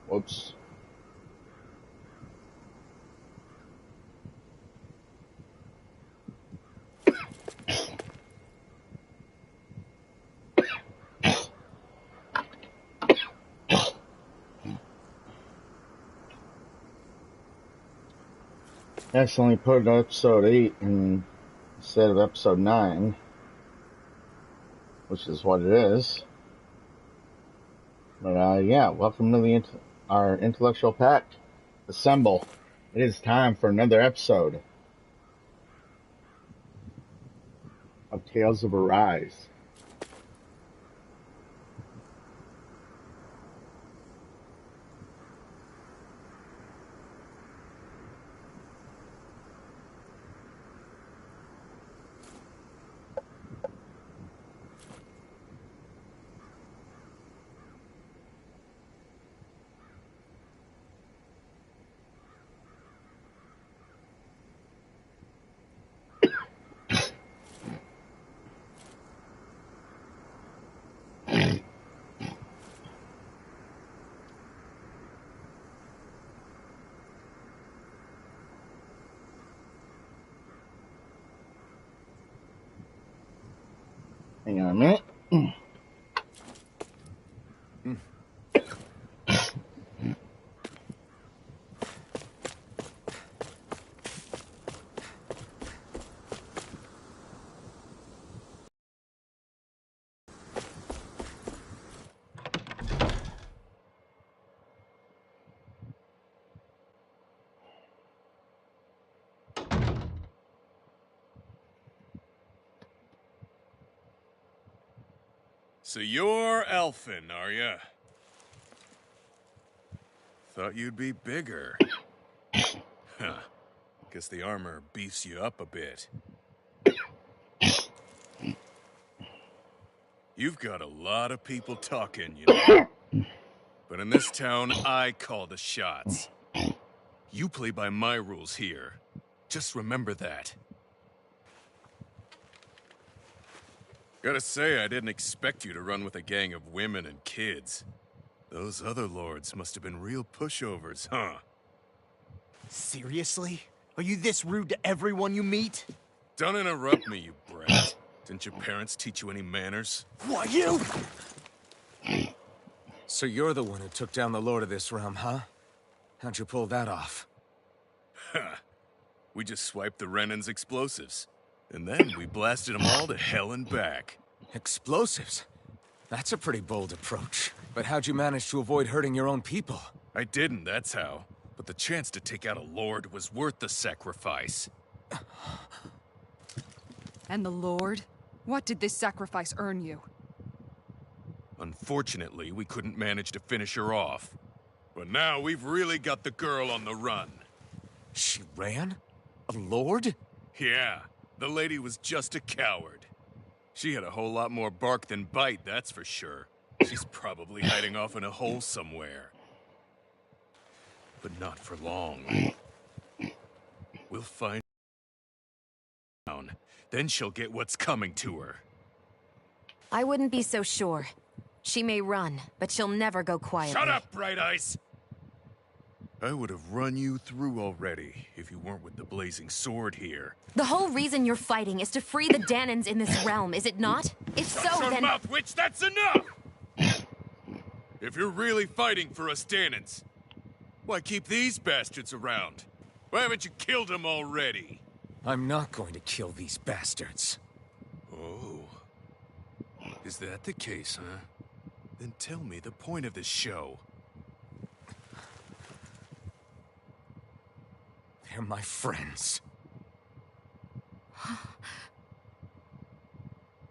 Whoops. I accidentally put episode 8 instead of episode 9, which is what it is. But yeah, welcome to our intellectual pact. Assemble. It is time for another episode of Tales of Arise. Hang on a minute. So you're elfin, are ya? Thought you'd be bigger. Huh. Guess the armor beefs you up a bit. You've got a lot of people talking, you know. But in this town, I call the shots. You play by my rules here. Just remember that. Gotta say, I didn't expect you to run with a gang of women and kids. Those other lords must have been real pushovers, huh? Seriously? Are you this rude to everyone you meet? Don't interrupt me, you brat. Didn't your parents teach you any manners? What, you? So you're the one who took down the lord of this realm, huh? How'd you pull that off? Ha! We just swiped the Renan's explosives. And then we blasted them all to hell and back. Explosives? That's a pretty bold approach. But how'd you manage to avoid hurting your own people? I didn't, that's how. But the chance to take out a lord was worth the sacrifice. And the Lord? What did this sacrifice earn you? Unfortunately, we couldn't manage to finish her off. But now we've really got the girl on the run. She ran? A lord? Yeah, the lady was just a coward. She had a whole lot more bark than bite, that's for sure. She's probably hiding off in a hole somewhere. But not for long. We'll find her. Then she'll get what's coming to her. I wouldn't be so sure. She may run, but she'll never go quietly. Shut up, Bright Eyes! I would have run you through already if you weren't with the blazing sword here. The whole reason you're fighting is to free the Danans in this realm, is it not? If so, Shut your then... mouth, witch! That's enough! If you're really fighting for us Danans, why keep these bastards around? Why haven't you killed them already? I'm not going to kill these bastards. Oh. Is that the case, huh? Then tell me the point of this show. They're my friends.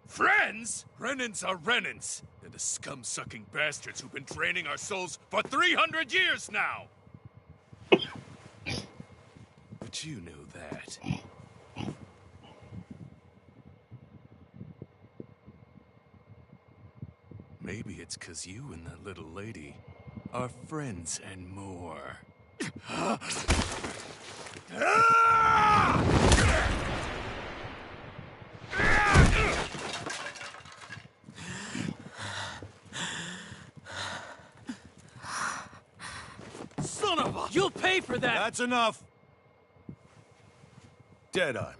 Friends? Renans are Renans. They're the scum-sucking bastards who've been draining our souls for 300 years now! But you knew that. Maybe it's 'cause you and that little lady are friends and more. You'll pay for that! That's enough! Deadeye,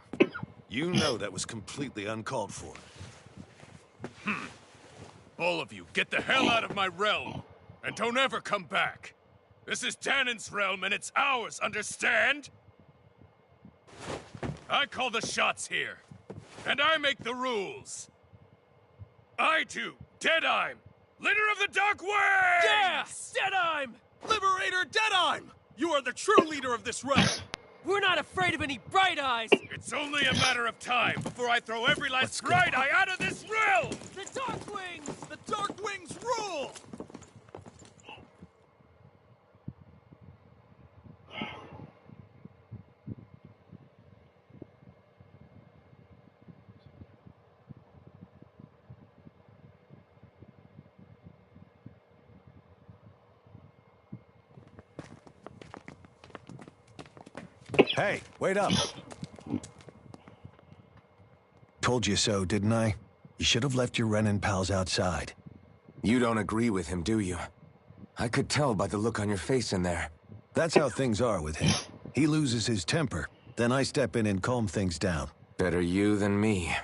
you know that was completely uncalled for. All of you, get the hell out of my realm! And don't ever come back! This is Danon's realm and it's ours, understand? I call the shots here. And I make the rules. I do, Deadeye, leader of the Dark Wings! Yeah! Deadeye! Liberator Deadeye! You are the true leader of this realm! We're not afraid of any Bright Eyes! It's only a matter of time before I throw every last Bright Eye out of this realm! The Dark Wings! The Dark Wings rule! Hey, wait up. Told you so, didn't I? You should have left your Renin pals outside. You don't agree with him, do you? I could tell by the look on your face in there. That's how things are with him. He loses his temper, then I step in and calm things down. Better you than me.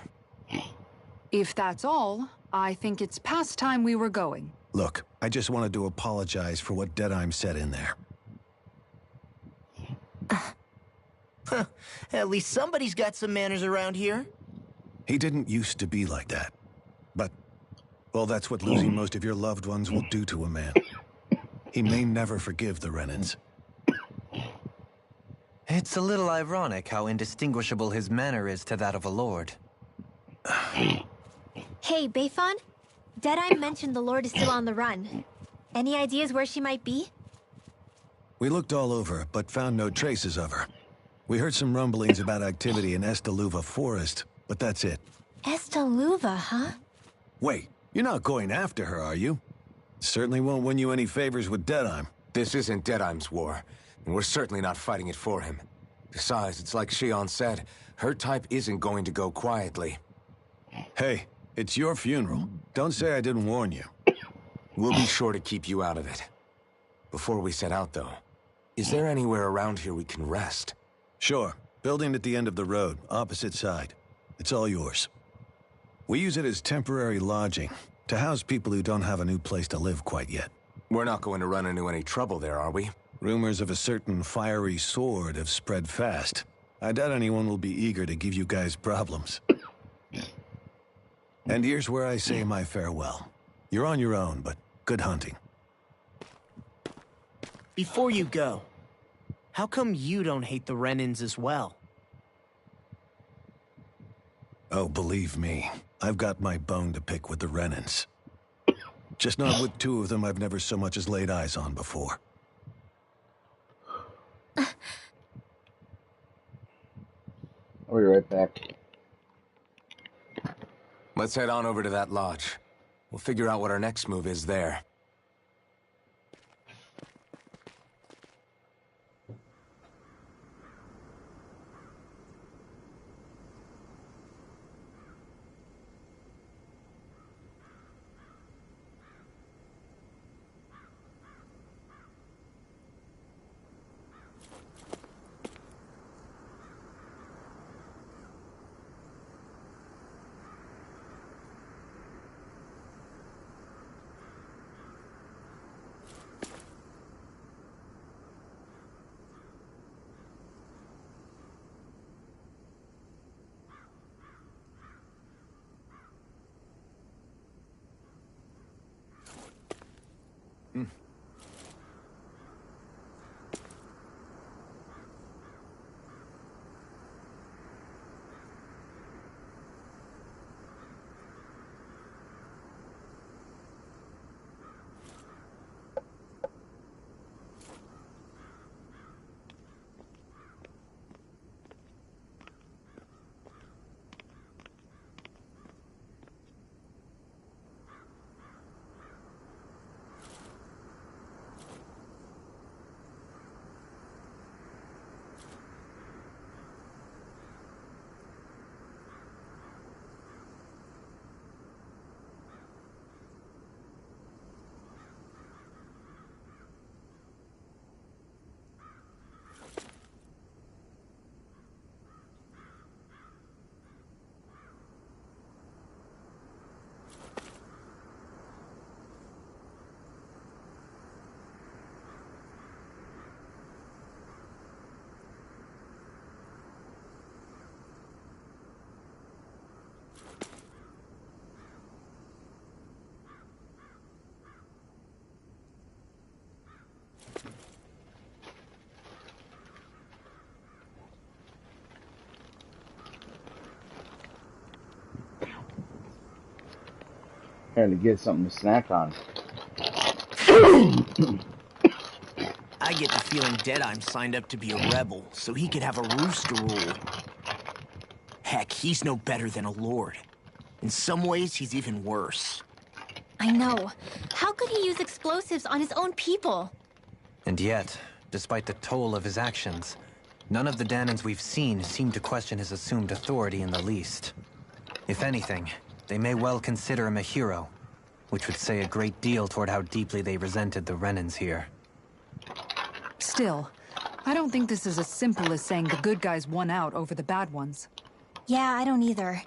If that's all, I think it's past time we were going. Look, I just wanted to apologize for what Deadeye said in there. At least somebody's got some manners around here. He didn't used to be like that. But, well, that's what losing most of your loved ones will do to a man. He may never forgive the Renins. It's a little ironic how indistinguishable his manner is to that of a lord. Hey, Bayfon? Deadeye mentioned the Lord is still on the run. Any ideas where she might be? We looked all over, but found no traces of her. We heard some rumblings about activity in Estaluva Forest, but that's it. Estaluva, huh? Wait, you're not going after her, are you? Certainly won't win you any favors with Deadeye. This isn't Deadeye's war, and we're certainly not fighting it for him. Besides, it's like Shion said, her type isn't going to go quietly. Hey, it's your funeral. Don't say I didn't warn you. We'll be sure to keep you out of it. Before we set out, though, is there anywhere around here we can rest? Sure. Building at the end of the road, opposite side. It's all yours. We use it as temporary lodging, to house people who don't have a new place to live quite yet. We're not going to run into any trouble there, are we? Rumors of a certain fiery sword have spread fast. I doubt anyone will be eager to give you guys problems. And here's where I say my farewell. You're on your own, but good hunting. Before you go, how come you don't hate the Renins as well? Oh, believe me, I've got my bone to pick with the Renins. Just not with two of them I've never so much as laid eyes on before. I'll be right back. Let's head on over to that lodge. We'll figure out what our next move is there. Trying to get something to snack on. I get the feeling Deadeye signed up to be a rebel, so he could have a rooster rule. Heck, he's no better than a lord. In some ways, he's even worse. I know. How could he use explosives on his own people? And yet, despite the toll of his actions, none of the Danans we've seen seem to question his assumed authority in the least. If anything, they may well consider him a hero, which would say a great deal toward how deeply they resented the Renans here. Still, I don't think this is as simple as saying the good guys won out over the bad ones. Yeah, I don't either.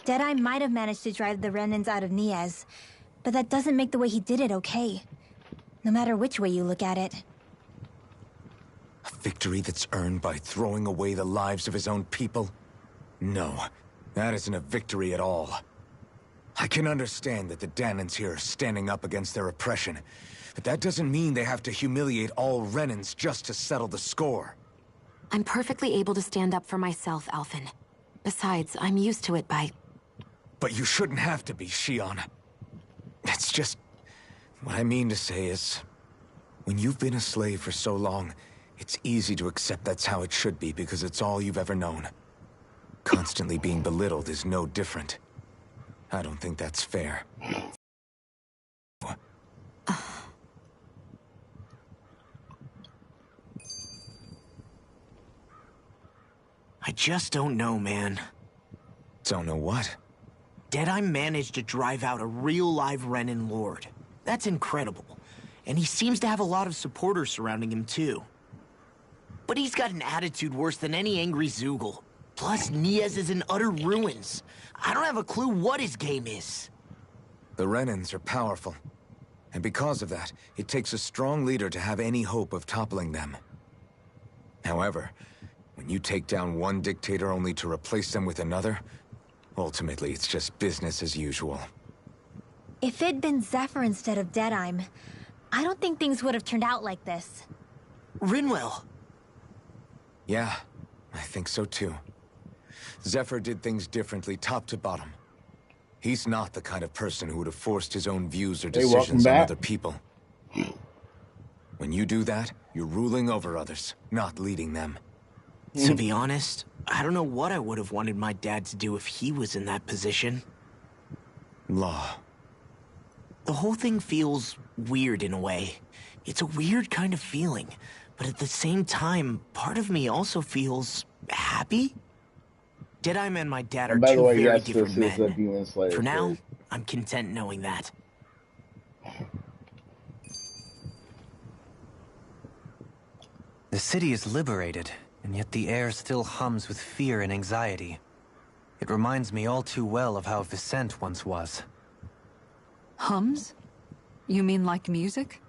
Deadeye might have managed to drive the Renans out of Niaz, but that doesn't make the way he did it okay. No matter which way you look at it. A victory that's earned by throwing away the lives of his own people? No, that isn't a victory at all. I can understand that the Danans here are standing up against their oppression, but that doesn't mean they have to humiliate all Renans just to settle the score. I'm perfectly able to stand up for myself, Alphen. Besides, I'm used to it by... But you shouldn't have to be, Shion. It's just... What I mean to say is... When you've been a slave for so long, it's easy to accept that's how it should be because it's all you've ever known. Constantly being belittled is no different. I don't think that's fair. I just don't know, man. Don't know what? Deadeye managed to drive out a real live Renan lord. That's incredible. And he seems to have a lot of supporters surrounding him, too. But he's got an attitude worse than any angry Zoogle. Plus, Niaz is in utter ruins. I don't have a clue what his game is. The Renans are powerful. And because of that, it takes a strong leader to have any hope of toppling them. However, when you take down one dictator only to replace them with another, ultimately it's just business as usual. If it'd been Zephyr instead of Deadeye, I don't think things would have turned out like this. Rinwell. Yeah, I think so too. Zephyr did things differently top to bottom. He's not the kind of person who would have forced his own views or decisions on other people. When you do that, you're ruling over others, not leading them. To be honest, I don't know what I would have wanted my dad to do if he was in that position. Law. The whole thing feels weird in a way. It's a weird kind of feeling, but at the same time, part of me also feels happy. Deadeye and my dad are two very different men. For now, I'm content knowing that. The city is liberated, and yet the air still hums with fear and anxiety. It reminds me all too well of how Vicente once was. Hums? You mean like music?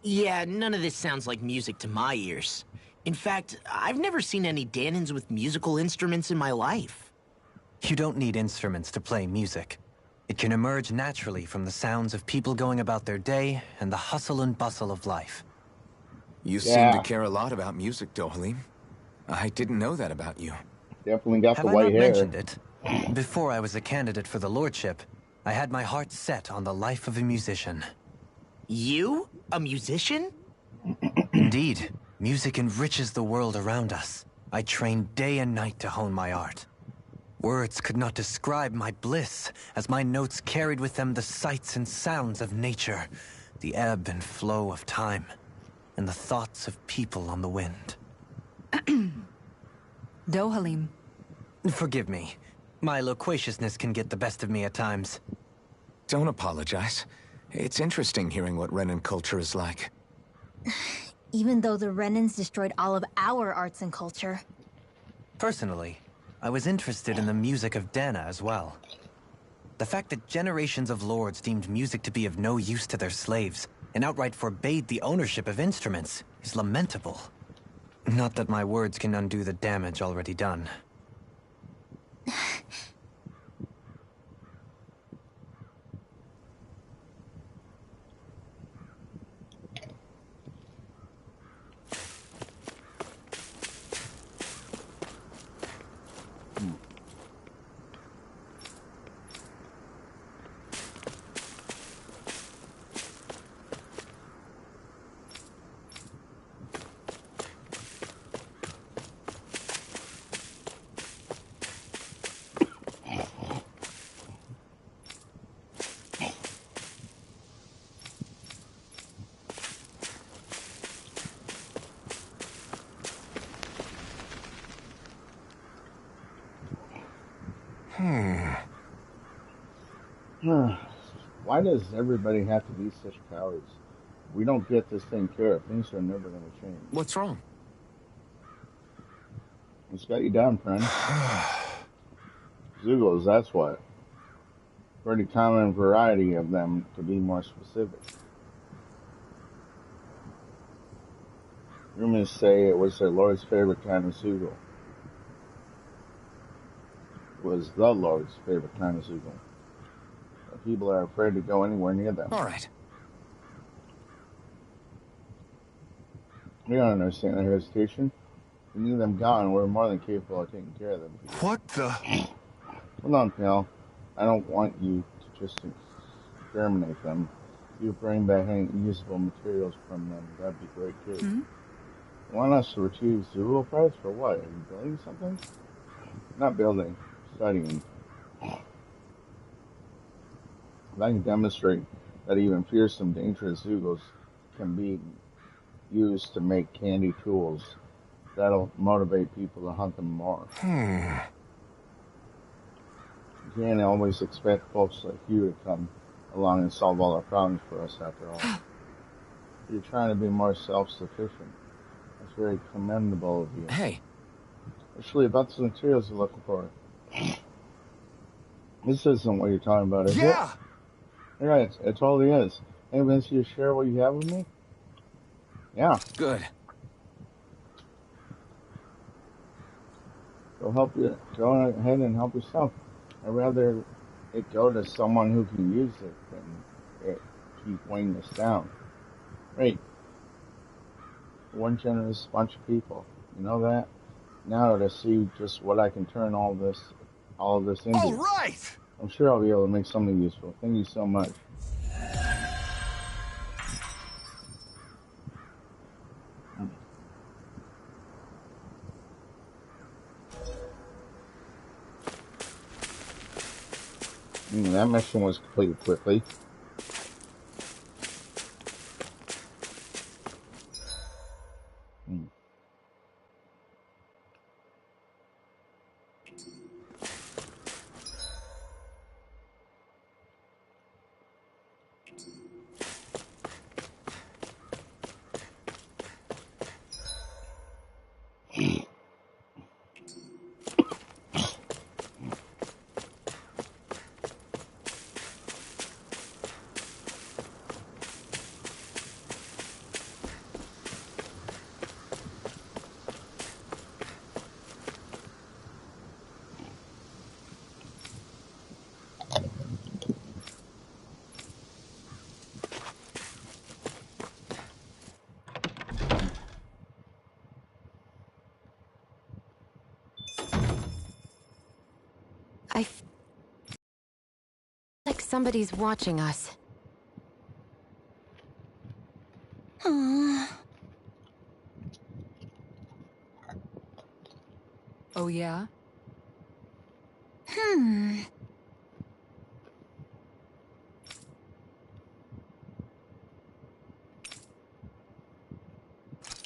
Yeah, none of this sounds like music to my ears. In fact, I've never seen any Danans with musical instruments in my life. You don't need instruments to play music. It can emerge naturally from the sounds of people going about their day and the hustle and bustle of life. You seem to care a lot about music, Dohalim. I didn't know that about you. Definitely got the Have I white not hair. mentioned it? Before I was a candidate for the lordship, I had my heart set on the life of a musician. You? A musician? Indeed. Music enriches the world around us. I trained day and night to hone my art. Words could not describe my bliss, as my notes carried with them the sights and sounds of nature, the ebb and flow of time, and the thoughts of people on the wind. Dohalim. Forgive me. My loquaciousness can get the best of me at times. Don't apologize. It's interesting hearing what Renan culture is like. Even though the Renans destroyed all of our arts and culture. Personally, I was interested in the music of Dana as well. The fact that generations of lords deemed music to be of no use to their slaves and outright forbade the ownership of instruments is lamentable. Not that my words can undo the damage already done. Why does everybody have to be such cowards? If we don't get this thing care of, things are never going to change. What's wrong? It's got you down, friend. Zugos, that's what. Pretty common variety of them, to be more specific. Rumors say it was their Lord's favorite kind of Zugo. It was the Lord's favorite kind of Zugo. People are afraid to go anywhere near them. All right. We don't understand their hesitation. We need them gone. We're more than capable of taking care of them. What the? Hold on, pal. I don't want you to just exterminate them. If you bring back any usable materials from them, that'd be great too. Hmm? You want us to retrieve Zugo parts for what? Are you building something? Not building. Studying. If I can demonstrate that even fearsome, dangerous Zugos can be used to make candy tools, that'll motivate people to hunt them more. You can't always expect folks like you to come along and solve all our problems for us, after all. You're trying to be more self-sufficient. That's very commendable of you. Hey. Actually, about the materials you're looking for. This isn't what you're talking about, is it? Yeah! You're right, it totally is. Any chance you share what you have with me? Yeah. Good. Go ahead and help yourself. I'd rather it go to someone who can use it than it keep weighing us down. Right. One generous bunch of people. You know that? Now to see just what I can turn all of this into. All right! I'm sure I'll be able to make something useful. Thank you so much. That mission was completed quickly. I feel like somebody's watching us. Oh, yeah?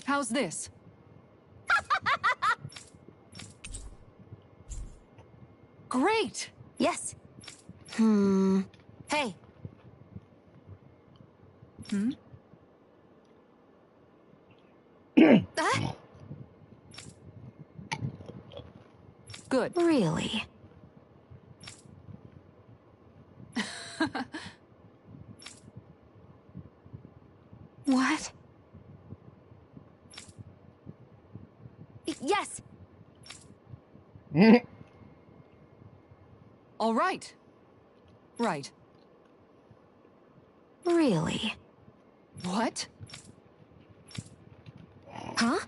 How's this? Great! Yes. Hey. Hmm? Good. Really? What? Yes! All right. Right. Really? What? Huh?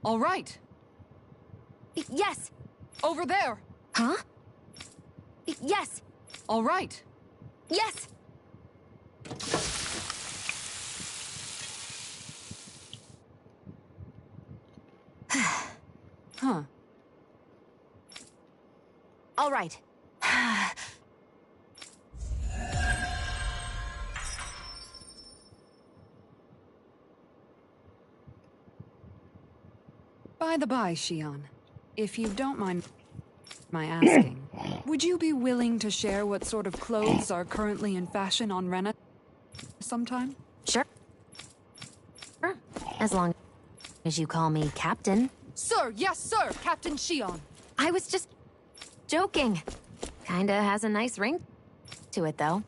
All right. Yes! Over there. Huh? Yes! All right. Yes! Huh. All right. By the by, Shion, if you don't mind my asking, would you be willing to share what sort of clothes are currently in fashion on Rena sometime? Sure. Sure. As long as you call me Captain. Sir, yes, sir, Captain Shion. I was just joking. Kinda has a nice ring to it, though.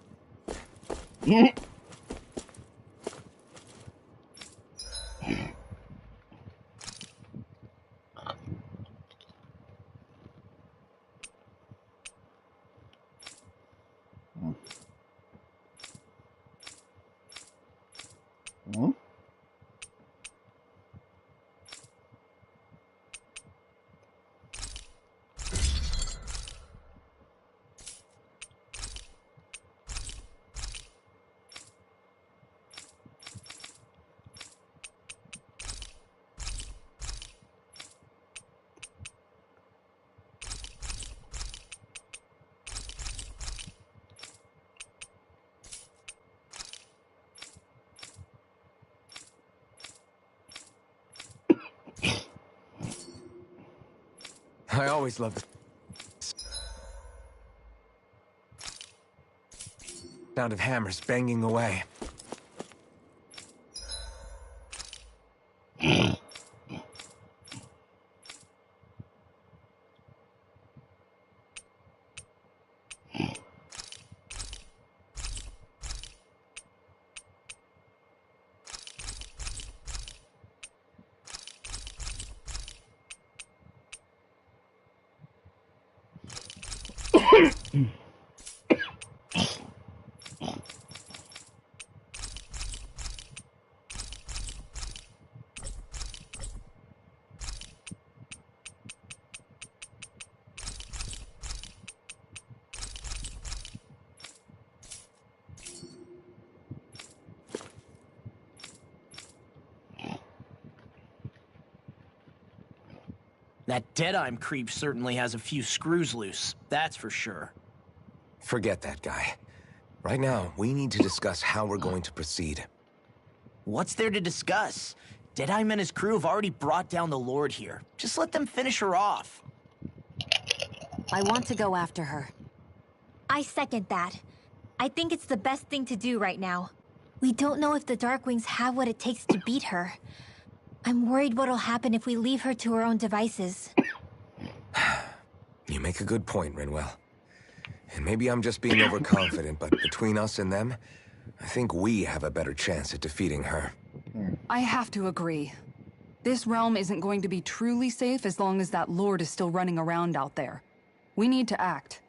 I always love the sound of hammers banging away. That Deadeye creep certainly has a few screws loose, that's for sure. Forget that guy. Right now, we need to discuss how we're going to proceed. What's there to discuss? Deadeye and his crew have already brought down the Lord here. Just let them finish her off. I want to go after her. I second that. I think it's the best thing to do right now. We don't know if the Darkwings have what it takes to beat her. I'm worried what'll happen if we leave her to her own devices. You make a good point, Rinwell. And maybe I'm just being overconfident, but between us and them, I think we have a better chance at defeating her. I have to agree. This realm isn't going to be truly safe as long as that Lord is still running around out there. We need to act.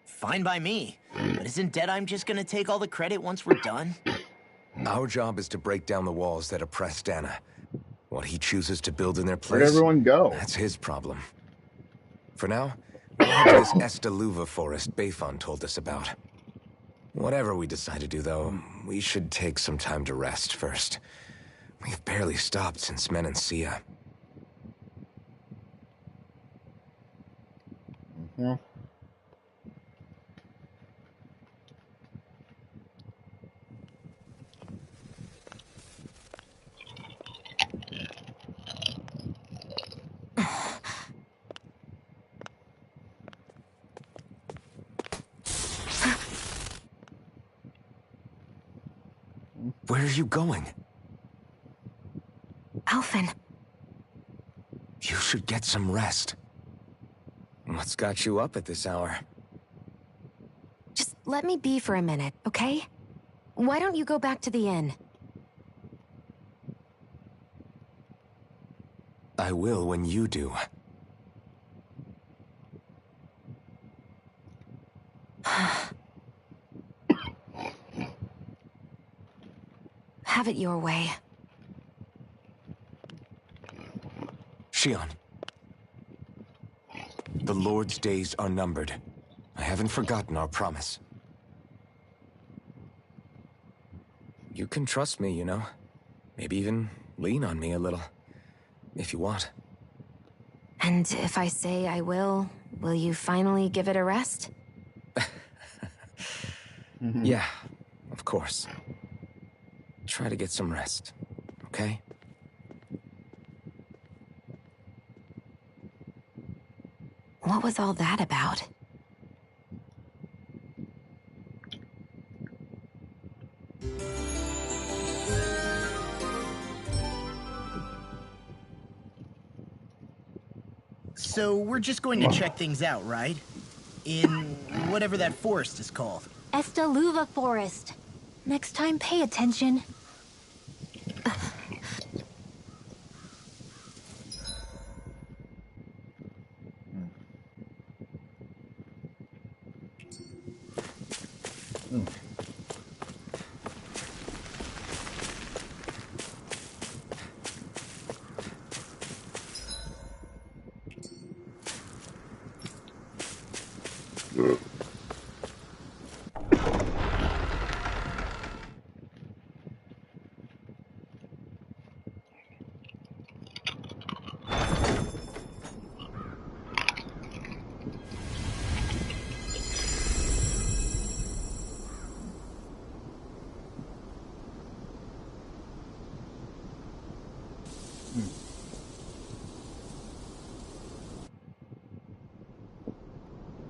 Fine by me. But isn't Deadeye just gonna take all the credit once we're done? Our job is to break down the walls that oppress Dana. What he chooses to build in their place, Where'd everyone go? that's his problem. For now, we'll head to this Estaluva forest Bayfon told us about. Whatever we decide to do, though, we should take some time to rest first. We've barely stopped since Menancia. Where are you going? Alphen. You should get some rest. What's got you up at this hour? Just let me be for a minute, okay? Why don't you go back to the inn? I will when you do. Have it your way. Shion. The Lord's days are numbered. I haven't forgotten our promise. You can trust me, you know. Maybe even lean on me a little. If you want. And if I say I will you finally give it a rest? Yeah, of course. Try to get some rest, okay? What was all that about? So we're just going to check things out, right? In whatever that forest is called. Estaluva Forest. Next time, pay attention.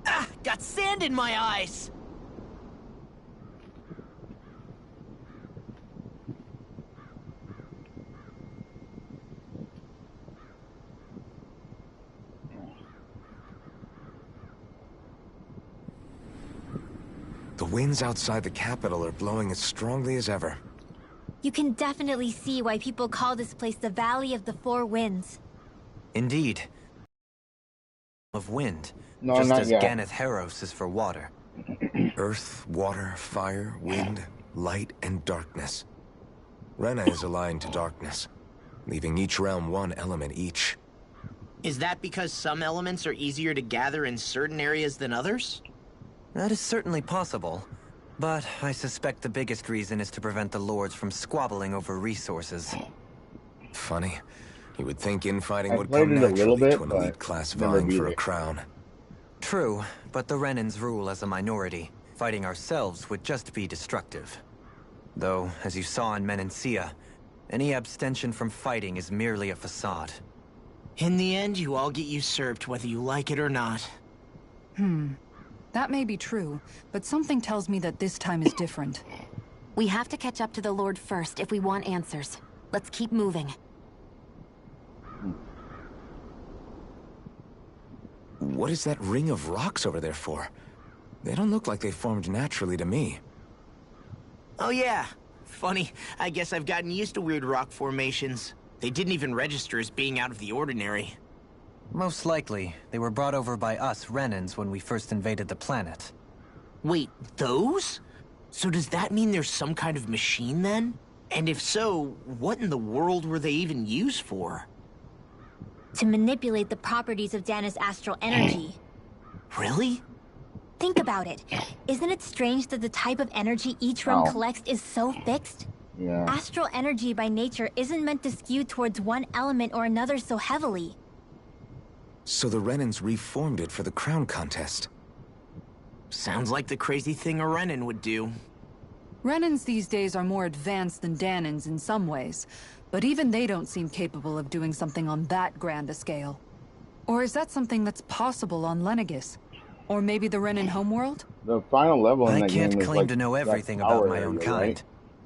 Ah, got sand in my eyes! The winds outside the capital are blowing as strongly as ever. You can definitely see why people call this place the Valley of the Four Winds. Indeed. Of wind, No, just not as yet. Ganeth Heros is for water. Earth, water, fire, wind, light, and darkness. Rena is aligned to darkness, leaving each realm one element each. Is that because some elements are easier to gather in certain areas than others? That is certainly possible, but I suspect the biggest reason is to prevent the lords from squabbling over resources. Funny. You would think infighting I would played come it a little naturally bit, to an but elite class never vying beat for a it. crown. True, but the Renans rule as a minority. Fighting ourselves would just be destructive. Though, as you saw in Menancia, any abstention from fighting is merely a facade. In the end, you all get usurped whether you like it or not. That may be true, but something tells me that this time is different. We have to catch up to the Lord first if we want answers. Let's keep moving. What is that ring of rocks over there for? They don't look like they formed naturally to me. Oh yeah. Funny, I guess I've gotten used to weird rock formations. They didn't even register as being out of the ordinary. Most likely, they were brought over by us Renans when we first invaded the planet. Wait, those? So does that mean there's some kind of machine then? And if so, what in the world were they even used for? To manipulate the properties of Dana's astral energy. Really? Think about it. Isn't it strange that the type of energy each realm Oh. collects is so fixed? Yeah. Astral energy by nature isn't meant to skew towards one element or another so heavily. So the Renans reformed it for the crown contest. Sounds like the crazy thing a Renan would do. Renans these days are more advanced than Danans in some ways, but even they don't seem capable of doing something on that grand a scale. Or is that something that's possible on Lenegis? Or maybe the Renan homeworld? The final level in I that can't game is claim like to know that everything power about my own area, kind, right?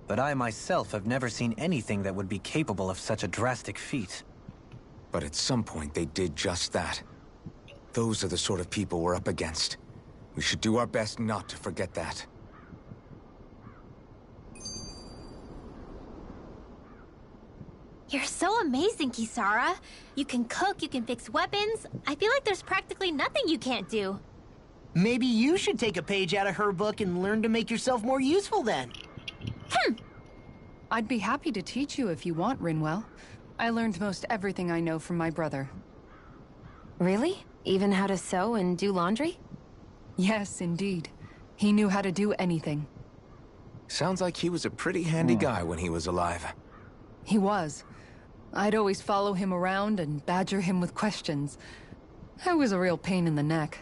but I myself have never seen anything that would be capable of such a drastic feat. But at some point they did just that. Those are the sort of people we're up against. We should do our best not to forget that. You're so amazing, Kisara. You can cook, you can fix weapons. I feel like there's practically nothing you can't do. Maybe you should take a page out of her book and learn to make yourself more useful then. I'd be happy to teach you if you want, Rinwell. I learned most everything I know from my brother. Really? Even how to sew and do laundry? Yes, indeed. He knew how to do anything. Sounds like he was a pretty handy guy when he was alive. He was. I'd always follow him around and badger him with questions. I was a real pain in the neck.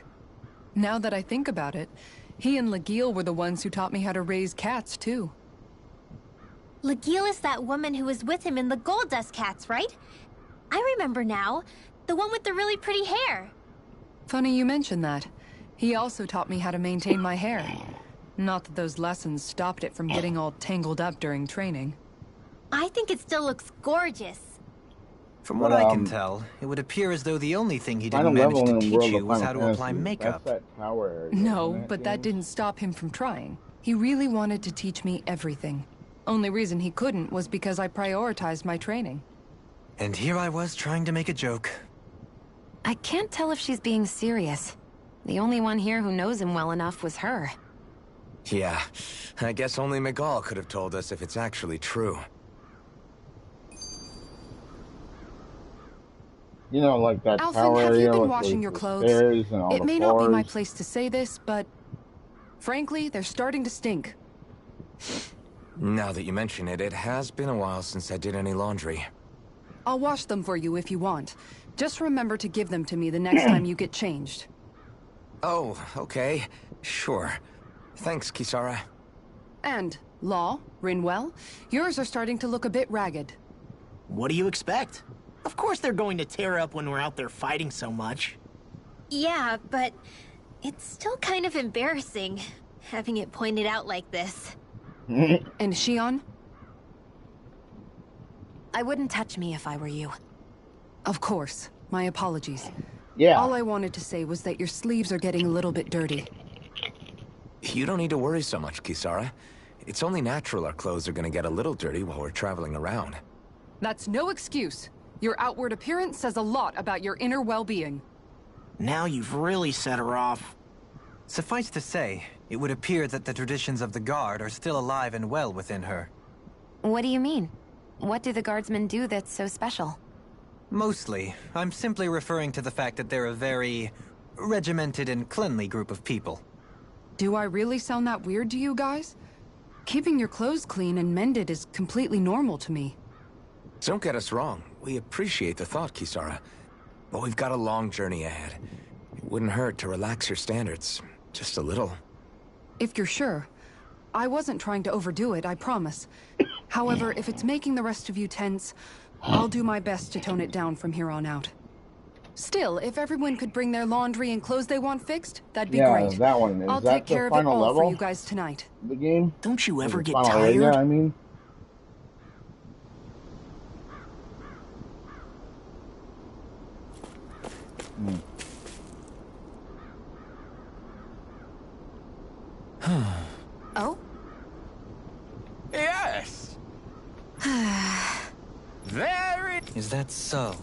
Now that I think about it, he and Legil were the ones who taught me how to raise cats, too. Legil is that woman who was with him in the Gold Dust Cats, right? I remember now. The one with the really pretty hair. Funny you mention that. He also taught me how to maintain my hair. Not that those lessons stopped it from getting all tangled up during training. I think it still looks gorgeous. From what I can tell, it would appear as though the only thing he Final didn't manage level to in teach World you of was Final how to apply Fantasy. makeup. That's that tower area. No, isn't it, but that James? didn't stop him from trying. He really wanted to teach me everything. Only reason he couldn't was because I prioritized my training. And here I was trying to make a joke. I can't tell if she's being serious. The only one here who knows him well enough was her. Yeah, I guess only Miguel could have told us if it's actually true. You know, like that Alfred, tower have you area been with washing the your clothes? stairs and all It the may not be my floors. place to say this, but frankly, they're starting to stink. Now that you mention it, it has been a while since I did any laundry. I'll wash them for you if you want. Just remember to give them to me the next time you get changed. Oh, okay. Sure. Thanks, Kisara. And, Law, Rinwell, yours are starting to look a bit ragged. What do you expect? Of course they're going to tear up when we're out there fighting so much. Yeah, but it's still kind of embarrassing, having it pointed out like this. And Shion? I wouldn't touch me if I were you. Of course. My apologies. Yeah. All I wanted to say was that your sleeves are getting a little bit dirty. You don't need to worry so much, Kisara. It's only natural our clothes are gonna get a little dirty while we're traveling around. That's no excuse. Your outward appearance says a lot about your inner well-being. Now you've really set her off. Suffice to say, it would appear that the traditions of the Guard are still alive and well within her. What do you mean? What do the guardsmen do that's so special? Mostly, I'm simply referring to the fact that they're a very regimented and cleanly group of people. Do I really sound that weird to you guys? Keeping your clothes clean and mended is completely normal to me. Don't get us wrong. We appreciate the thought, Kisara. But we've got a long journey ahead. It wouldn't hurt to relax your standards. Just a little. If you're sure. I wasn't trying to overdo it, I promise. However, if it's making the rest of you tense, I'll do my best to tone it down from here on out. Still, if everyone could bring their laundry and clothes they want fixed, that'd be great. Yeah, that one. Is I'll that take the care of it final all level? for you guys tonight. The game? Don't you ever The get final tired? area, I mean. Oh? Yes! Very... Is that so?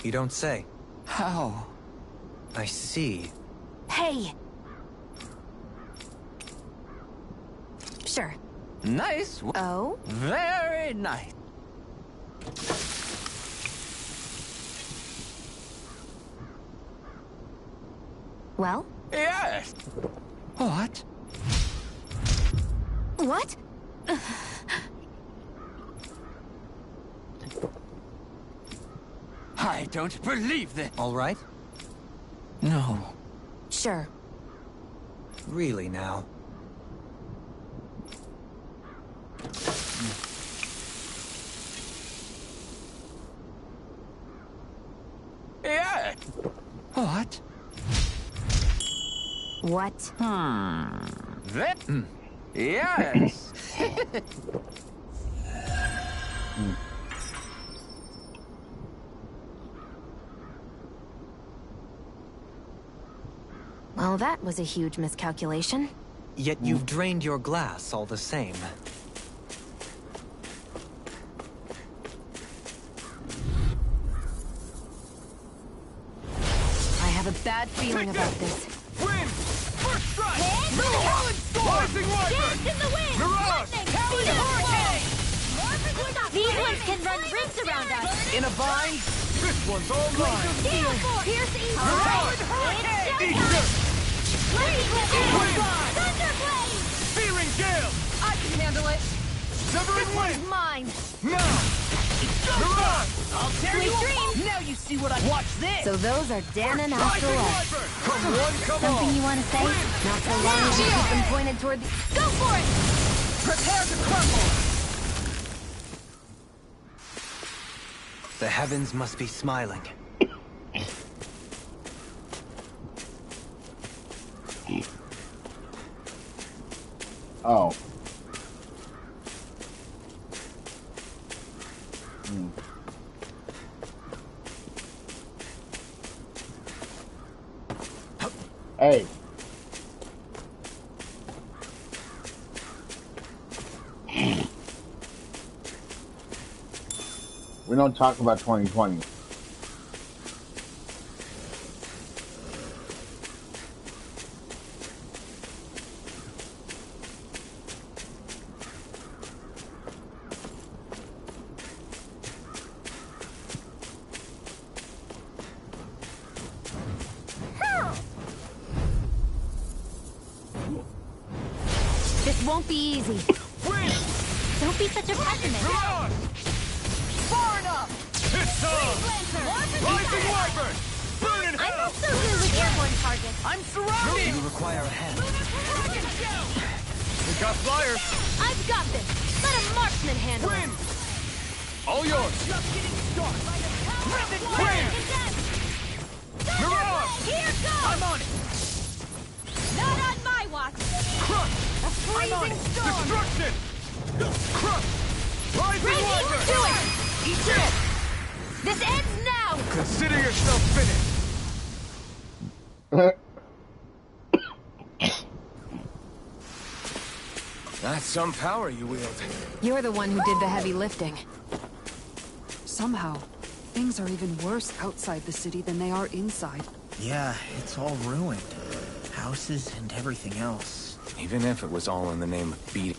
You don't say. How? I see. Hey! Sure. Nice. Oh? Very nice. Well? Yes! What? What? I don't believe this. All right? No. Sure. Really now. Yeah. What? What? That? Yes. Well, that was a huge miscalculation. Yet you've drained your glass all the same. I have a bad feeling about this. Wind! First strike! Hit! Talon Storm! Rising Wyvern! Dance in the wind! Mirage! Lightning! Talon Speed of Hurricane! force! These ones can run rings around us! In a bind? This one's all mine! Steel force! Pierce evil! Talon Hurricane! Easter! Lightning Wind! Thunderblade! Searing Gale! I can handle it. Severing Wind! Mine. Now! Mirage! I'll tear Sweet dreams! Now you see what I watch this. So those are Dan and Astro Rising X. Wyvern! Come one, come all! Something you want to say? Not so long as you keep them pointed toward the... Go for it! Prepare to crumble. The heavens must be smiling. Oh. Hmm. Hey. We don't talk about 2020. This won't be easy. Don't be such a pessimist. Far enough! It's time! Rising Wyvern! Burn in I'm hell! not so good with airborne targets. I'm surrounded! You require a hand. We got flyers! I've got this. Let a marksman handle it. Win! All yours! Just getting started! Win! Mirage! Here goes! I'm on it! Not on my watch! Crush! A I'm on freezing it! storm! Destruction! Crush! Rising Ready? Wyvern! Do it! Eat it! This ends now! Consider yourself finished! That's some power you wield. You're the one who did the heavy lifting. Somehow, things are even worse outside the city than they are inside. Yeah, it's all ruined. Houses and everything else. Even if it was all in the name of beating.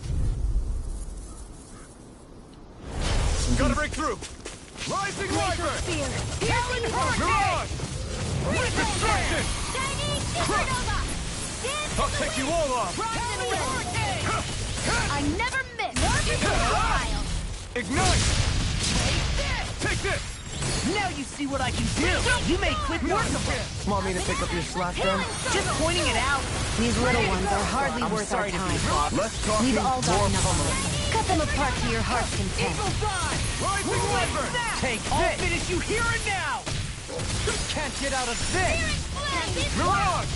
Gotta break through! Rising Wyvern! Fear! Piercing hurricane! Mirage! With destruction! Chinese supernova! I'll take you all off! I never miss! Morphin style! Ignite! Take this! Now you see what I can do! You made quick work of it! Want me to pick up your slack then? Just pointing it out! These little ones are hardly I'm worth our sorry to be time. frog. Less talking, We've all got more enough. pummeling. Cut them apart to your heart's content. Rising Wyvern! Take this! I'll finish you here and now! Can't get out of this! Mirage!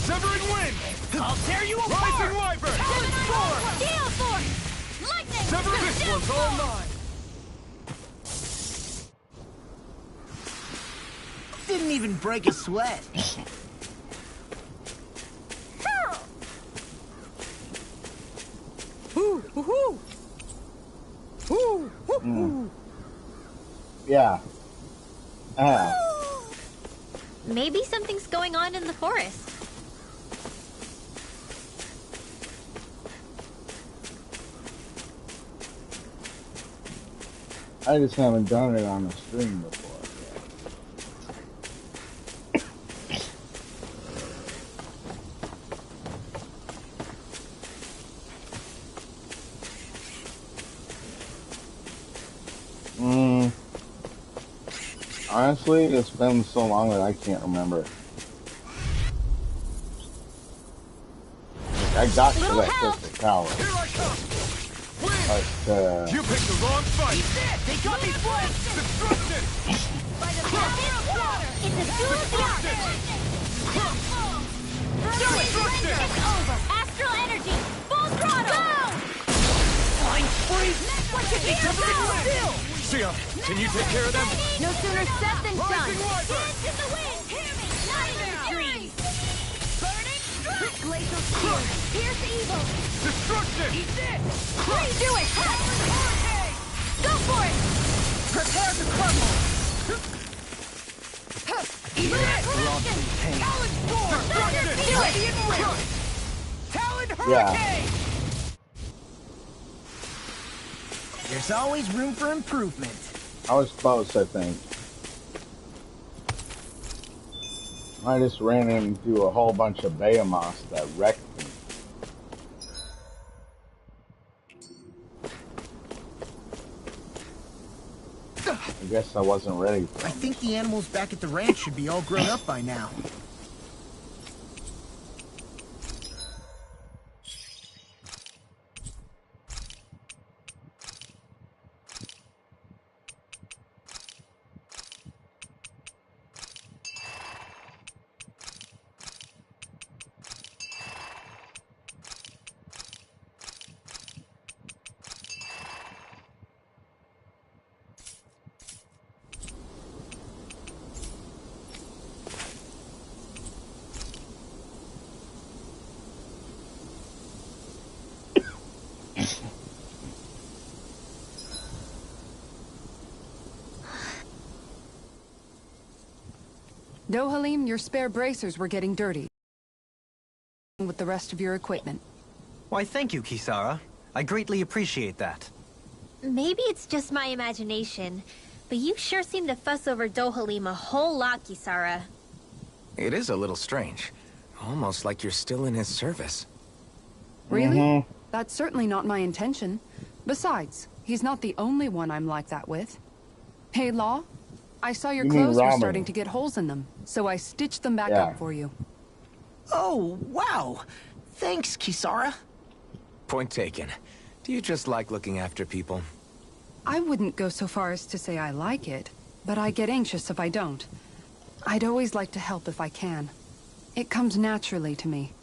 Severing wind! I'll tear you apart! Rising Wyvern! Storm! Gale force! Lightning! Sever this one's all mine! Didn't even break a sweat. Yeah. Maybe something's going on in the forest. I just haven't done it on the stream before. Honestly, it's been so long that I can't remember. Like, I got to that crystal tower, Here I come! Win! but You picked the wrong fight! They got me flanked! Destruction! By the power of water! It's a suicide! Destruction! It's over! Astral energy! Full throttle! Go! Flying freeze! What should be Still! Sia, can you take care of them? No sooner said than done! Rising Wyvern! Dance in the wind! Hear me! Lightning fury! Burning strike! Glacial spear! Pierce evil! Destruction! Eat this! Do it! Hurricane! Go for it! Prepare to crumble! Eat it! Talon Storm! Thunder fury! Talon Yeah. Hurricane! There's always room for improvement. I was close, I think. I just ran into a whole bunch of behemoths that wrecked me. I guess I wasn't ready for I them. think the animals back at the ranch should be all grown up by now. Dohalim, your spare bracers were getting dirty with the rest of your equipment. Why, thank you, Kisara. I greatly appreciate that. Maybe it's just my imagination, but you sure seem to fuss over Dohalim a whole lot, Kisara. It is a little strange. Almost like you're still in his service. Really? That's certainly not my intention. Besides, he's not the only one I'm like that with. Hey, Law, I saw your clothes were starting to get holes in them, so I stitched them back up for you. Oh, wow. Thanks, Kisara. Point taken. Do you just like looking after people? I wouldn't go so far as to say I like it, but I get anxious if I don't. I'd always like to help if I can. It comes naturally to me.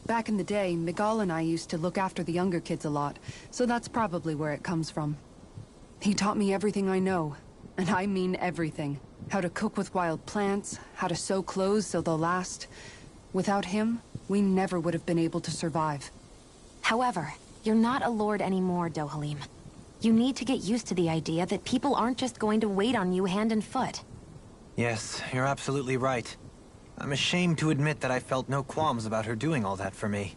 Back in the day, Miguel and I used to look after the younger kids a lot, so that's probably where it comes from. He taught me everything I know, and I mean everything. How to cook with wild plants, how to sew clothes so they'll last. Without him, we never would have been able to survive. However, you're not a lord anymore, Dohalim. You need to get used to the idea that people aren't just going to wait on you hand and foot. Yes, you're absolutely right. I'm ashamed to admit that I felt no qualms about her doing all that for me.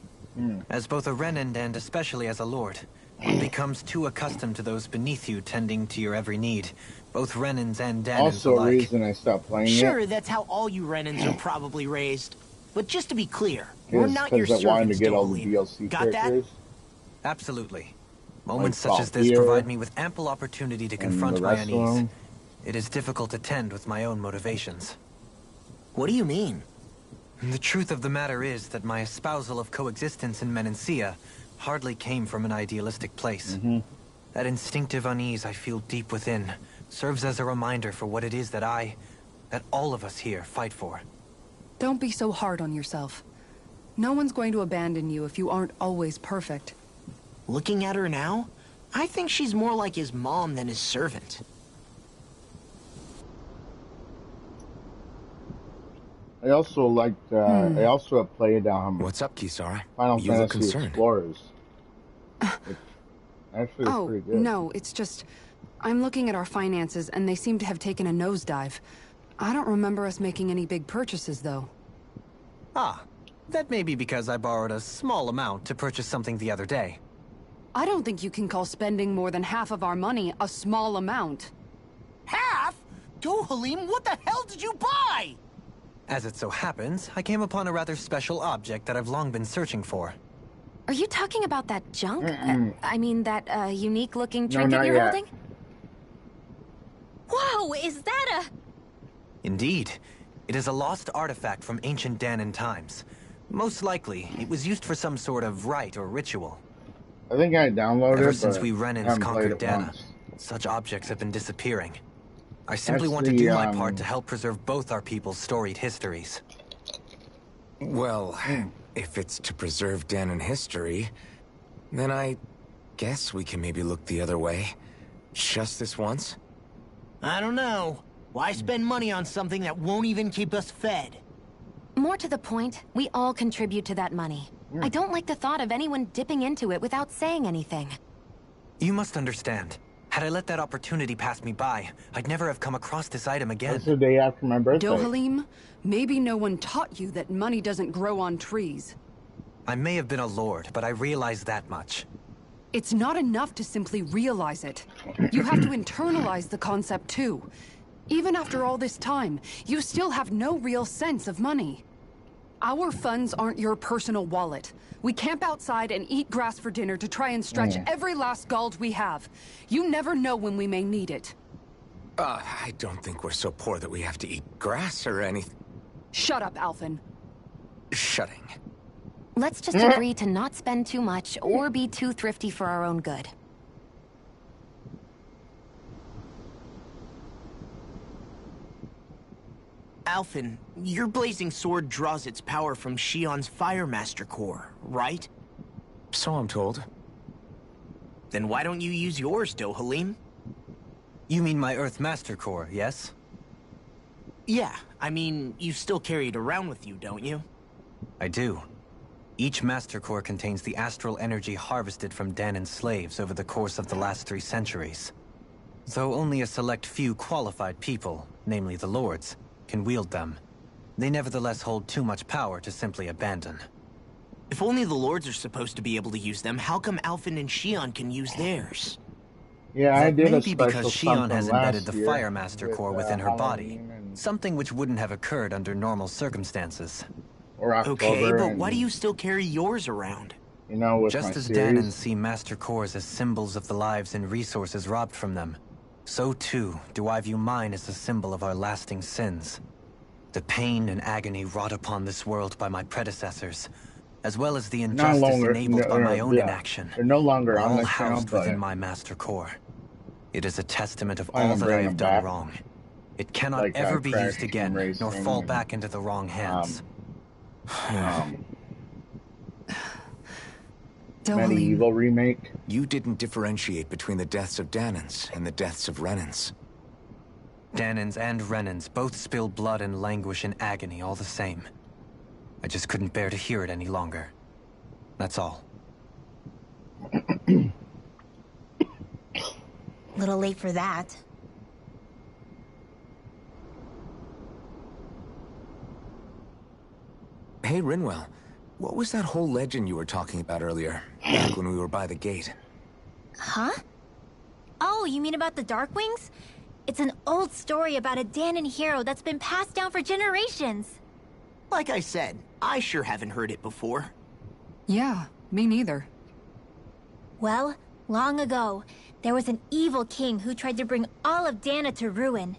As both a Renan and especially as a lord, one becomes too accustomed to those beneath you tending to your every need, both Renans and Danans also alike. a reason I stopped playing Sure, it. that's how all you Renans are probably raised. But just to be clear, we're not your Because I wanted servants, to get all the Dohalim. DLC Got that? characters. Absolutely. Moments Like such as this Valkyr provide me with ample opportunity to and confront the my rest of unease. them. It is difficult to tend with my own motivations. What do you mean? The truth of the matter is that my espousal of coexistence in Menancia hardly came from an idealistic place. That instinctive unease I feel deep within serves as a reminder for what it is that that all of us here fight for. Don't be so hard on yourself. No one's going to abandon you if you aren't always perfect. Looking at her now, I think she's more like his mom than his servant. I also liked. I also have played What's up, Kisara? Final You look Fantasy concerned. Explorers. Which actually is pretty good. No, it's just... I'm looking at our finances, and they seem to have taken a nosedive. I don't remember us making any big purchases, though. Ah, that may be because I borrowed a small amount to purchase something the other day. I don't think you can call spending more than half of our money a small amount. Half? Dohalim, what the hell did you buy? As it so happens, I came upon a rather special object that I've long been searching for. Are you talking about that junk? I mean, that unique-looking No, trinket not you're yet. holding? Whoa, is that a... Indeed. It is a lost artifact from ancient Danan times. Most likely, it was used for some sort of rite or ritual. I think I downloaded it. Ever since but we I Renans haven't conquered played it Dana, once. such objects have been disappearing. I simply That's want to the, do my part to help preserve both our people's storied histories. Well, if it's to preserve Danan history, then I guess we can maybe look the other way. Just this once? I don't know. Why spend money on something that won't even keep us fed? More to the point, we all contribute to that money. I don't like the thought of anyone dipping into it without saying anything. You must understand. Had I let that opportunity pass me by, I'd never have come across this item again. It's the day after my birthday. Dohalim, maybe no one taught you that money doesn't grow on trees. I may have been a lord, but I realize that much. It's not enough to simply realize it. You have to internalize the concept too. Even after all this time, you still have no real sense of money. Our funds aren't your personal wallet. We camp outside and eat grass for dinner to try and stretch every last gold we have. You never know when we may need it. I don't think we're so poor that we have to eat grass or anything. Shut up, Alphen. Shutting. Let's just agree to not spend too much or be too thrifty for our own good. Alphen, your blazing sword draws its power from Shion's Fire Master Core, right? So I'm told. Then why don't you use yours, Dohalim? You mean my Earth Master Core, yes? Yeah, I mean, you still carry it around with you, don't you? I do. Each Master Core contains the astral energy harvested from Danan slaves over the course of the last 3 centuries. Though only a select few qualified people, namely the lords, can wield them. they nevertheless hold too much power to simply abandon. If only the lords are supposed to be able to use them, how come Alphen and Shion can use theirs? Yeah, I That did may a be because special Shion something has embedded last the year Fire Master with, core within her body, Halloween and something which wouldn't have occurred under normal circumstances. or October. Okay, but and, why do you still carry yours around? You know, with Just my as series. Danans see Master Cores as symbols of the lives and resources robbed from them, so too do I view mine as a symbol of our lasting sins. The pain and agony wrought upon this world by my predecessors, as well as the injustice enabled by my own inaction, They're no longer are on all the channel, housed but within my Master Core. It is a testament of plan all on that I bringing have them done back, wrong. It cannot like, ever be Crash used again, Team nor Racing fall and, back into the wrong hands. Medieval remake. You didn't differentiate between the deaths of Danans and the deaths of Renans. Danans and Renans both spill blood and languish in agony all the same. I just couldn't bear to hear it any longer. That's all. Little late for that. Hey, Rinwell. What was that whole legend you were talking about earlier, back when we were by the gate? Huh? Oh, you mean about the Darkwings? It's an old story about a Danan hero that's been passed down for generations. Like I said, I sure haven't heard it before. Yeah, me neither. Well, long ago, there was an evil king who tried to bring all of Dana to ruin.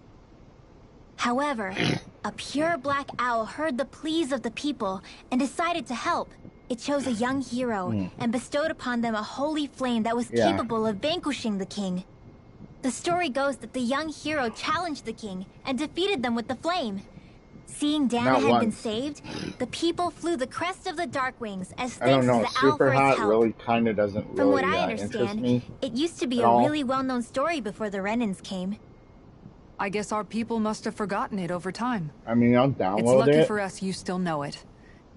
However, a pure black owl heard the pleas of the people and decided to help. It chose a young hero and bestowed upon them a holy flame that was capable of vanquishing the king. The story goes that the young hero challenged the king and defeated them with the flame. Seeing Dana had been saved, the people flew the crest of the Darkwings as thanks to the owl for Super its Hot help. really kind of doesn't really From what I interest understand, me it used to be at a all. really well-known story before the Renans came. I guess our people must have forgotten it over time. I mean, I'll It's download lucky it. for us you still know it.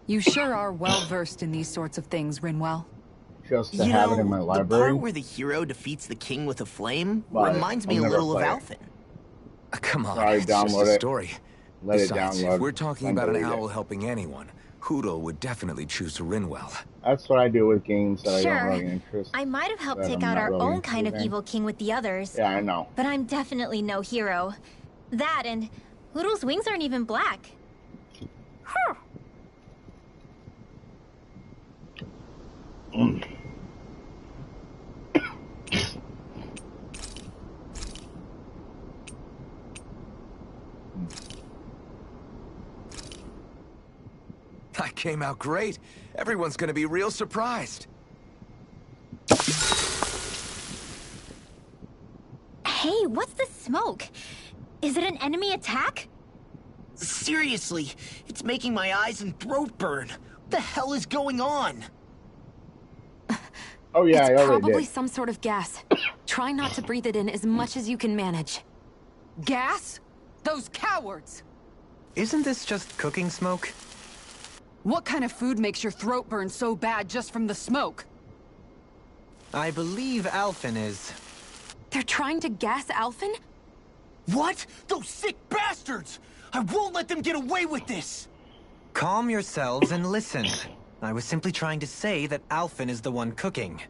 You sure are well-versed in these sorts of things, Rinwell. Just to have it in my the library. part where the hero defeats the king with a flame But reminds me I'll a never little of play it. Alphen. Come on, Sorry, it's just download a it. story. Let it Besides, download. if we're talking Then about an delete it. owl helping anyone, Hoodle would definitely choose Rinwell. That's what I do with games that I Sure, don't really interest. I might have helped that take I'm out not our really own kind of interested in. evil king with the others. Yeah, I know. But I'm definitely no hero. That and Hoodle's wings aren't even black. Huh. That came out great. Everyone's gonna be real surprised. Hey, what's the smoke? Is it an enemy attack? Seriously, it's making my eyes and throat burn. What the hell is going on? Oh yeah, I It's already probably did. some sort of gas. Try not to breathe it in as much as you can manage. Gas? Those cowards! Isn't this just cooking smoke? What kind of food makes your throat burn so bad just from the smoke? I believe Alphen is... They're trying to gas Alphen? What? Those sick bastards! I won't let them get away with this! Calm yourselves and listen. I was simply trying to say that Alphen is the one cooking.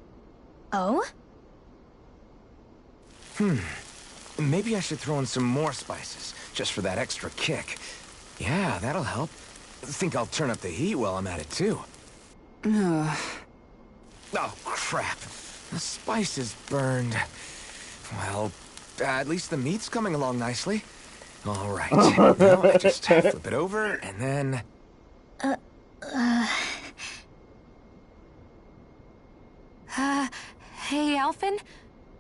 Oh? Maybe I should throw in some more spices, just for that extra kick. Yeah, that'll help. Think I'll turn up the heat while I'm at it, too. Oh, crap. The spice is burned. Well, at least the meat's coming along nicely. All right. Now I just flip it over, and then... Hey, Alphen?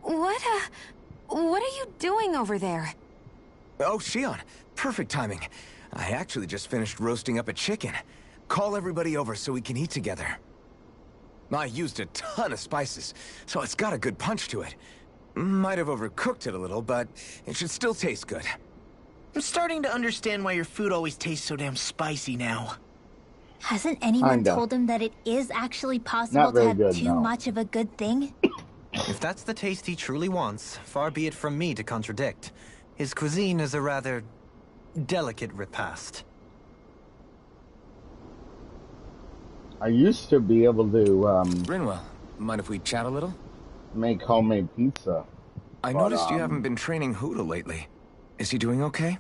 What are you doing over there? Oh, Shion. Perfect timing. I actually just finished roasting up a chicken. Call everybody over so we can eat together. I used a ton of spices, so it's got a good punch to it. Might have overcooked it a little, but it should still taste good. I'm starting to understand why your food always tastes so damn spicy now. Hasn't anyone Kinda. told him that it is actually possible Not to very have good, too no. much of a good thing? If that's the taste he truly wants, far be it from me to contradict. His cuisine is a rather delicate repast. I used to be able to Rinwell, mind if we chat a little? make homemade pizza. I noticed you haven't been training Hoodle lately. Is he doing okay?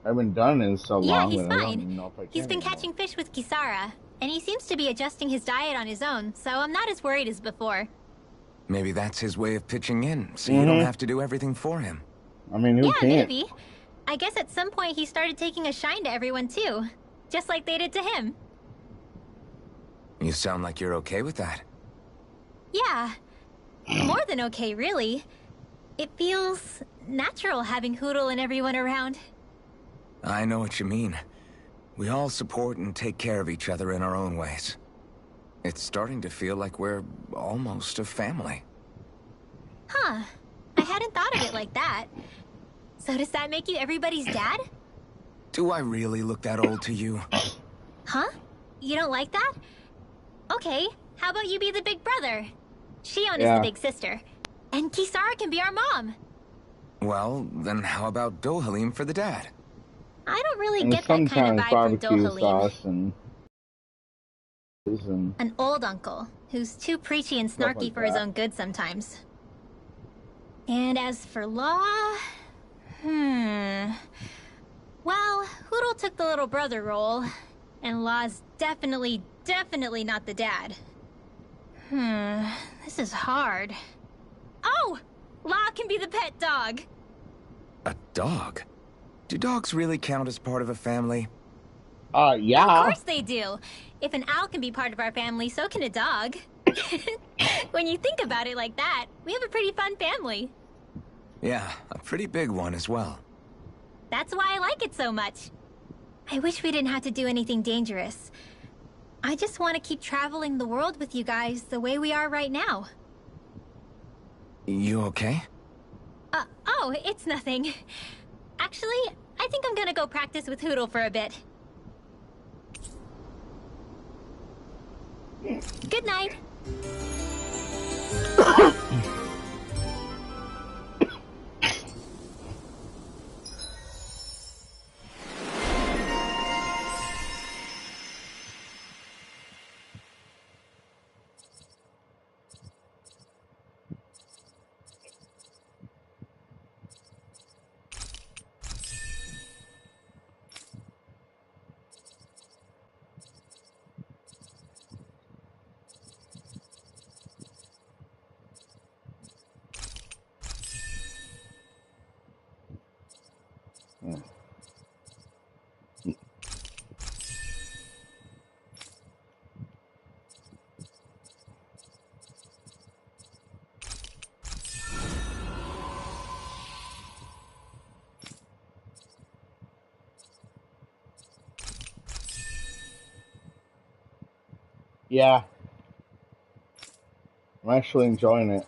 I haven't done it in so Yeah, long he's that I don't fine. even know if I can He's been anymore. catching fish with Kisara, and he seems to be adjusting his diet on his own, so I'm not as worried as before. Maybe that's his way of pitching in, so you don't have to do everything for him. I mean, who Yeah, can't? maybe. I guess at some point he started taking a shine to everyone too, just like they did to him. You sound like you're okay with that. Yeah, more than okay, really. It feels natural having Hoodle and everyone around. I know what you mean. We all support and take care of each other in our own ways. It's starting to feel like we're almost a family. Huh. I hadn't thought of it like that. So does that make you everybody's dad? Do I really look that old to you? Huh? You don't like that? Okay, how about you be the big brother? Shion is the big sister. And Kisara can be our mom. Well, then how about Dohalim for the dad? I don't really And get that kind of sometimes vibe from barbecue Dohalim. sauce and An old uncle, who's too preachy and Stuff snarky like for his that. own good sometimes. And as for Law... Well, Hoodle took the little brother role, and Law's definitely not the dad. This is hard. Oh! Law can be the pet dog! A dog? Do dogs really count as part of a family? Yeah. Of course they do! If an owl can be part of our family, so can a dog. When you think about it like that, we have a pretty fun family. Yeah, a pretty big one as well. That's why I like it so much. I wish we didn't have to do anything dangerous. I just want to keep traveling the world with you guys the way we are right now. You okay? Oh, it's nothing. Actually, I think I'm gonna go practice with Hoodle for a bit. Good night. Yeah. I'm actually enjoying it.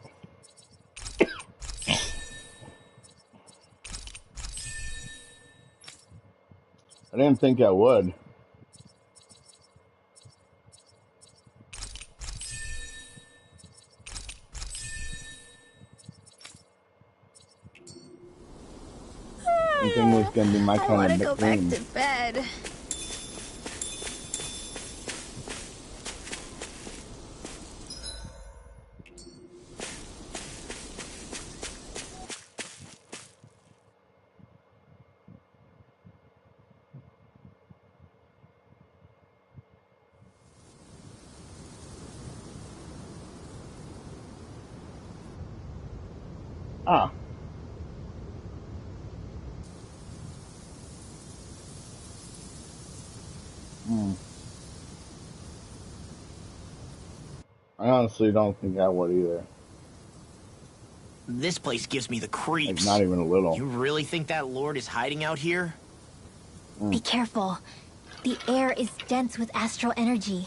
I didn't think I would. I didn't think it was going to be my kind of go back game. to bed. Ah. I honestly don't think I would either. This place gives me the creeps. Like, not even a little. You really think that Lord is hiding out here? Be careful. The air is dense with astral energy.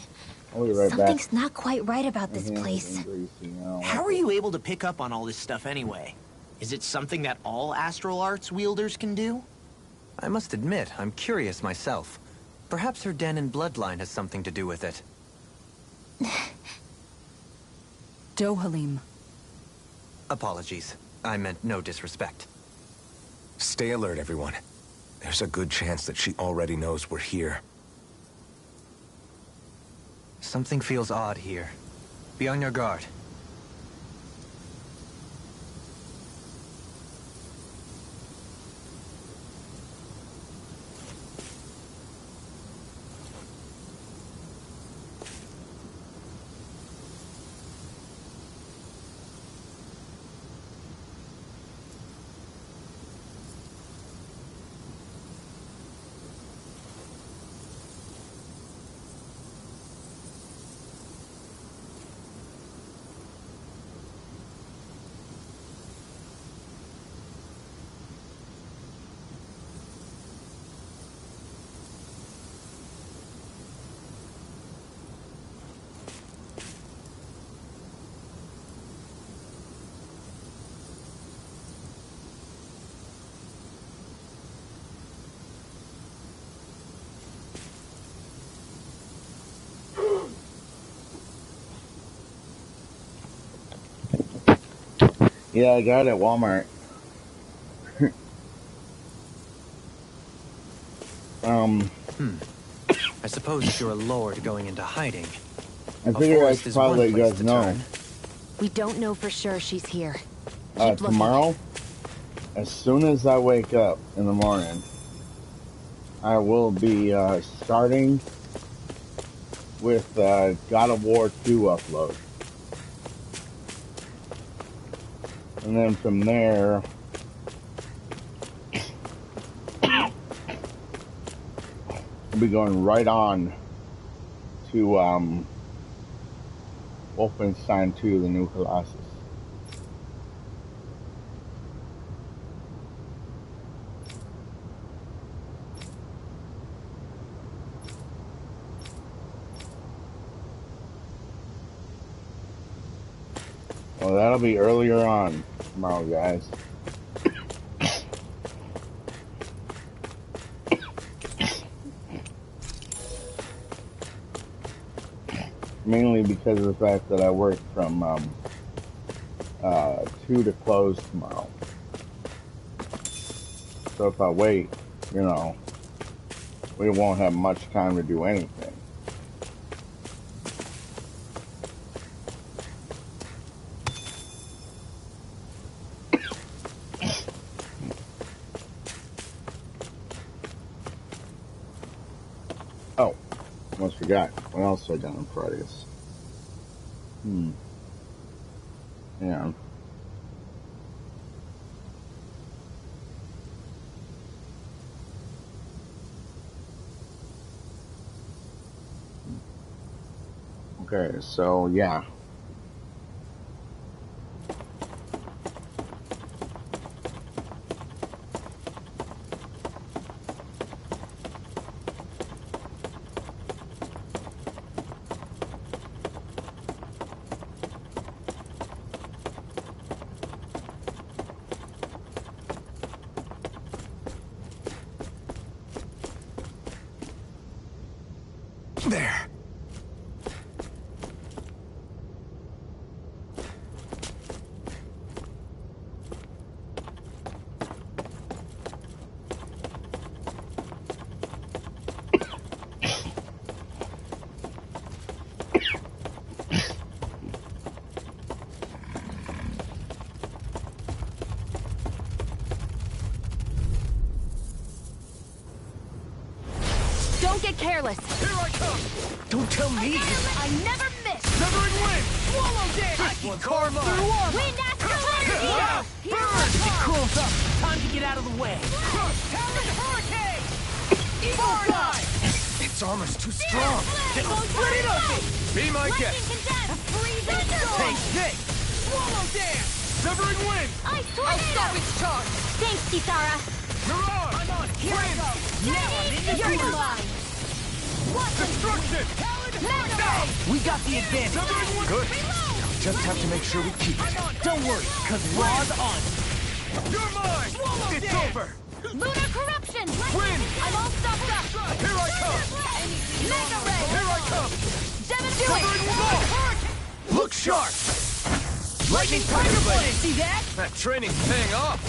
I'll be right Something's back. not quite right about this My hands place. are greasy, you know. How are you able to pick up on all this stuff anyway? Is it something that all astral arts wielders can do? I must admit, I'm curious myself. Perhaps her den and bloodline has something to do with it. Dohalim. Apologies. I meant no disrespect. Stay alert, everyone. There's a good chance that she already knows we're here. Something feels odd here. Be on your guard. Yeah, I got it at Walmart. I suppose if you're a lord going into hiding, I figure I forest should is probably one let you place guys to know. turn. We don't know for sure she's here. Keep looking. Tomorrow, as soon as I wake up in the morning, I will be starting with God of War 2 upload. And then from there, I'll be going right on to Wolfenstein 2, The New Colossus. Well, that'll be earlier on tomorrow, guys. Mainly because of the fact that I work from 2 to close tomorrow. So if I wait, you know, we won't have much time to do anything. Oh, almost forgot. What else have I done on Fridays? Yeah. Okay, so yeah. There. Don't get careless. Here I come! Don't tell me! I never miss! Severing wind! Swallow this! This one's hard through Wind after fire! Burn! It cools up. Time to get out of the way. Talon Hurricane! Eagle Fly! Its armor's too strong. Afraid of me! Be my guest! Freezing Take this! Swallow dance! Severing wind! Ice tornado! I'll stop its charge! Thanks, Kisara! You're on! I'm on! Here I go! Now I'm in your line! Destruction! We got the advantage. Good. Just have to make sure we keep it. Don't worry, because Raw's on. You're mine! It's over! Lunar corruption! Wind! I'm all stuffed up! Here I come! Mega ray! Here I come! Severing Wall! Look sharp! Lightning Tiger Blade! See that? That training's paying off!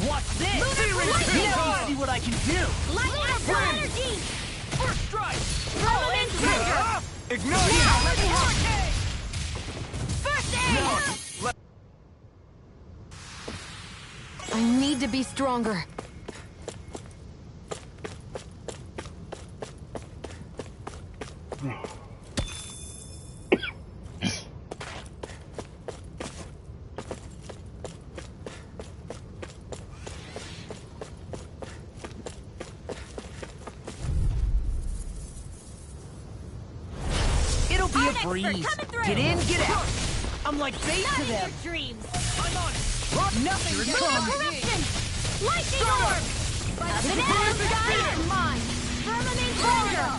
Watch this! Now see what I can do! Lightning energy! First strike! Element trigger! Ignite! Now, Let's attack! First aid! I need to be stronger. It'll be a breeze. Get in, get out. I'm like bait to them. Dreams. I'm on it! Nothing Move comes. corruption! Lightning orb! Banana sky mine! Firmament thunder!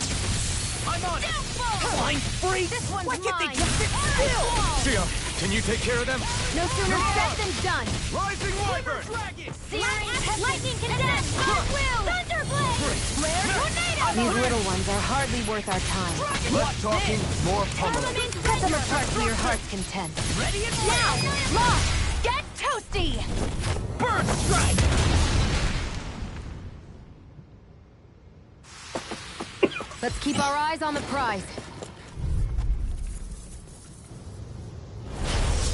I'm on it! Flying freak. This one's Why can't they mine! just sit still? Sia, can you take care of them? No sooner said than done! Rising Wyvern! Searing lightning condemned! Will! Thunderblade! Flare tornado! These little ones are hardly worth our time. Less talking, more pummeling. Firmament Cut them thunder! apart to your heart's content. Ready and Now! Lock! Get toasty! bird strike. Let's keep our eyes on the prize.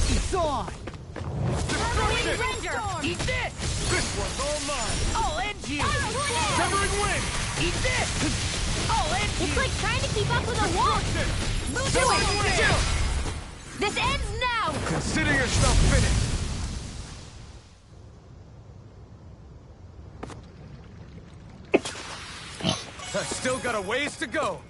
It's on. Firmament render! Eat this. This one's all mine! I'll end you. Severing wind! Eat this. I'll end you. It's like trying to keep up with a wall! Move to it! This ends now! Consider yourself finished! I still got a ways to go!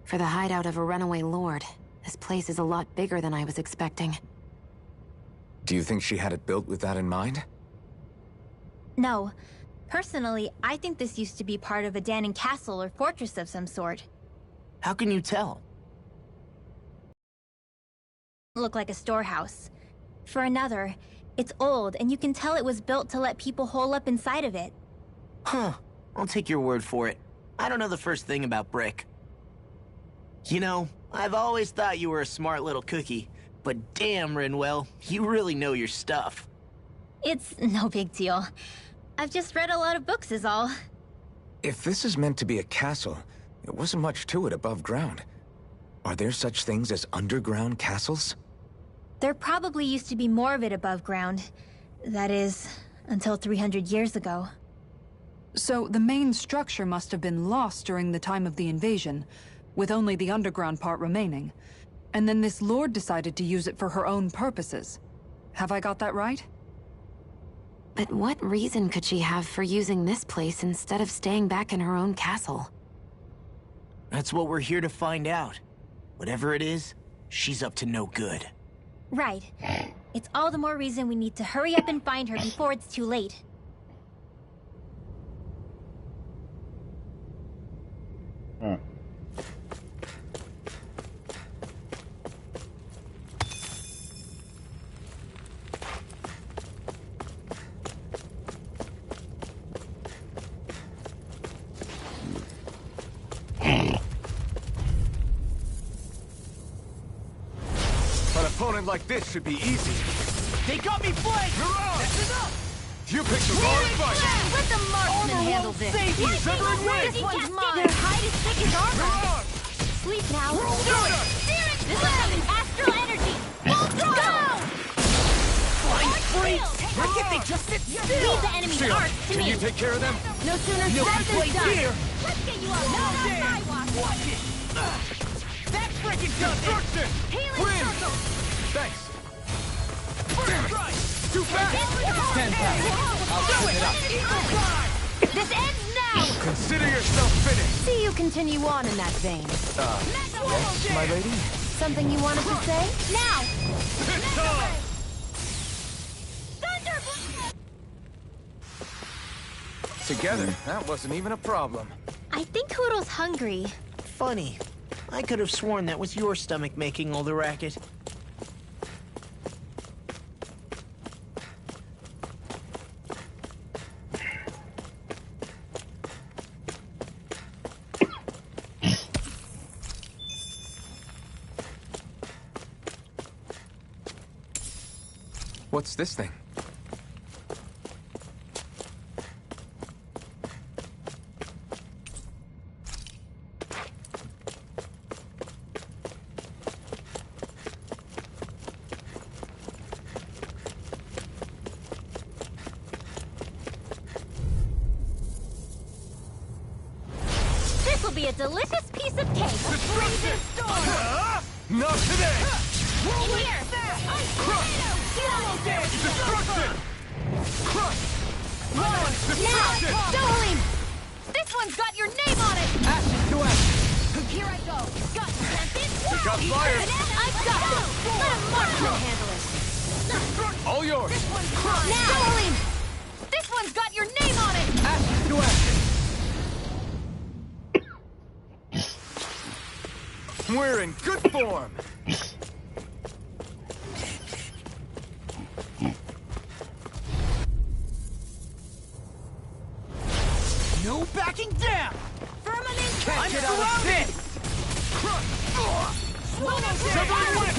For the hideout of a runaway lord, this place is a lot bigger than I was expecting. Do you think she had it built with that in mind? No. Personally, I think this used to be part of a Danon castle or fortress of some sort. How can you tell? Look like a storehouse. For another, it's old, and you can tell it was built to let people hole up inside of it. Huh. I'll take your word for it. I don't know the first thing about brick. You know, I've always thought you were a smart little cookie, but damn, Rinwell, you really know your stuff. It's no big deal. I've just read a lot of books is all. If this is meant to be a castle, there wasn't much to it above ground. Are there such things as underground castles? There probably used to be more of it above ground. That is, until 300 years ago. So the main structure must have been lost during the time of the invasion, with only the underground part remaining. And then this lord decided to use it for her own purposes. Have I got that right? But what reason could she have for using this place instead of staying back in her own castle? That's what we're here to find out. Whatever it is, she's up to no good. Right. It's all the more reason we need to hurry up and find her before it's too late. Huh. opponent like this should be easy. They got me flanked! That's enough! You picked the wrong fight! Let the marksman handle this. Save you! Severing Wind! This one's mine. Their hide is thick as armor. Sleep now. Do it! This is an astral energy. Full throttle! Flying freaks! Why can't they just sit still? Leave the enemy's Shion, arts to can me. you take care of them? No sooner No said than place done. here! Let's get you out. Not on my watch. Watch it! That freaking does it! Destruction! Healing Win! circle. Thanks. Damn it! Too fast! Stand back. I'll set it up. This ends now. Consider yourself finished. See you continue on in that vein. Yes, my lady? Something you wanted to say? Now. It's time! Together, that wasn't even a problem. I think Hoodle's hungry. Funny. I could have sworn that was your stomach making all the racket. What's this thing? This will be a delicious piece of cake. Freezing storm. Not today! In here. Destruction! Crush! Now, Destruction! Dohalim! This one's got your name on it! Ashes to ashes! Here I go! Got planted! It got fired! I've got this! Let a marksman handle it! All yours! Now! Dohalim! This one's got your name on it! Ashes to ashes! We're in good form! No backing down! Firmament! Can't get out of this! Crush! Severing Wind!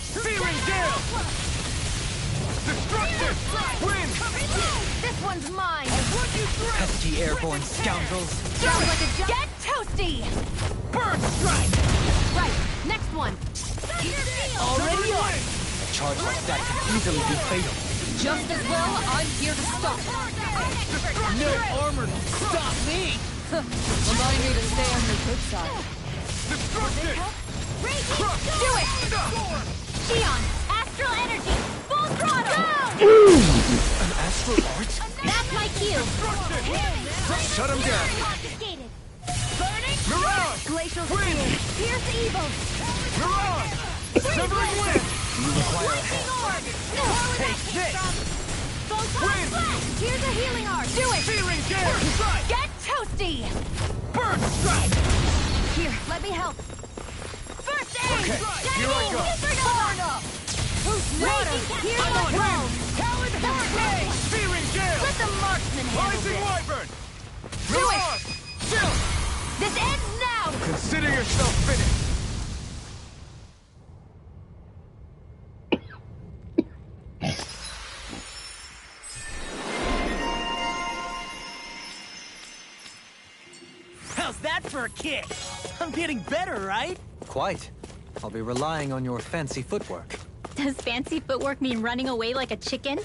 Searing Gale! Destruction! Wind! This one's mine! Pesky airborne scoundrels. Sounds like a Get toasty! Bird strike! Right, next one! Already on! A charge like that could easily be fatal. Just as well, I'm here to stop. No armor can stop me! Remind me to stay on your good side. Destruction! Do it! Shion, astral energy! Full throttle! An astral art? That's my cue! Shut him down! Confiscated! Burning! Mirage! Glacial Wind! Spear! Pierce evil! Mirage! Severing Wind! Lightning orb! Take this! Photon blast! Here's a healing arc! Do it! Searing Gale! Strike! Get toasty! Bird strike! Here, let me help. First aid! Okay, here I go. Supernova! Water! Here's the home! Talon Hurricane! Searing Gale! Let the marksman handle Rising this! Wyvern! Do it! Mirage! Chill! This ends now! Consider yourself finished! How's that for a kick? I'm getting better, right? Quite. I'll be relying on your fancy footwork. Does fancy footwork mean running away like a chicken?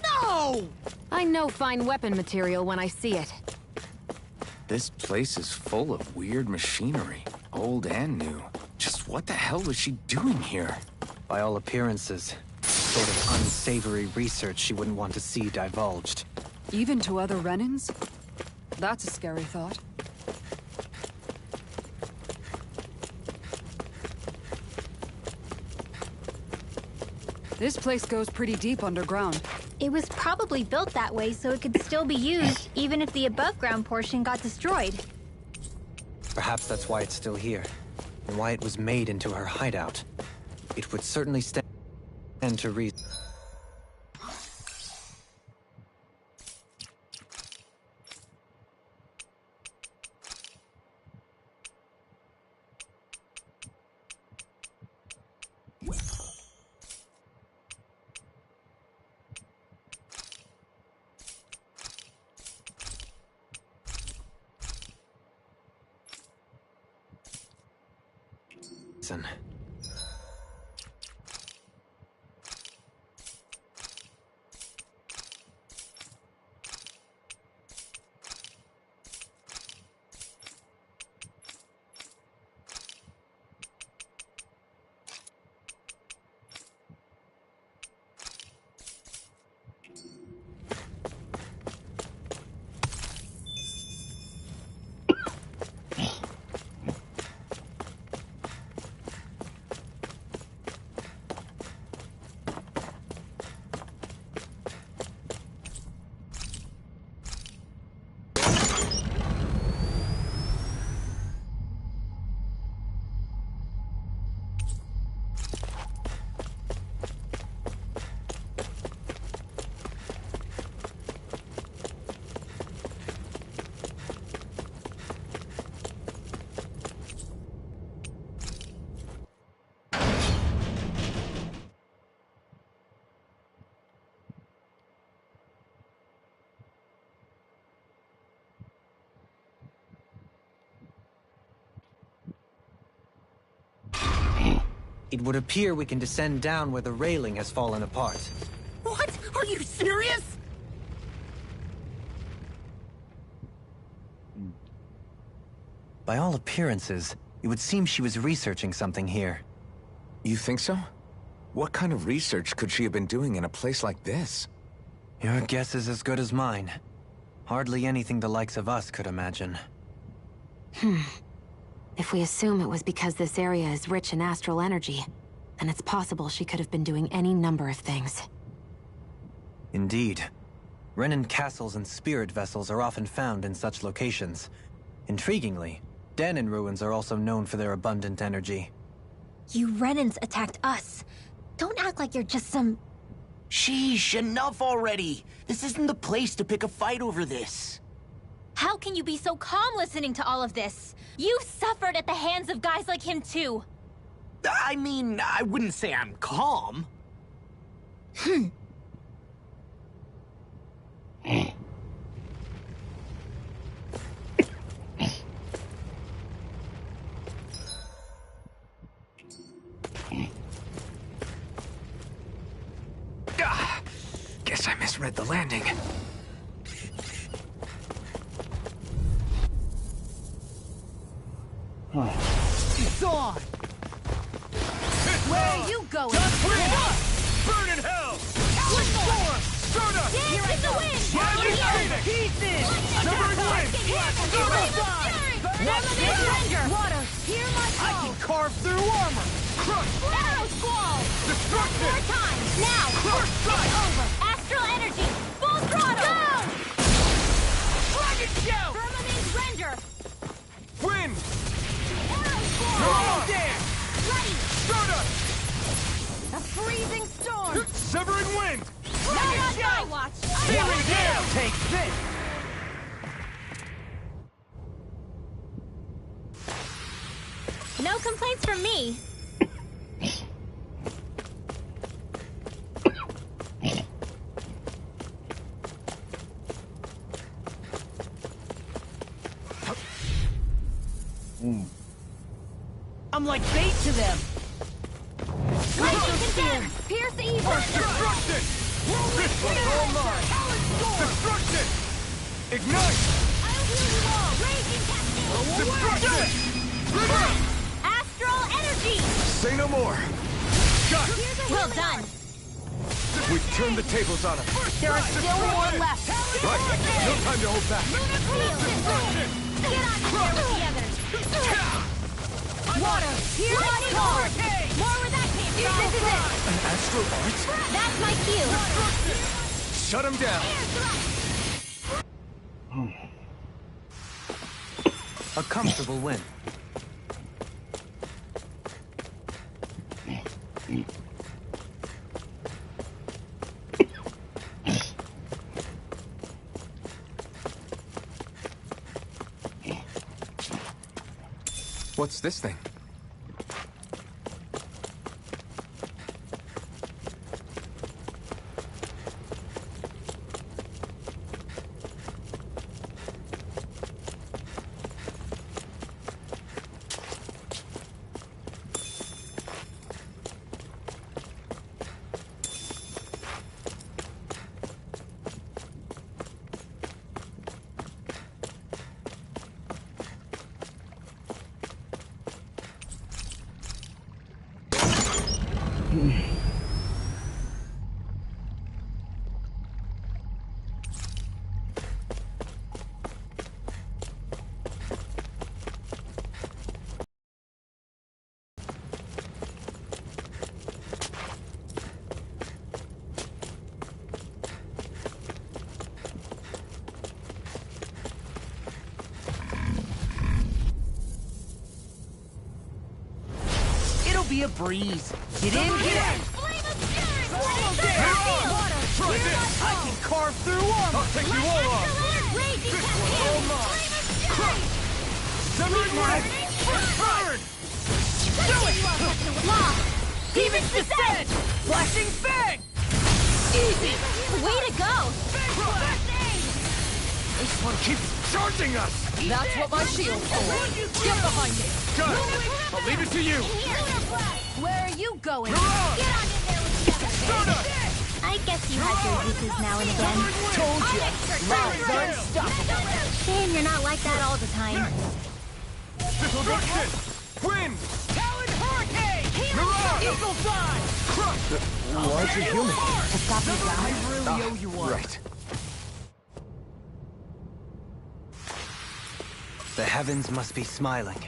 No! I know fine weapon material when I see it. This place is full of weird machinery, old and new. Just what the hell was she doing here? By all appearances, sort of unsavory research she wouldn't want to see divulged. Even to other Renins? That's a scary thought. This place goes pretty deep underground. It was probably built that way so it could still be used, even if the above-ground portion got destroyed. Perhaps that's why it's still here, and why it was made into her hideout. It would certainly stand to reason. Listen. It would appear we can descend down where the railing has fallen apart. What? Are you serious? By all appearances, it would seem she was researching something here. You think so? What kind of research could she have been doing in a place like this? Your guess is as good as mine. Hardly anything the likes of us could imagine. If we assume it was because this area is rich in astral energy, then it's possible she could have been doing any number of things. Indeed. Renin castles and spirit vessels are often found in such locations. Intriguingly, Danon ruins are also known for their abundant energy. You Renans attacked us. Don't act like you're just some... Sheesh, enough already. This isn't the place to pick a fight over this. How can you be so calm listening to all of this? You've suffered at the hands of guys like him too. I mean, I wouldn't say I'm calm. Guess I misread the landing. It's on! Where are you going? Burn in hell! What for? Stardust! Dance in the wind! Pieces! Severing wind! Water! Hear my I call! can carve through armor! Crush! Arrow squall! Destruction! More time! Now! Crush sight! Over! Astral energy! Full throttle! Go! Dragon shout! Firmament render! Wind! Arrow squall! Dragon dance! Ready! Stardust! A freezing storm! Severing wind! Not on my watch! Searing gale! Take this! No complaints from me. I'm like bait to them. Lightning condemn! Pierce evil! Destruction! This one's all mine! Destruction! Ignite! I'll heal you all! Raging cascade! Destruction! Astral energy! Say no more. Got it! Here's a well done! We've turned the tables on him. There are still more left! Right. No time to hold back. Get on here with the others! Water! Here's my call! More where that came from! This is it! An astral art? That's my cue! Shut him down. A comfortable win. What's this thing? be a breeze. Get in, get out! Try this! I can carve through armor! I'll take you all on! This one's all mine! Severing Wind! Burn! Do it! Demon's Descent! Flashing Fang! Easy! Way to go! This one keeps charging us! That's what my shield's for. Get behind me. Got it! I'll leave it to you! Where are you going? Mirage! Get on in there with Kevin. Stardust! I guess you have your uses now and again. Told ya! Lies unstoppable! Shame you're not like that all the time. Destruction! Wind! Talon Hurricane! Mirage! Eagle's Eye! Crush! Larger human. To stop me down. I really owe you one. Right. The heavens must be smiling.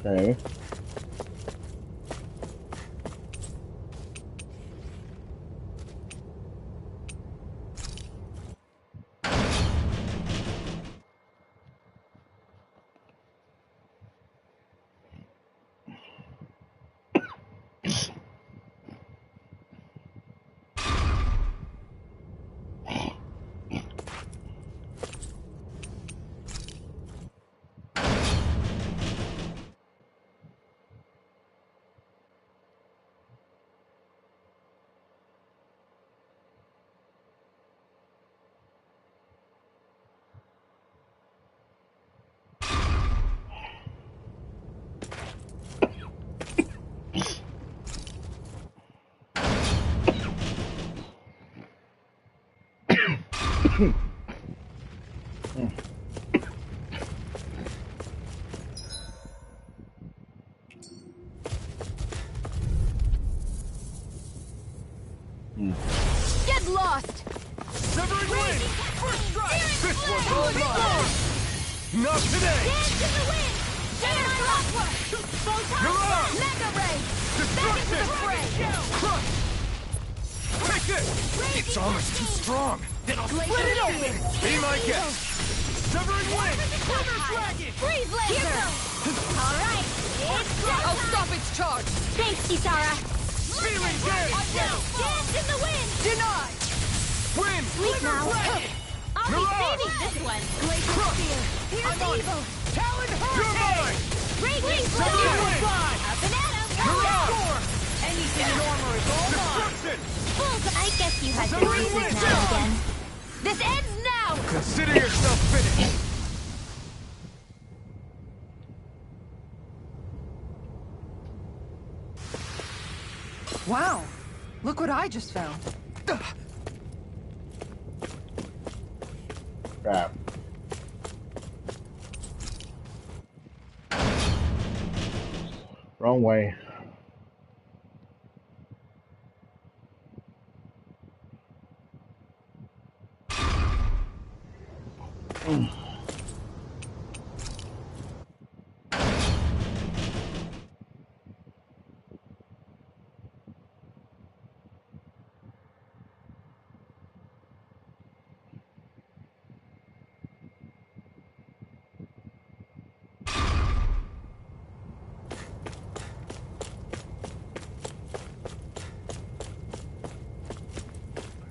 Okay. Get lost! Severing Wind! First strike! This one's all mine! Not today! Dance in the wind! Air clockwork! Mirage! Mega Ray! Back into the fray! Crush! Take this! Its armor's too strong! Then I'll split it open! Be my guest! Severing Wind! Thunder Dragon! Freeze laser! All right, it's I'll stop its charge! Thanks, Kisara. Feeling gauge! Dance in the wind! Denied! Wind! Sleep now. I'll be Mirage! saving this one. Crush! Here's I'm on evil. Talon Hurricane! Raging Severing blade. Wind! Up and at 'em. Mirage! Anything in armor is all mine! Destruction! I guess you have your Severing uses Wind! now and again. This ends now. Consider yourself finished! Wow. Look what I just found. Crap. Wrong way.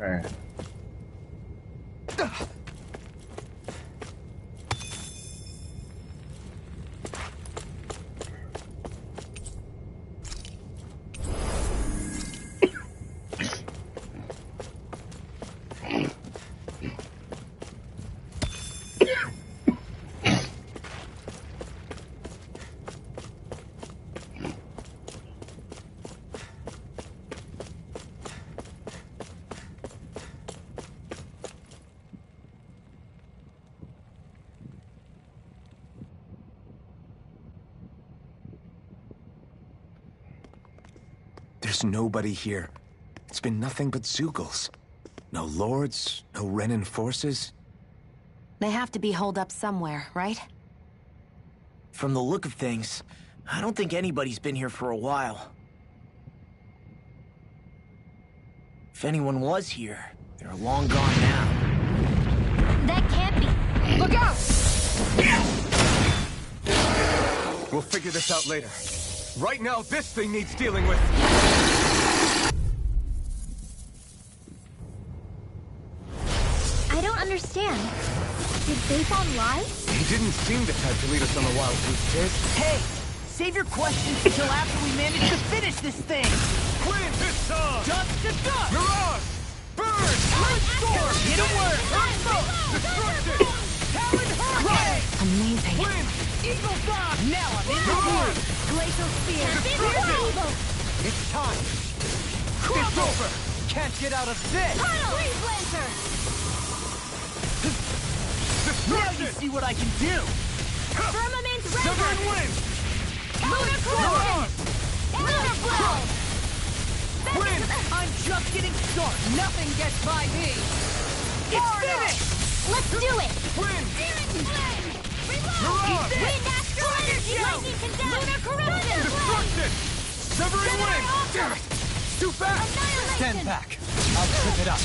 Okay. There's nobody here. It's been nothing but Zeugles. No lords, no Renan forces. They have to be holed up somewhere, right? From the look of things, I don't think anybody's been here for a while. If anyone was here, they're long gone now. That can't be. Look out! We'll figure this out later. Right now, this thing needs dealing with. I don't understand. Did Bayfon lie? He didn't seem the type to lead us on a wild goose chase. Hey! Save your questions until after we manage to finish this thing! Quinn, this time! Dust to dust! Mirage! Burn! Storm! Get to work! Destruction! Talon Hurricane! Amazing. Quinn! Eagle Dog! Now I'm in the Mirage! wood! Glacial Spear. Destruction! It's time! It's over! Can't get out of this! Freeze Lancer. Now you Destruction! see what I can do! Firmament Severing Razor. wind! Mirage! Lunar Flow. Quinn! I'm just getting started! Nothing gets by me. It's finished! Let's do it. Quinn! Searing Flame. Reload. Mirage! Wind Astral Energy. Lightning Condense. Lunar Corruption. Destruction! Severing wind! Ultra. Too fast! Annihilation. Stand back! I'll trip it up!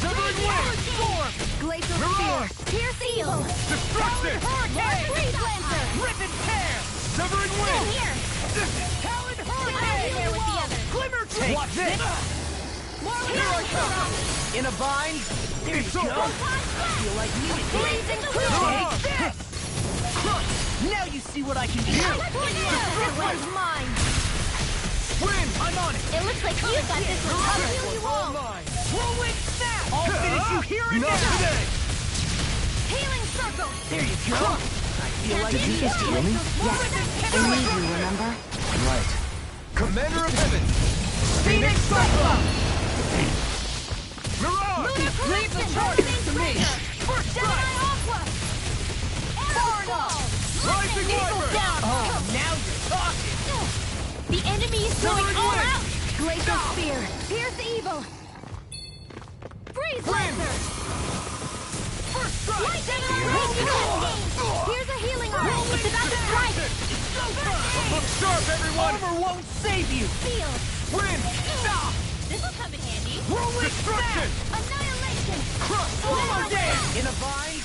Severing wind! Storm. Glacial Spear. Mirage! Pierce Evil. Destruction! Hurricane. Freeze Lancer. Rip and tear! Severing Still wind! here. Talon I'll be Hurricane! there with the others. Glimmer Take Watch this! More Here I come! In a bind? There It's you go! over. Feel like me again! Blazing Take Cruise. this! Now you see what I can do! This one's mine. Wind! I'm on it! It looks like you got this one covered. This one's all mine! Whirlwind snap! I'll finish you here and Not now! today! Healing Circle. There you go! I feel like Did you just heal me? Yes. I need you, remember? Right. Commander of Heaven! Phoenix Cyclone! Mirage! Leave the charges to me. First strike! Rising Wyvern! Oh, now you're talking! The enemy is going Severing all wind. out. Glacial Spear. Pierce Evil. Freeze Lancer. First strike! Lightning Array. Here's a healing array. It's about to strike. Look sharp, everyone! Armor won't save you! Field. Wind! Stop! This'll come in handy. Whirlwind Destruction! snap! Annihilation. Crush! Polar dance! In a bind?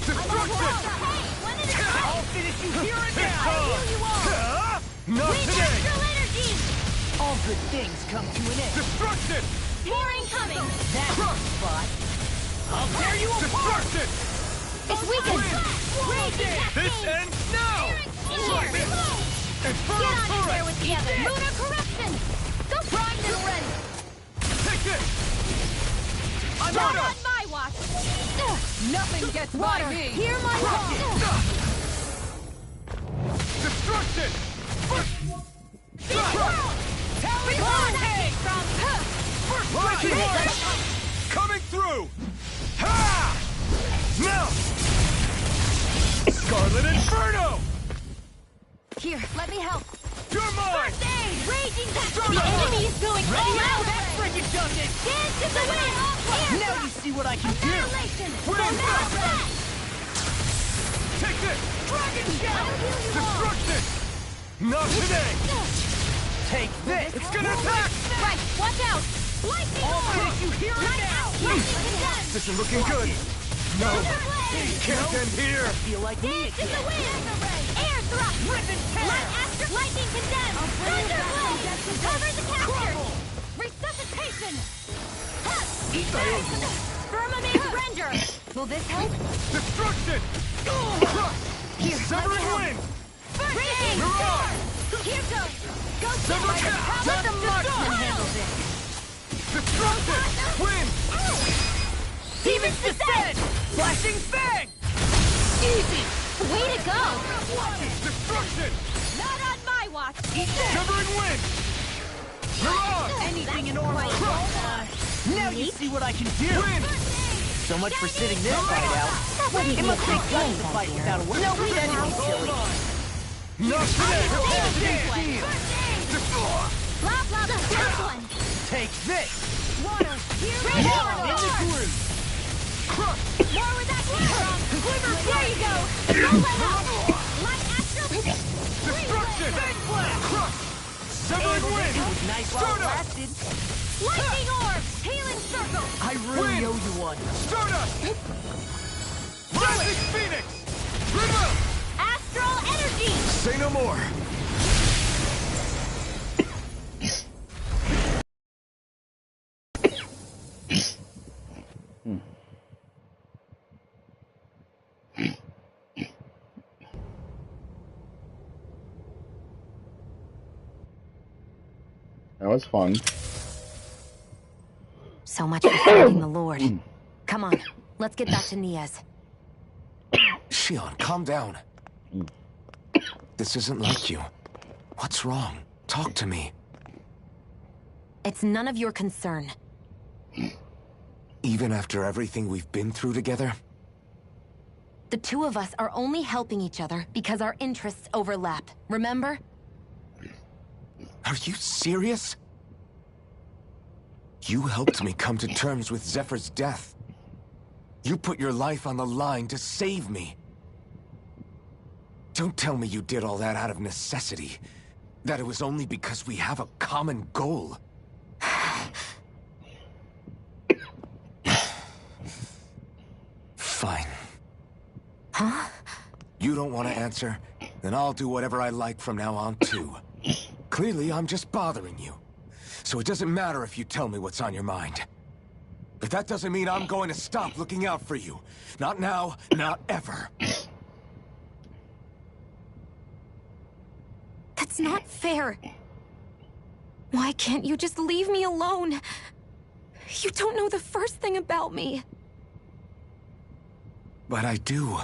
Destruction! Hey, one at a time. I'll finish you here and This now! time! Heal you all. Not Wind today! Astral Energy. All good things come to an end. Destruction! Pouring coming. That's the spot. I'll tear you apart! Destruction! It's weakened. Raging This Cascade. ends now! In here. Inferno Get on in there turret! with the others. Lunar Corruption. Go prime and ready. Take this! I'm Not on us! my watch. Nothing gets by Water, me. hear my call. Destruction! Big world. Talon Lightning March! Coming through! Ha! Now! Scarlet Inferno! Here, let me help. You're mine! First aid! Raging Battle! The enemy is going all out! That friggin' does it! Dance to the wind! Now you see what I can do! Annihilation! Wind Now back! Take this! Dragon Shell! Destruction! Not today! Take this! It's gonna attack! Right, watch out! Lightning orb! You hear it Light now! out! Lightning condemned! This isn't looking good! No! Can't end here! Feel like me Dance to again! the wind! Air thrust! Rip and tear! Light astral! Lightning condemned! Thunder blade! Cover the capture! Resuscitation! Firmament render! Will this help? Destruction! Here, Severing wind! First aid! Mirage! Here goes! Go Sever cap! Let the marksman handle this! Destruction! Wind! Demons descend! Flashing fang! Easy! Way to go! Destruction! Not on my watch! Severing wind! Mirage! Anything in order! Now you see what I can do! Wind! So much for sitting this fight out. It must take guts to fight without a weapon. No, we anyway, silly. Not today! Blah blah blah! First one! Take this! Water! Here we In go! the groove! Crush! More where that came from! Quiver! There you go! Don't let up! Light astral! Destruction! Crush! Severing wind! It was nice while it lasted. Lightning orb! Healing circle! I really owe you one. Stardust! Rising Phoenix! Riddle! Astral energy! Say no more! That was fun. So much for thanking the Lord. Come on, let's get back to Niaz. Shion, calm down. This isn't like you. What's wrong? Talk to me. It's none of your concern. Even after everything we've been through together? The two of us are only helping each other because our interests overlap. Remember? Are you serious? You helped me come to terms with Zephyr's death. You put your life on the line to save me. Don't tell me you did all that out of necessity. That it was only because we have a common goal. Fine. Huh? You don't want to answer? Then I'll do whatever I like from now on, too. Clearly, I'm just bothering you. So it doesn't matter if you tell me what's on your mind. But that doesn't mean I'm going to stop looking out for you. Not now, not ever. That's not fair. Why can't you just leave me alone? You don't know the first thing about me. But I do.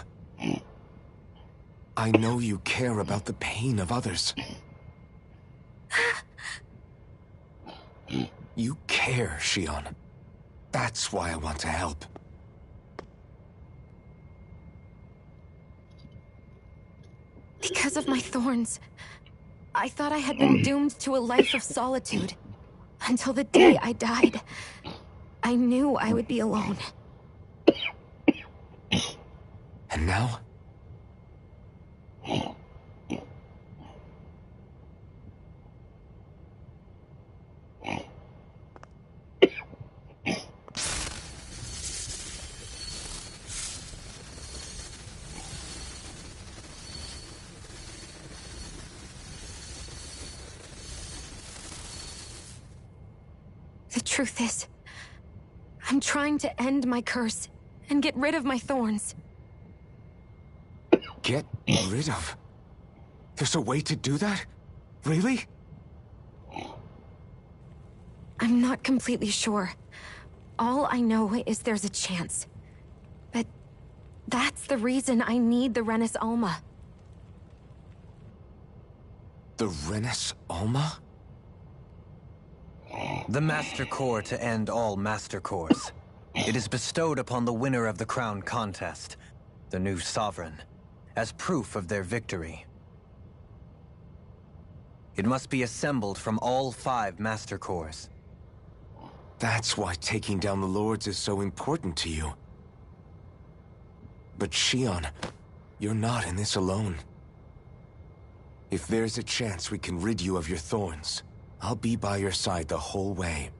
I know you care about the pain of others. You care, Shion. That's why I want to help. Because of my thorns, I thought I had been doomed to a life of solitude. Until the day I died. I knew I would be alone. And now? The truth is, I'm trying to end my curse and get rid of my thorns. Get rid of? There's a way to do that? Really? I'm not completely sure. All I know is there's a chance. But that's the reason I need the Renis Alma. The Renis Alma? The Master Core to end all Master Cores. It is bestowed upon the winner of the Crown Contest, the new Sovereign, as proof of their victory. It must be assembled from all 5 Master Cores. That's why taking down the Lords is so important to you. But Shion, you're not in this alone. If there's a chance we can rid you of your thorns, I'll be by your side the whole way.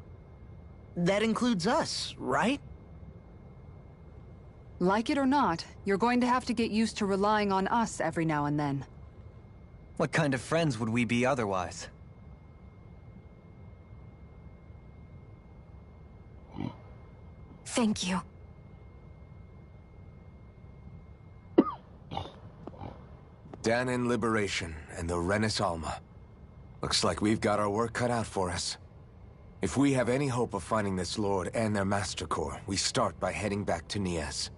That includes us, right? Like it or not, you're going to have to get used to relying on us every now and then. What kind of friends would we be otherwise? Thank you. Danan Liberation and the Renis Alma. Looks like we've got our work cut out for us. If we have any hope of finding this Lord and their Master Core, we start by heading back to Nias.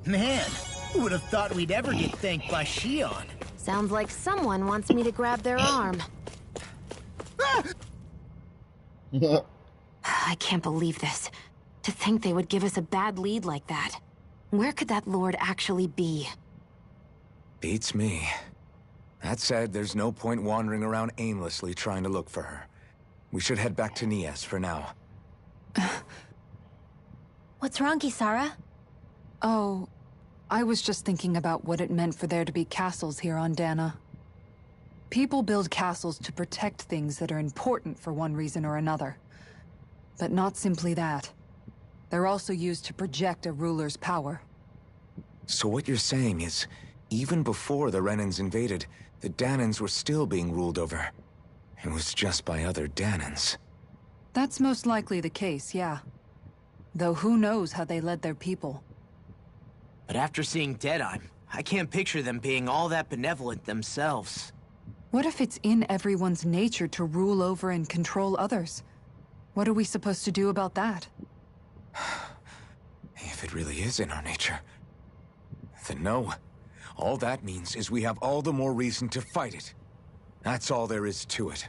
Man, who would have thought we'd ever get thanked by Shion? Sounds like someone wants me to grab their arm. I can't believe this. To think they would give us a bad lead like that. Where could that Lord actually be? Beats me. That said, there's no point wandering around aimlessly trying to look for her. We should head back to Nias for now. What's wrong, Kisara? Oh, I was just thinking about what it meant for there to be castles here on Dana. People build castles to protect things that are important for one reason or another. But not simply that. They're also used to project a ruler's power. So what you're saying is, even before the Renans invaded, the Danans were still being ruled over. It was just by other Danans. That's most likely the case, yeah. Though who knows how they led their people. But after seeing Deadeye, I can't picture them being all that benevolent themselves. What if it's in everyone's nature to rule over and control others? What are we supposed to do about that? If it really is in our nature, then no. All that means is we have all the more reason to fight it. That's all there is to it.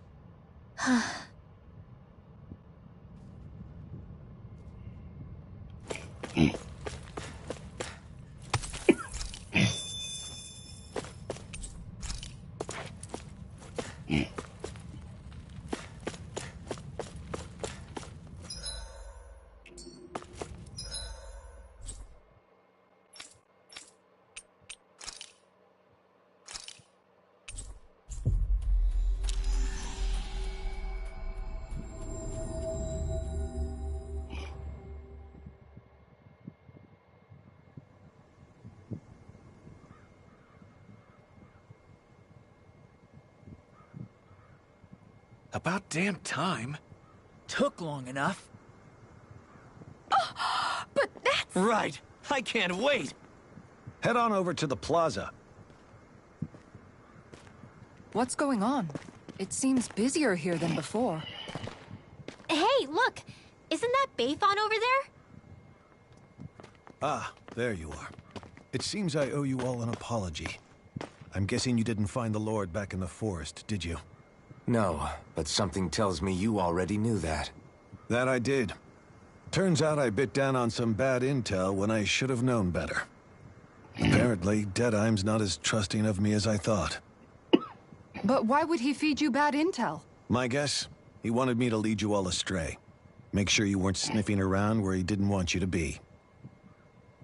About damn time. Took long enough. But that's... Right. I can't wait. Head on over to the plaza. What's going on? It seems busier here than before. Hey, look! Isn't that Bayfon over there? Ah, there you are. It seems I owe you all an apology. I'm guessing you didn't find the Lord back in the forest, did you? No, but something tells me you already knew that. That I did. Turns out I bit down on some bad intel when I should have known better. Apparently, Deadeye's not as trusting of me as I thought. But why would he feed you bad intel? My guess? He wanted me to lead you all astray. Make sure you weren't sniffing around where he didn't want you to be.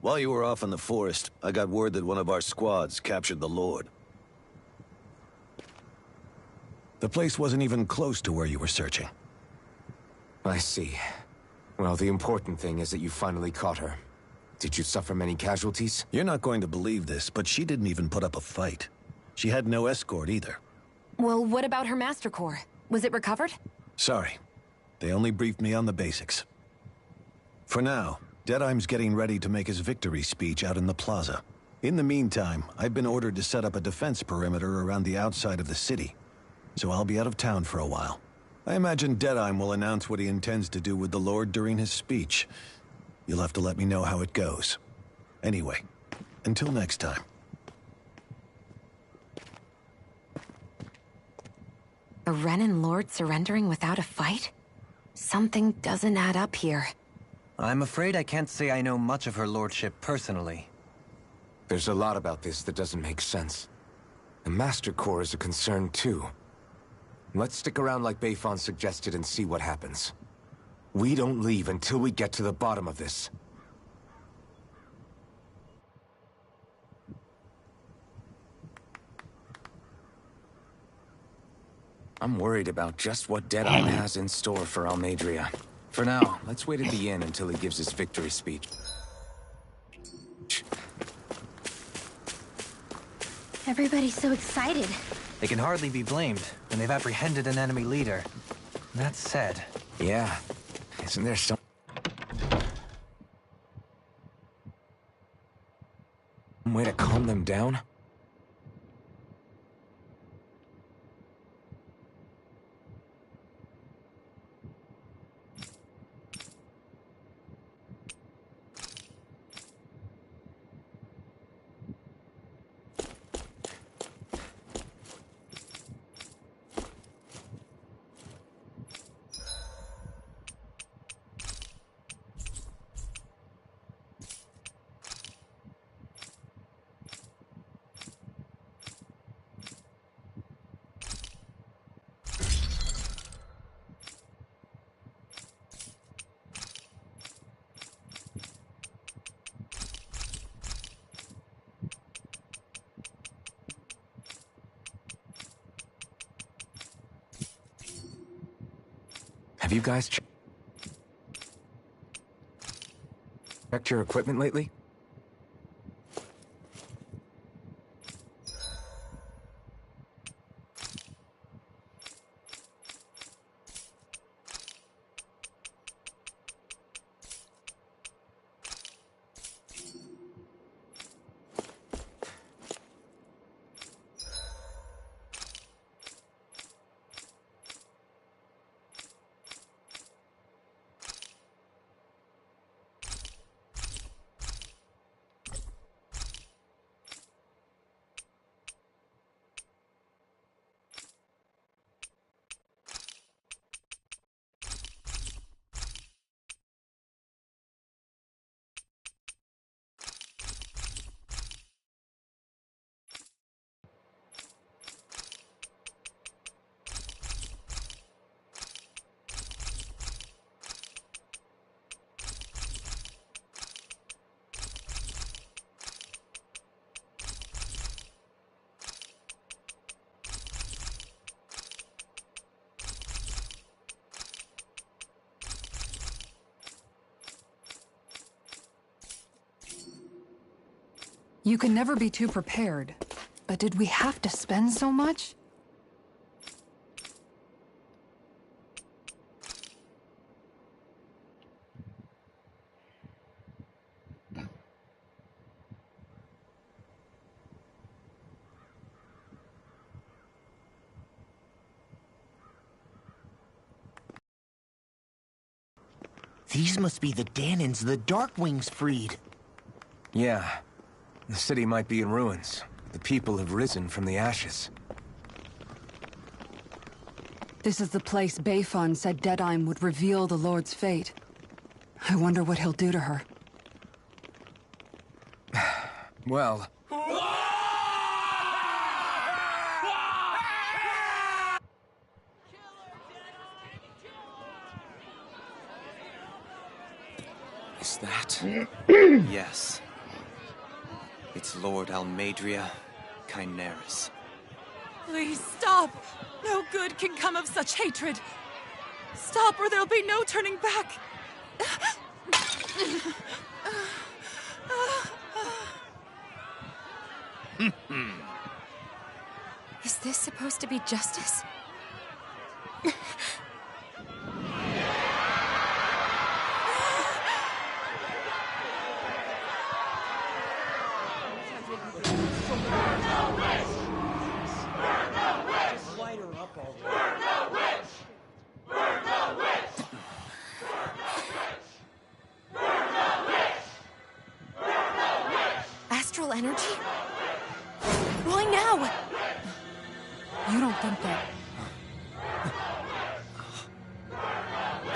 While you were off in the forest, I got word that one of our squads captured the Lord. The place wasn't even close to where you were searching. I see. Well, the important thing is that you finally caught her. Did you suffer many casualties? You're not going to believe this, but she didn't even put up a fight. She had no escort either. Well, what about her Master Core? Was it recovered? Sorry. They only briefed me on the basics. For now, Deadeye's getting ready to make his victory speech out in the plaza. In the meantime, I've been ordered to set up a defense perimeter around the outside of the city, so I'll be out of town for a while. I imagine Deadeye will announce what he intends to do with the Lord during his speech. You'll have to let me know how it goes. Anyway, until next time. A Renin Lord surrendering without a fight? Something doesn't add up here. I'm afraid I can't say I know much of her lordship personally. There's a lot about this that doesn't make sense. The Master Core is a concern too. Let's stick around like Bayfon suggested and see what happens. We don't leave until we get to the bottom of this. I'm worried about just what Deadeye has in store for Almadria. For now, let's wait at the inn until he gives his victory speech. Everybody's so excited. They can hardly be blamed, and they've apprehended an enemy leader. That said... Yeah. Isn't there some way to calm them down? Have you guys checked your equipment lately? You can never be too prepared. But did we have to spend so much? These must be the Danins the Darkwings freed. Yeah. The city might be in ruins. The people have risen from the ashes. This is the place Bayfon said Deadeye would reveal the Lord's fate. I wonder what he'll do to her. Well... Is that... Yes. It's Lord Almadria Kynaris. Please stop! No good can come of such hatred. Stop or there'll be no turning back. Is this supposed to be justice? Astral energy? Why now? You don't think that...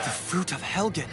The fruit of Helgen.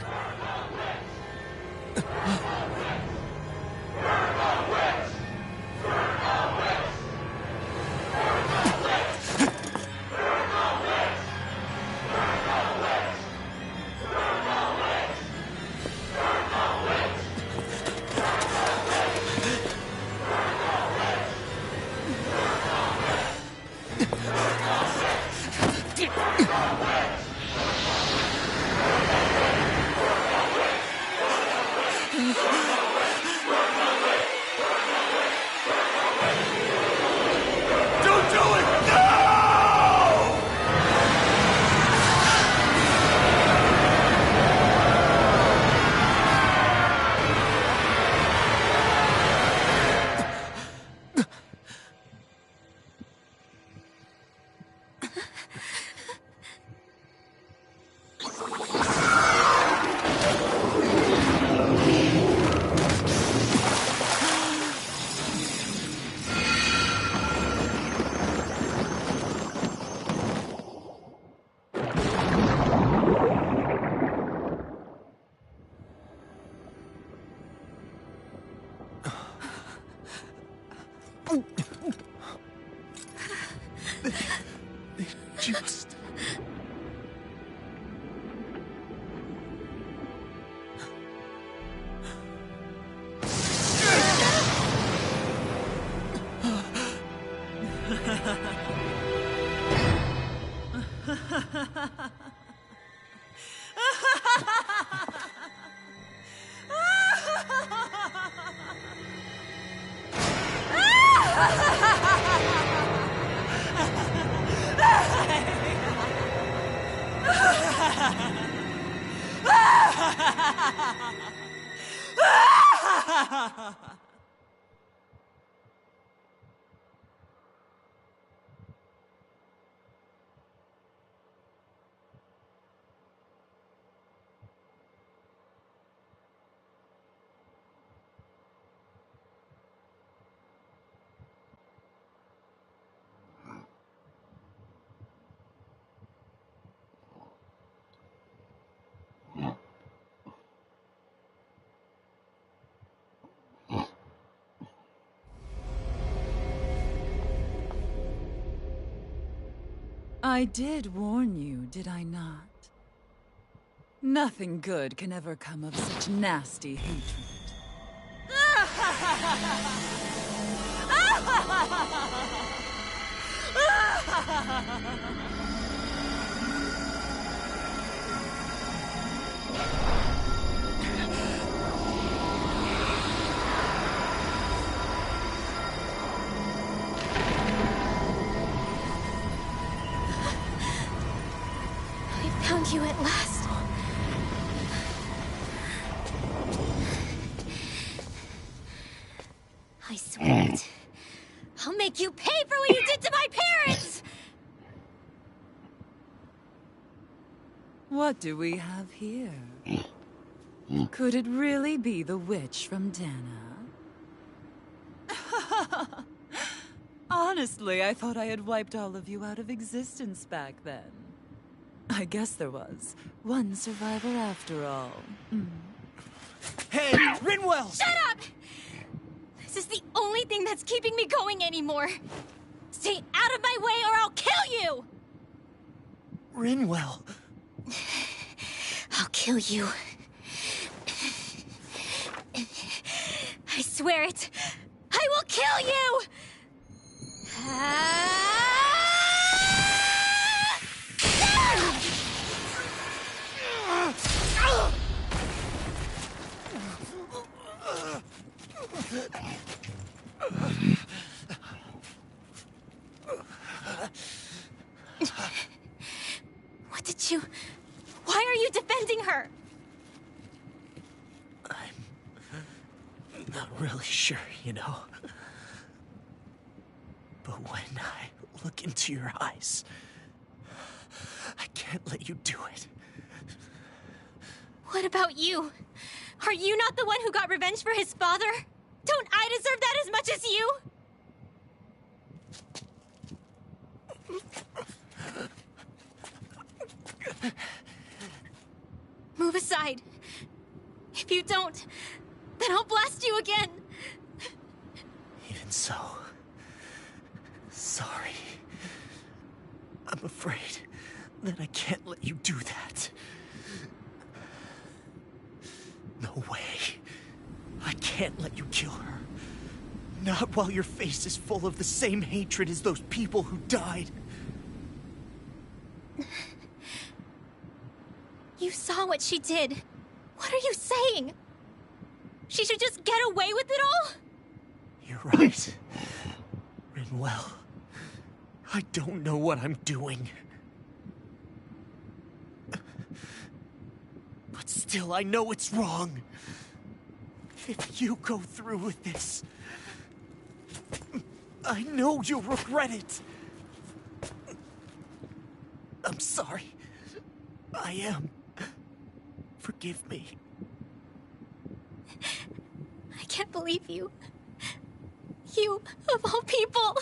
I did warn you, did I not? Nothing good can ever come of such nasty hatred. Found you at last. I swear it. I'll make you pay for what you did to my parents! What do we have here? Could it really be the witch from Dana? Honestly, I thought I had wiped all of you out of existence back then. I guess there was one survivor after all. Hey, Rinwell! Shut up! This is the only thing that's keeping me going anymore. Stay out of my way or I'll kill you! Rinwell. I'll kill you. swear it. I will kill you! What did you... Why are you defending her? I'm not really sure, you know. But when I look into your eyes, I can't let you do it. What about you? Are you not the one who got revenge for his father? Don't I deserve that as much as you? Move aside. If you don't, then I'll blast you again. Even so, sorry. I'm afraid that I can't let you do that. No way. I can't let you kill her. Not while your face is full of the same hatred as those people who died. You saw what she did. What are you saying? She should just get away with it all? You're right. Rinwell. I don't know what I'm doing. But still, I know it's wrong. If you go through with this, I know you'll regret it. I'm sorry. I am. Forgive me. I can't believe you. You, of all people.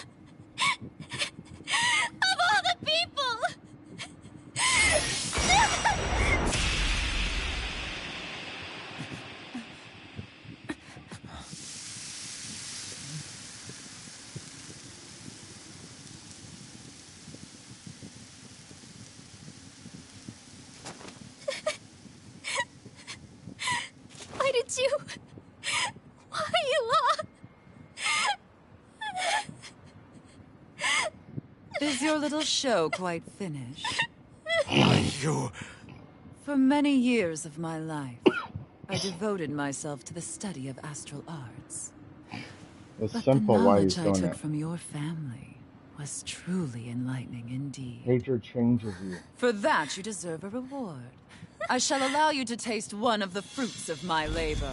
Of all the people! Why did you... Why you all... Is your little show quite finished? You... For many years of my life, I devoted myself to the study of astral arts. It's But simple the why he's knowledge I doing took it. from your family was truly enlightening indeed. Hatred changes you. For that, you deserve a reward. I shall allow you to taste one of the fruits of my labor.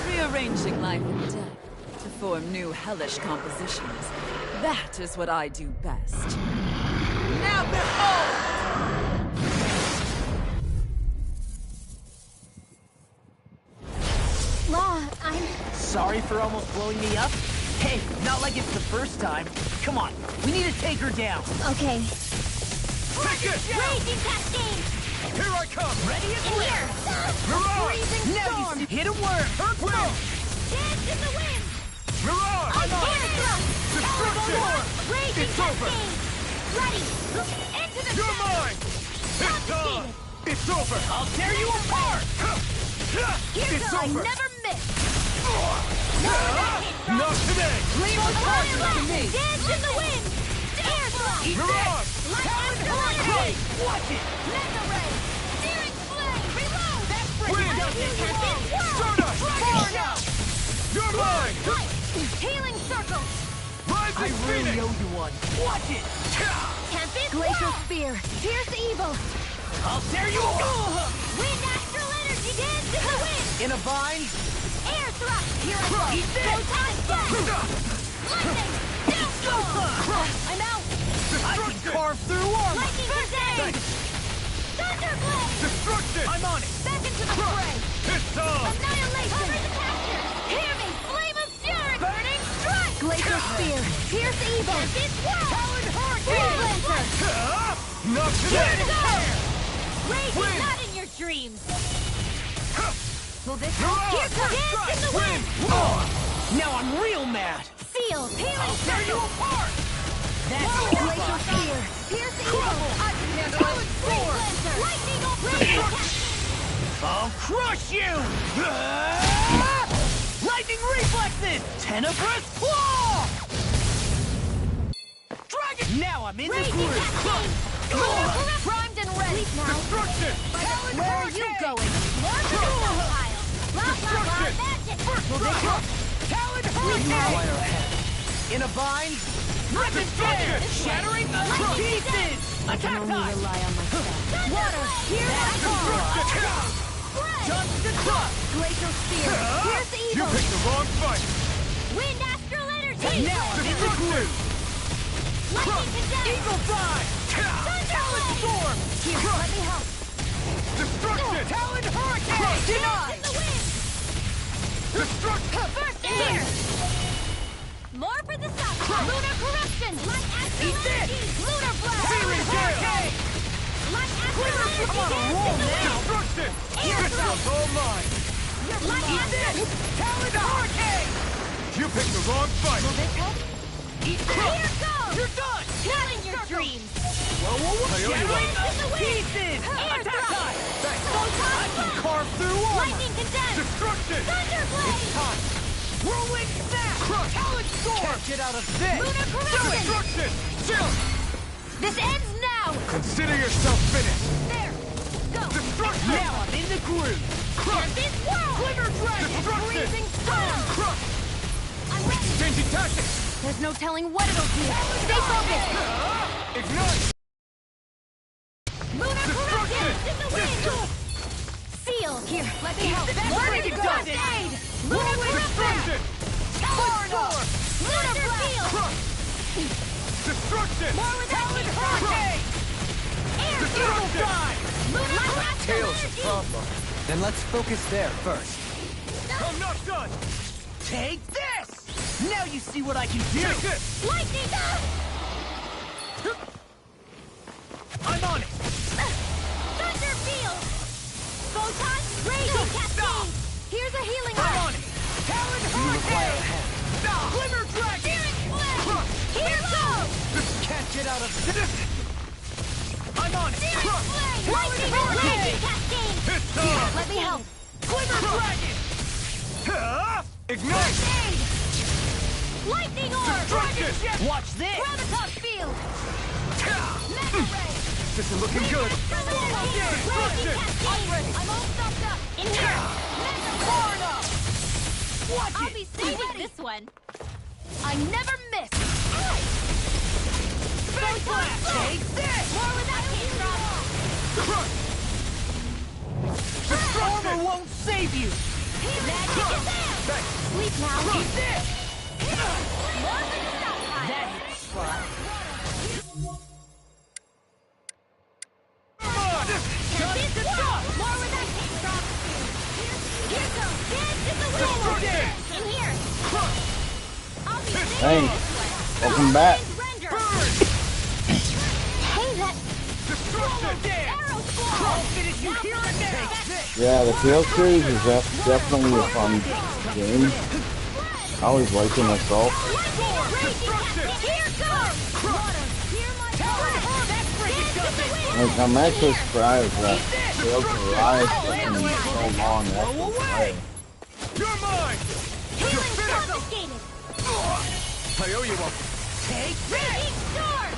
Rearranging life and death to form new hellish compositions. That is what I do best. Now behold! Law, I'm... Sorry for almost blowing me up? Hey, not like it's the first time. Come on, we need to take her down. Okay. Take it! Raging cascade! Here I come! Ready as In well. here! Mirage! Freezing Now storm! you hit a worm. Earthquake! Dance in the wind! Mirage! I'm on it! Destruction! Raging It's over! cascade! Ready! Into the You're shadow! mine! It's done! It's over! I'll tear you apart. Here's It's how I over! never miss! Not today! Leave the party to me. Dance in the wind! Air thrust! Mirage! Light Watch it. Mega ray! Searing flame! Reload! That's Wind! Stardust! You're mine! Healing circle! I Rising really Phoenix! owe you one. Watch it. Tempest Glacial Spear! Pierce evil! I'll tear you apart. Wind astral energy! Dance in the wind! In a vine. Air thrust! Here I go! Eat this. Proton blast! Lightning! Downfall! I'm out! I can carve through armor. Lightning grenade! Thunderblade! Destruction! I'm on it. Back into the fray! It's on! Annihilation! Cover the capture! Hear me! Flame of fury! Burning strike! Glacial Spear! Pierce evil! Tempest whirl! Talon hurricane! Lancer! Not today! Rage is not in your dreams. Will this You're help? on! Here comes Dance in the wind. Now I'm real mad. Seal. Healing Tear you circle. apart! That's Glacial spear. Pierce evil. Talon sword. Lightning of I'll crush you! Lightning reflexes! Tenebrous claw! Dragon! Now I'm in the Raging groove! cascade. Primed and ready. Destruction! Where are you going? More crystal pile. Blah, blah, blah. Magic. Talon hurricane! In a bind, rip and tear! Shattering the pieces! I can only rely on myself. Water. Here I come. Dust the dust! Glacial spear. Pierce You evil. picked the wrong fight! Wind astral energy. Now I'm in the groove! Lightning condemned. Eagle fly! Talon storm. Here, let me help. Destruction! Talon hurricane! Deny. In the wind. Destruction! First air. More for the sun. Lunar corruption. Light astral energy. Lunar blast. Talon hurricane! Light astral energy. I'm on a roll now! Destruction! Air This throw. one's all mine! Light astral. Talon hurricane! You picked the wrong fight! Eat Here this! goes. You're done! Killing your dreams. Shattering In the the wind. pieces! Air Attack thrust. time! Photon I can blast. carve through armor! Lightning condemned. Destruction! Thunder blade. Time! Whirlwind snap! Talon storm! Can't get out of this! Lunar corruption. Destruction! Chill! This ends now. Consider yourself finished! There. Go. Destruction! Now I'm in the groove! Crush this world. Glimmer dragon! Destruction! Freezing storm. Crush! I'm ready. Changing tactics! There's no telling what it'll do. Stay focused. Ignite! Lunar corruption. In the wind. Seal. Here, let me help. ready to go. First aid. Lunar corruption. Destruction! Talon storm. Lunar field. Crush! Destruction! More with Talon hurricane. Air Destruction! Lunar corruption. Tails a problem. Then let's focus there first. I'm not done! Take this! Now you see what I can do! Take this! Lightning. I'm on it! Thunder field. Photon raging cascade. Here's a healing I'm ray. on it! Talon hurricane! Glimmer dragon! Here goes. Can't get out of this! I'm on it! Lightning raging cascade. It's on! Let me help. Glimmer dragon! Ignite! Aid. Lightning orb. Destruction! Watch this! Gravitas field. Mega ray. This is looking good! Destruction. I'm all stocked up. In here. Mega ray. Watch I'll it! be saving this one. I never miss. Take this! More with that came from. Crush! Armor won't save you! Magic is there. Sleep now. Eat this! More for the stockpile. That's the spot. This is more where that came from. Here goes. Dance in the wind. In here. I'll be saving Hey, this one. welcome back. Render. Hey, that arrow squall. I'll finish you here and now! Yeah, the Tales series is definitely a fun game. I always like them myself. Here goes. Water. Hear my power. Dance in the wind. Like, I'm actually surprised that Tales Arise taken so long to actually play. You're mine! Healing confiscated. I owe you one. Take this! Raging storm.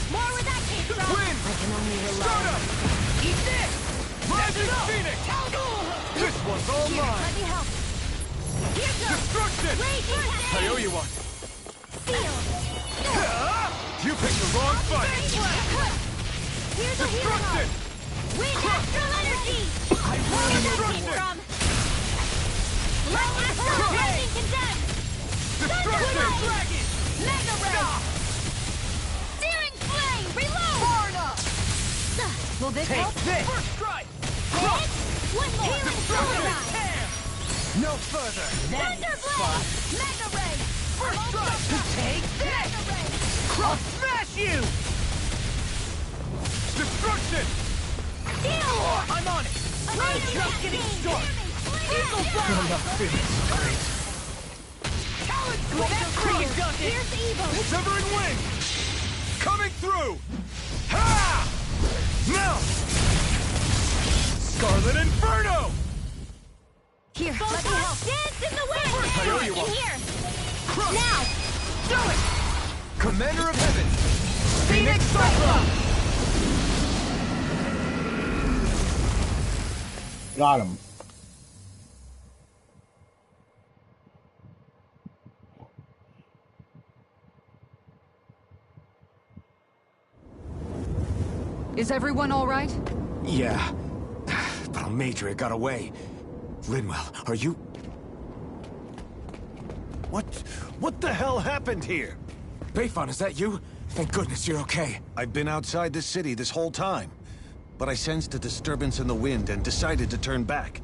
More where that came from. Win! I can only rely Start on up! Eat this! Rising Phoenix! This one's all Here, mine! let me help. Here goes. Destruction! Raging I cascade. owe you one. Seal. You picked the wrong fight! Here's a healing Destruction! orb. Wind astral energy. Where that came from. Light astral lightning condemned. Destruction! Dragon. Mega ray. Searing flame. Reload. Will this help? This! First strike! Hit. One more. Healing sunrise. No further! Thunder blade. Mega ray. First strike! Take this! Mega ray. I'll smash you! Destruction! Steel orb. I'm on it! just getting started! I'm not feeling so great. Here's evil! Severing wing! Coming through! Ha! Now! Scarlet Inferno! Here, let me help. Dance in the wind! I owe you In one. here! Crush! Now! Do it! Commander of Heaven! Phoenix Cyclone! Got him. Is everyone all right? Yeah, but Almadria got away. Linwell, are you... What the hell happened here? Bayfon, is that you? Thank goodness you're okay. I've been outside the city this whole time, but I sensed a disturbance in the wind and decided to turn back.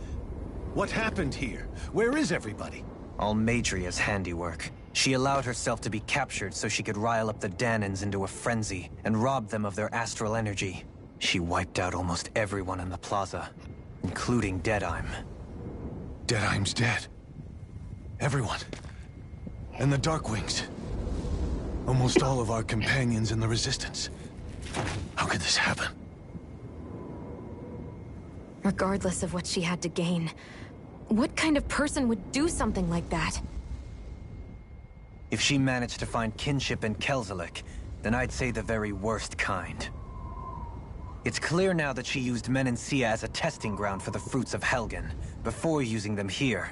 What happened here? Where is everybody? Almadria's handiwork. She allowed herself to be captured so she could rile up the Danans into a frenzy and rob them of their astral energy. She wiped out almost everyone in the plaza, including Deadheim. Deadheim's dead. Everyone. And the Darkwings. Almost all of our companions in the Resistance. How could this happen? Regardless of what she had to gain, what kind of person would do something like that? If she managed to find kinship in Kelzelik, then I'd say the very worst kind. It's clear now that she used Menancia as a testing ground for the fruits of Helgen, before using them here.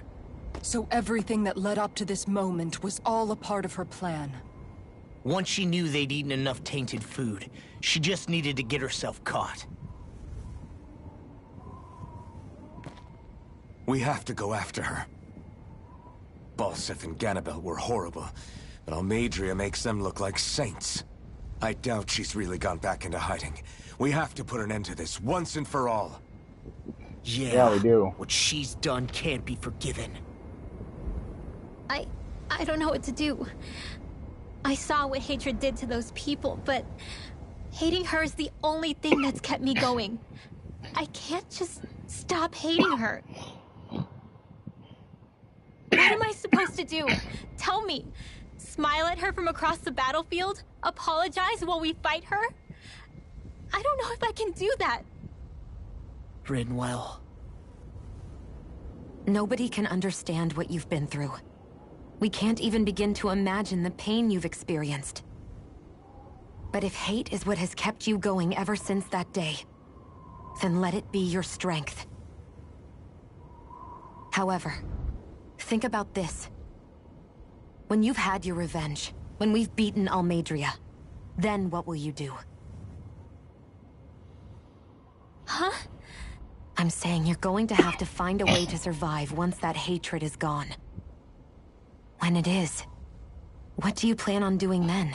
So everything that led up to this moment was all a part of her plan. Once she knew they'd eaten enough tainted food, she just needed to get herself caught. We have to go after her. Balsef and Ganabel were horrible, but Almadria makes them look like saints. I doubt she's really gone back into hiding. We have to put an end to this, once and for all. Yeah, we do. What she's done can't be forgiven. I don't know what to do. I saw what hatred did to those people, but hating her is the only thing that's kept me going. I can't just stop hating her. What am I supposed to do? Tell me. Smile at her from across the battlefield? Apologize while we fight her? I don't know if I can do that. Rinwell. Nobody can understand what you've been through. We can't even begin to imagine the pain you've experienced. But if hate is what has kept you going ever since that day, then let it be your strength. However, think about this. When you've had your revenge, when we've beaten Almadria, then what will you do? Huh? I'm saying you're going to have to find a way to survive once that hatred is gone. When it is, what do you plan on doing then?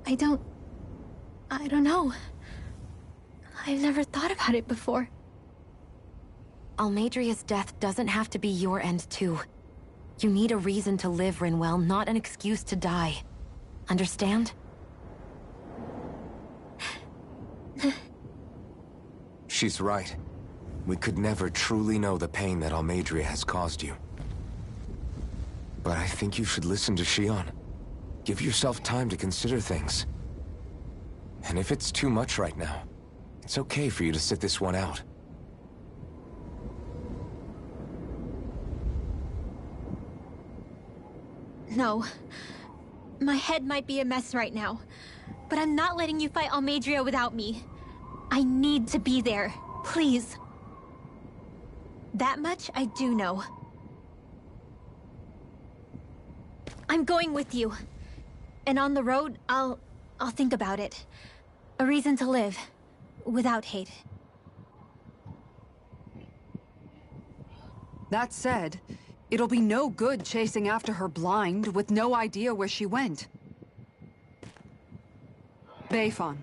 I don't know. I've never thought about it before. Almadria's death doesn't have to be your end too. You need a reason to live, Rinwell, not an excuse to die. Understand? She's right. We could never truly know the pain that Almadria has caused you. But I think you should listen to Shion. Give yourself time to consider things. And if it's too much right now, it's okay for you to sit this one out. No. My head might be a mess right now, but I'm not letting you fight Almadria without me. I need to be there. Please. That much I do know. I'm going with you. And on the road, I'll think about it. A reason to live. Without hate. That said, it'll be no good chasing after her blind with no idea where she went. Bayfon,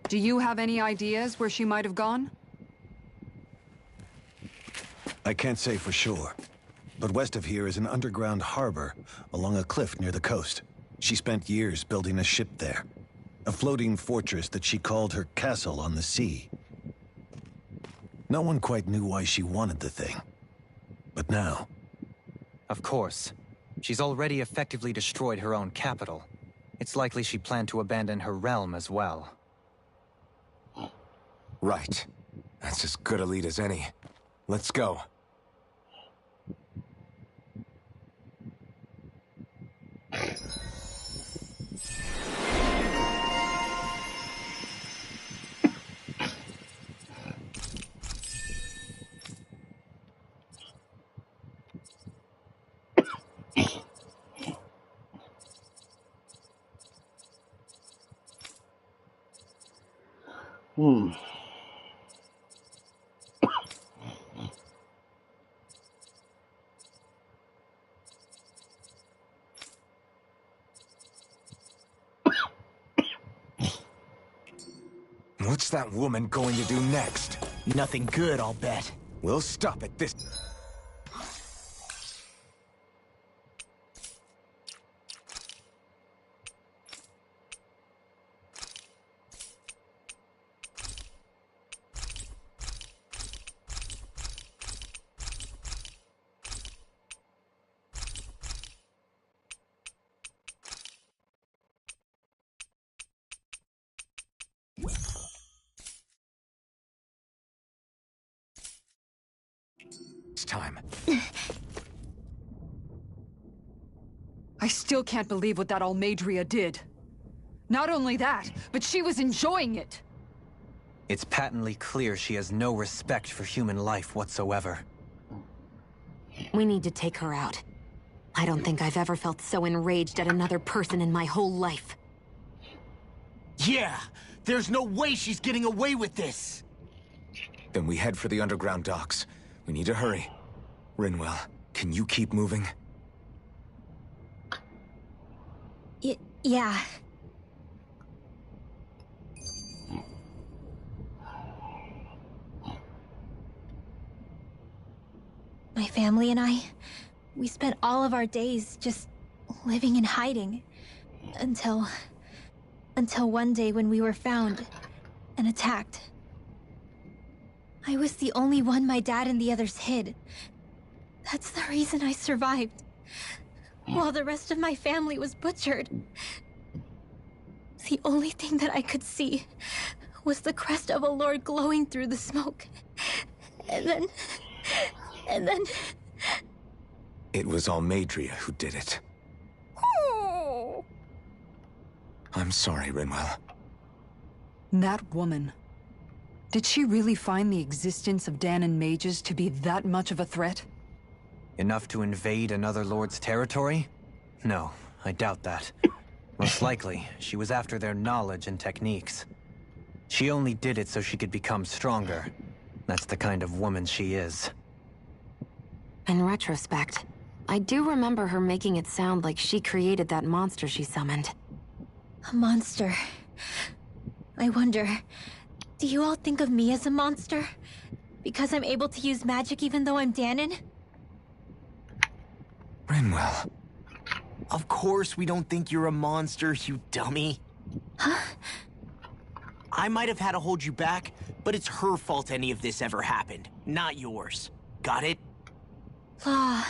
do you have any ideas where she might have gone? I can't say for sure, but west of here is an underground harbor along a cliff near the coast. She spent years building a ship there, a floating fortress that she called her castle on the sea. No one quite knew why she wanted the thing. But now... Of course. She's already effectively destroyed her own capital. It's likely she planned to abandon her realm as well. Right. That's as good a lead as any. Let's go. What's that woman going to do next? Nothing good, I'll bet. We'll stop at this. It's time. I still can't believe what that Almadria did. Not only that, but she was enjoying it. It's patently clear she has no respect for human life whatsoever. We need to take her out. I don't think I've ever felt so enraged at another person in my whole life. Yeah, there's no way she's getting away with this. Then we head for the underground docks. We need to hurry. Rinwell, can you keep moving? Yeah. My family and I, we spent all of our days just living in hiding. Until one day when we were found and attacked. I was the only one my dad and the others hid. That's the reason I survived. While the rest of my family was butchered. The only thing that I could see was the crest of a lord glowing through the smoke. And then... It was Almadria who did it. Oh. I'm sorry, Rinwell. That woman. Did she really find the existence of Dahnan mages to be that much of a threat? Enough to invade another lord's territory? No, I doubt that. Most likely, she was after their knowledge and techniques. She only did it so she could become stronger. That's the kind of woman she is. In retrospect, I do remember her making it sound like she created that monster she summoned. A monster. I wonder, do you all think of me as a monster? Because I'm able to use magic even though I'm Dahnan? Rinwell. Of course we don't think you're a monster, you dummy. Huh? I might have had to hold you back, but it's her fault any of this ever happened, not yours. Got it? Law.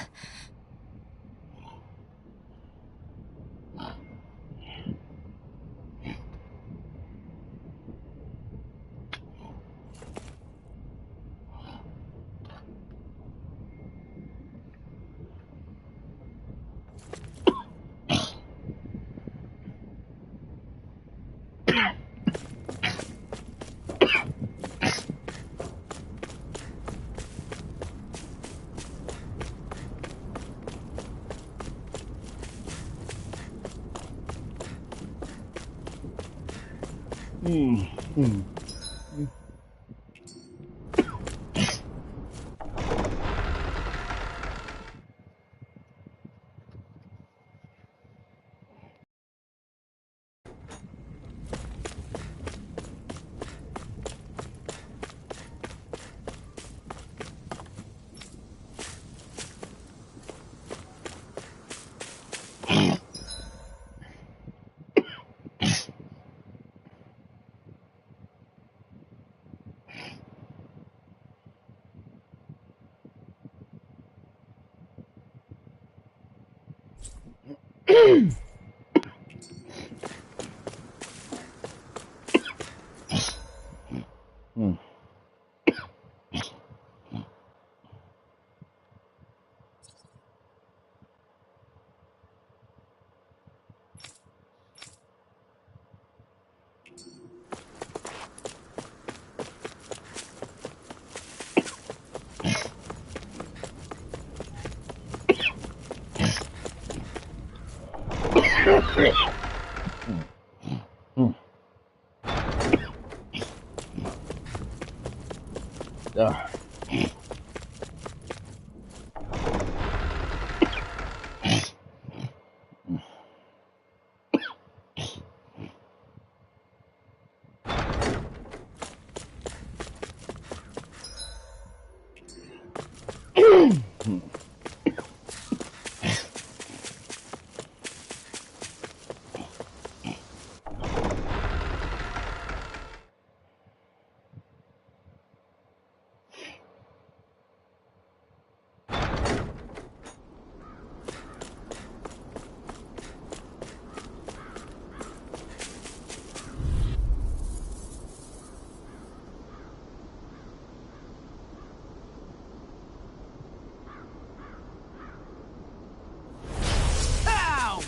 Ow!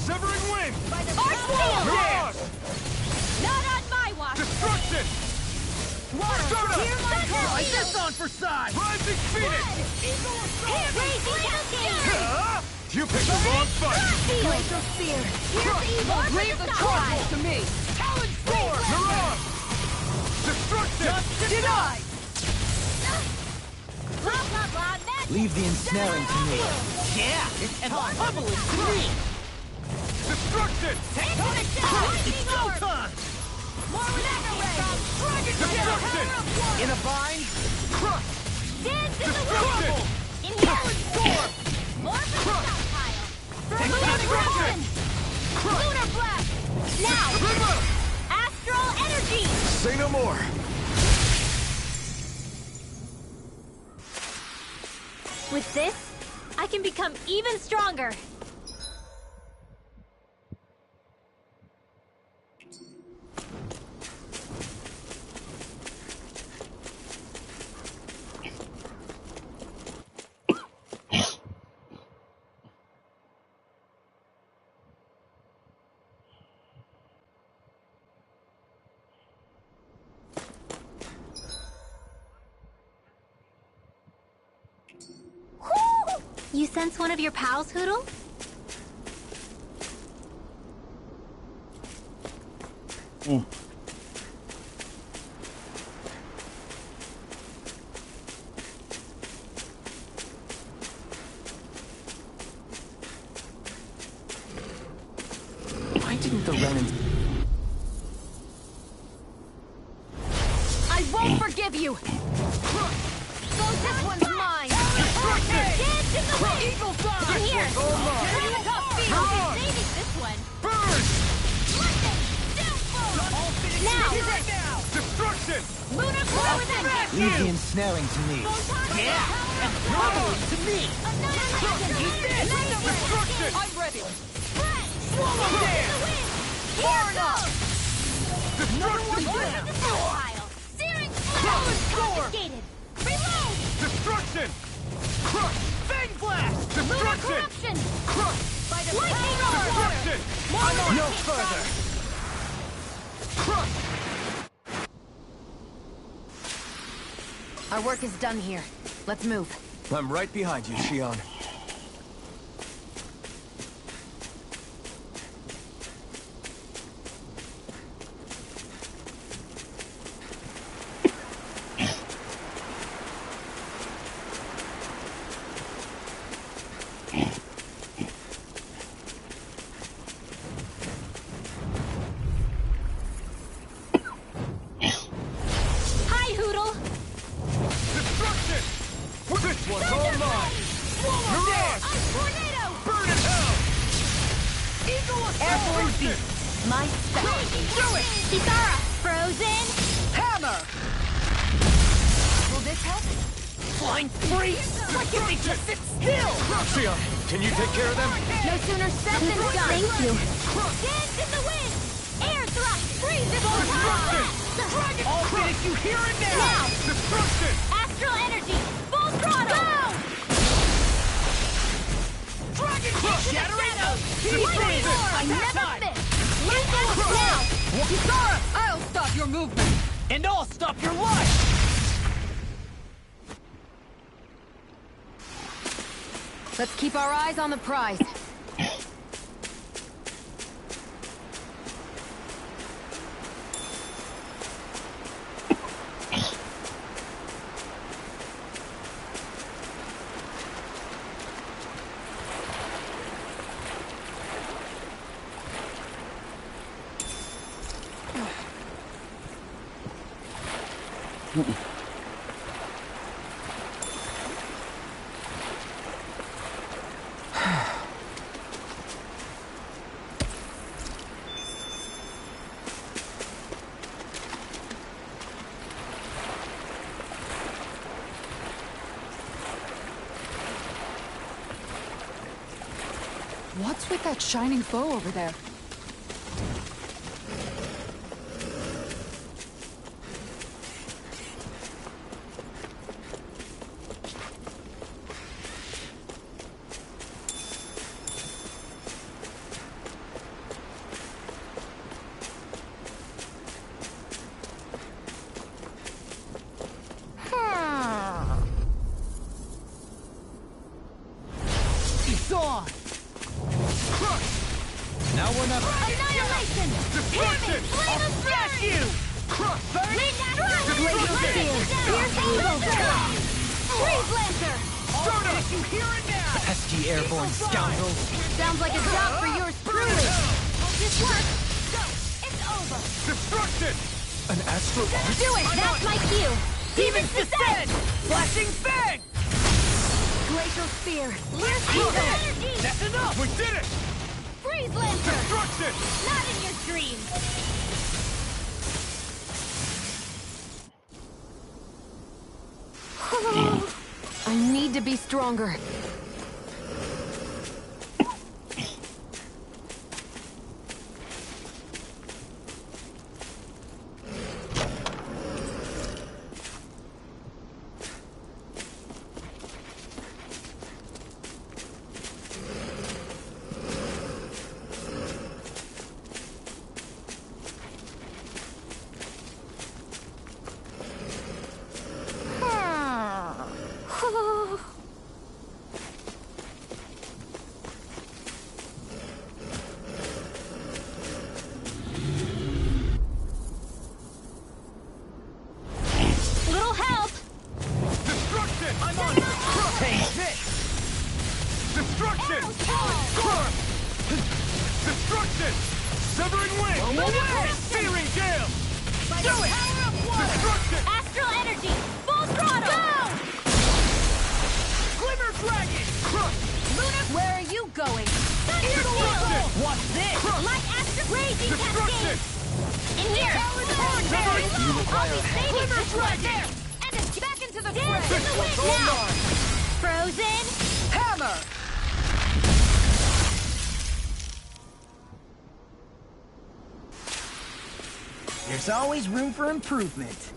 Severing wind! Mirage! Not on my watch! Destruction! Persona! Hear my call! Like this on for size! Rising Phoenix! Huh? You picked the wrong fight! Blades of fear! Here's evil! Leave the trouble to me! Talon Storm! Mirage! Destruction! Denied! Blah, blah, blah, magic! Leave the ensnaring to me. Yeah, and the bubbling to me. Destruction! It's showtime! More mega ray! Destruction! In a bind? Crush! Dance in the Destruction! wind! In here! More for the stockpile! Destruction! Lunar blast! Now! Rimmer! Astral energy! Say no more! With this, I can become even stronger. You sense one of your pals, Hoodle? Why didn't the Renans... I won't forgive you! So this one's mine! Dance in the wind! Eagle Fly! In here! Mirage! I'll be saving this one! Burn! Lightning! Downfall! Now! Destruction! Lunar core with that Leave the ensnaring to me. Yeah, and the bubbling to me. Destruction! I'm ready. Swallow dance! Far enough! Destruction! Searing confiscated! Reload! Destruction! Crush! Fang Blast! Destruction! Corruption! Crush! By the lightning roar! Destruction! More No further. Crush! Our work is done here. Let's move. I'm right behind you, Shion. Hi, Hoodle! Destruction! This one's all mine! Mirage! Tornado! Burn in hell! Eagle Airborne Destruction! My stuff! Do it! Kisara! Frozen! Hammer! Will this help? flying freeze! Why can't they just sit still? Shion, can you take care of them? No sooner said than done. Thank you. Dance in the wind! Air thrust! Freeze this whole time! I'll finish you here and now! Now! Destruction! Astral energy! Full throttle! Go! Dragon shattering! I never miss! Let's go now! Kisara, I'll stop your movement. And I'll stop your life! Let's keep our eyes on the prize. What's with that shining foe over there? It's on! Now we're not... Annihilation! Destruction! Flame of Smash you! Wind Pierce evil! Freeze Lancer! I'll finish you here and now! Pesky airborne scoundrels. Sounds like a job for yours truly! This works! Go! It's over! Destruction! An astral arc? Do it! That's my cue! Demons descend! Flashing fang! Glacial Spear! Pierce evil! Energy! That's enough! We did it! Freeze Lancer! Destruction! Not in your dreams! I need to be stronger. Little help! Destruction! I'm on it! Take this! Destruction! Arrows! Destruction! Severing wind! Roll away! Searing gale! Do it! Power up water! Destruction! Astral energy! Full throttle! Go! Glimmer dragon! Lunar! Where are you going? Thunder Steel! What's this? Like astral raging Destruction! cascade! In here! You require Glimmer dragon! And it's back into the fray! This In the one's wind all now! mine! Frozen! Hammer! There's always room for improvement.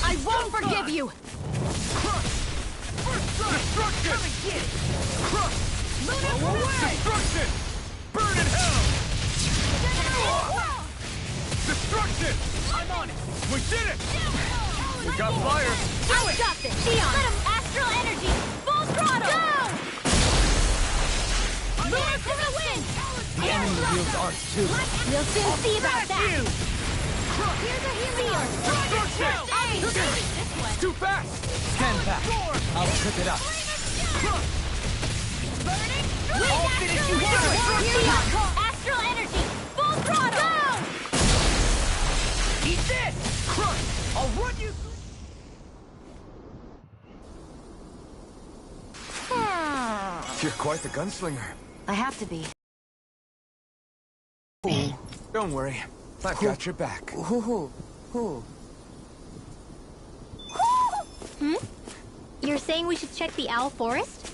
I won't forgive you! Destruction! Burn in hell! Destruction! I'm on it! We did it! We got fire! I got this! Leon! Let him astral energy! Full throttle! Go! Lure to the wind! The enemy wields arts too. We'll soon see about that! Here's a healing! Destruction! This Too fast! Stand back. I'll trip it up. I'll finish you here! Astral energy! Full throttle! Go! Eat this! Crush! I'll run you You're quite the gunslinger. I have to be. Don't worry. I've got your back. You're saying we should check the owl forest?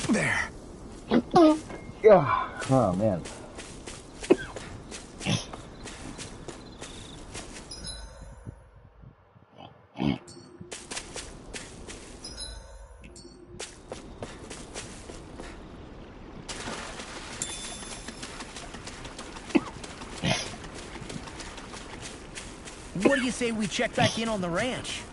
There. Yeah. Oh man. What do you say we check back in on the ranch?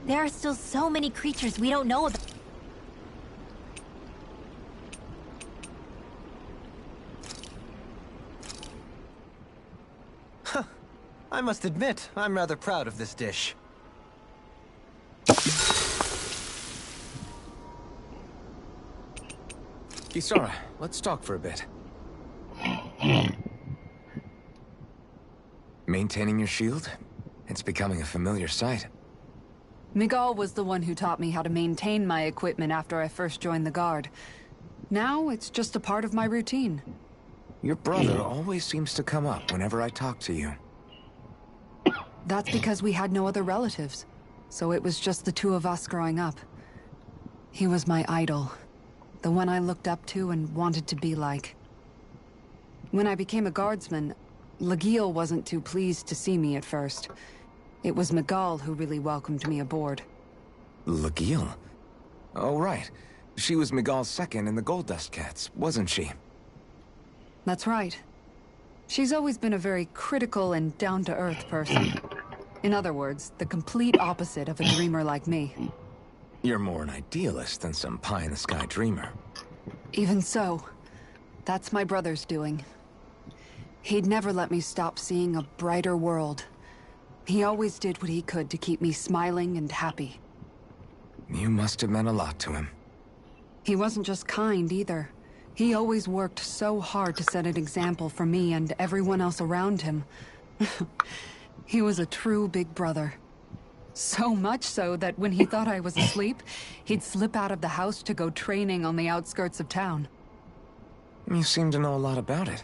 There are still so many creatures we don't know about. I must admit, I'm rather proud of this dish. Kisara, let's talk for a bit. Maintaining your shield? It's becoming a familiar sight. Miguel was the one who taught me how to maintain my equipment after I first joined the Guard. Now, it's just a part of my routine. Your brother always seems to come up whenever I talk to you. That's because we had no other relatives. So it was just the two of us growing up. He was my idol. The one I looked up to and wanted to be like. When I became a guardsman, Lagiel wasn't too pleased to see me at first. It was Miguel who really welcomed me aboard. Laguille? Oh, right. She was Miguel's second in the Gold Dust Cats, wasn't she? That's right. She's always been a very critical and down-to-earth person. In other words, the complete opposite of a dreamer like me. You're more an idealist than some pie-in-the-sky dreamer. Even so, that's my brother's doing. He'd never let me stop seeing a brighter world. He always did what he could to keep me smiling and happy. You must have meant a lot to him. He wasn't just kind, either. He always worked so hard to set an example for me and everyone else around him. He was a true big brother. So much so that when he thought I was asleep, he'd slip out of the house to go training on the outskirts of town. You seem to know a lot about it.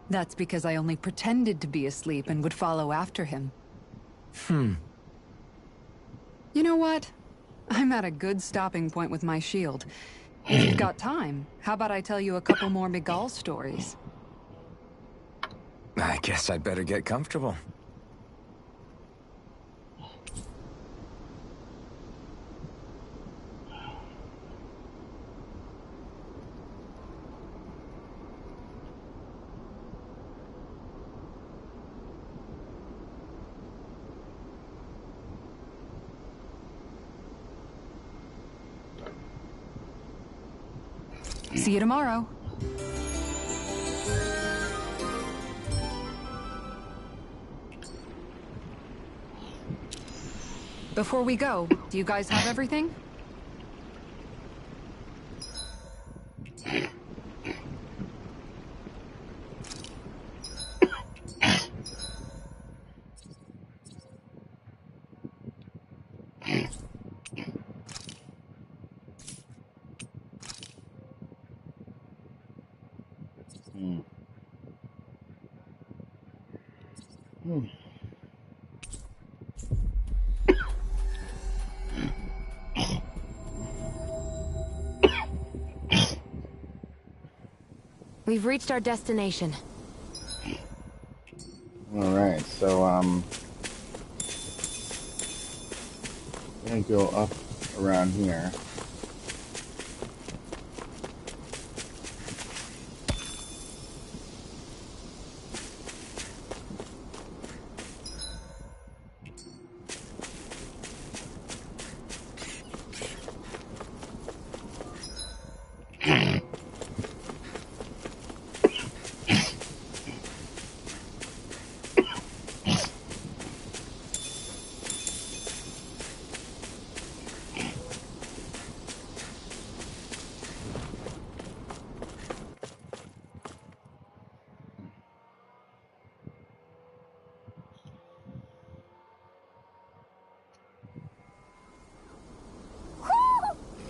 That's because I only pretended to be asleep and would follow after him. You know what? I'm at a good stopping point with my shield. If you've got time, how about I tell you a couple more Miguel stories? I guess I'd better get comfortable. See you tomorrow. Before we go, do you guys have everything? We've reached our destination. Alright, so, gonna go up around here.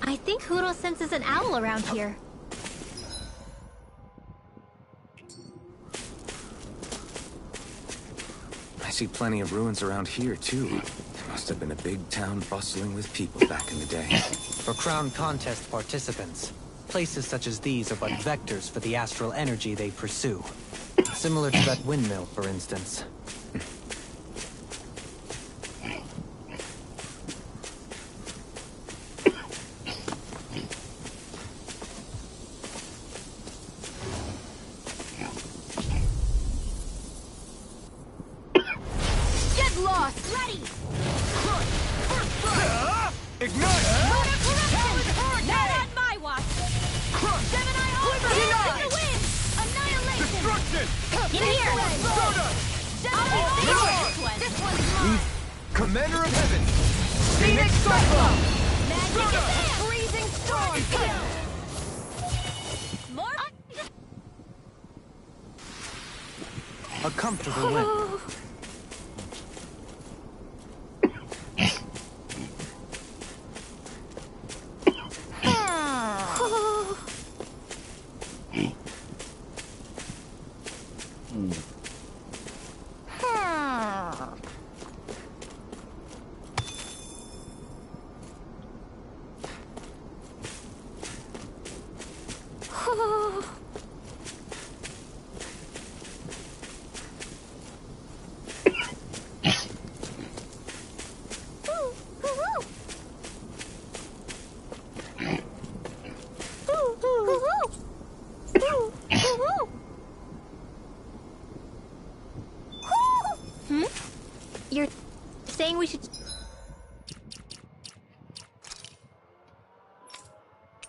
I think Huro senses an owl around here. I see plenty of ruins around here, too. It must have been a big town bustling with people back in the day. For Crown Contest participants, places such as these are but vectors for the astral energy they pursue. Similar to that windmill, for instance. Get lost! Ready! Ignite! Lunar corruption! Not on my watch! Gemini Ultra! In the wind! Annihilation! Destruction! In here! Soda! Gemini Ultra! This one's mine! Commander of Heaven! Phoenix Cyclone! Magic Soda! Advance! Freezing Storm! More? A comfortable win.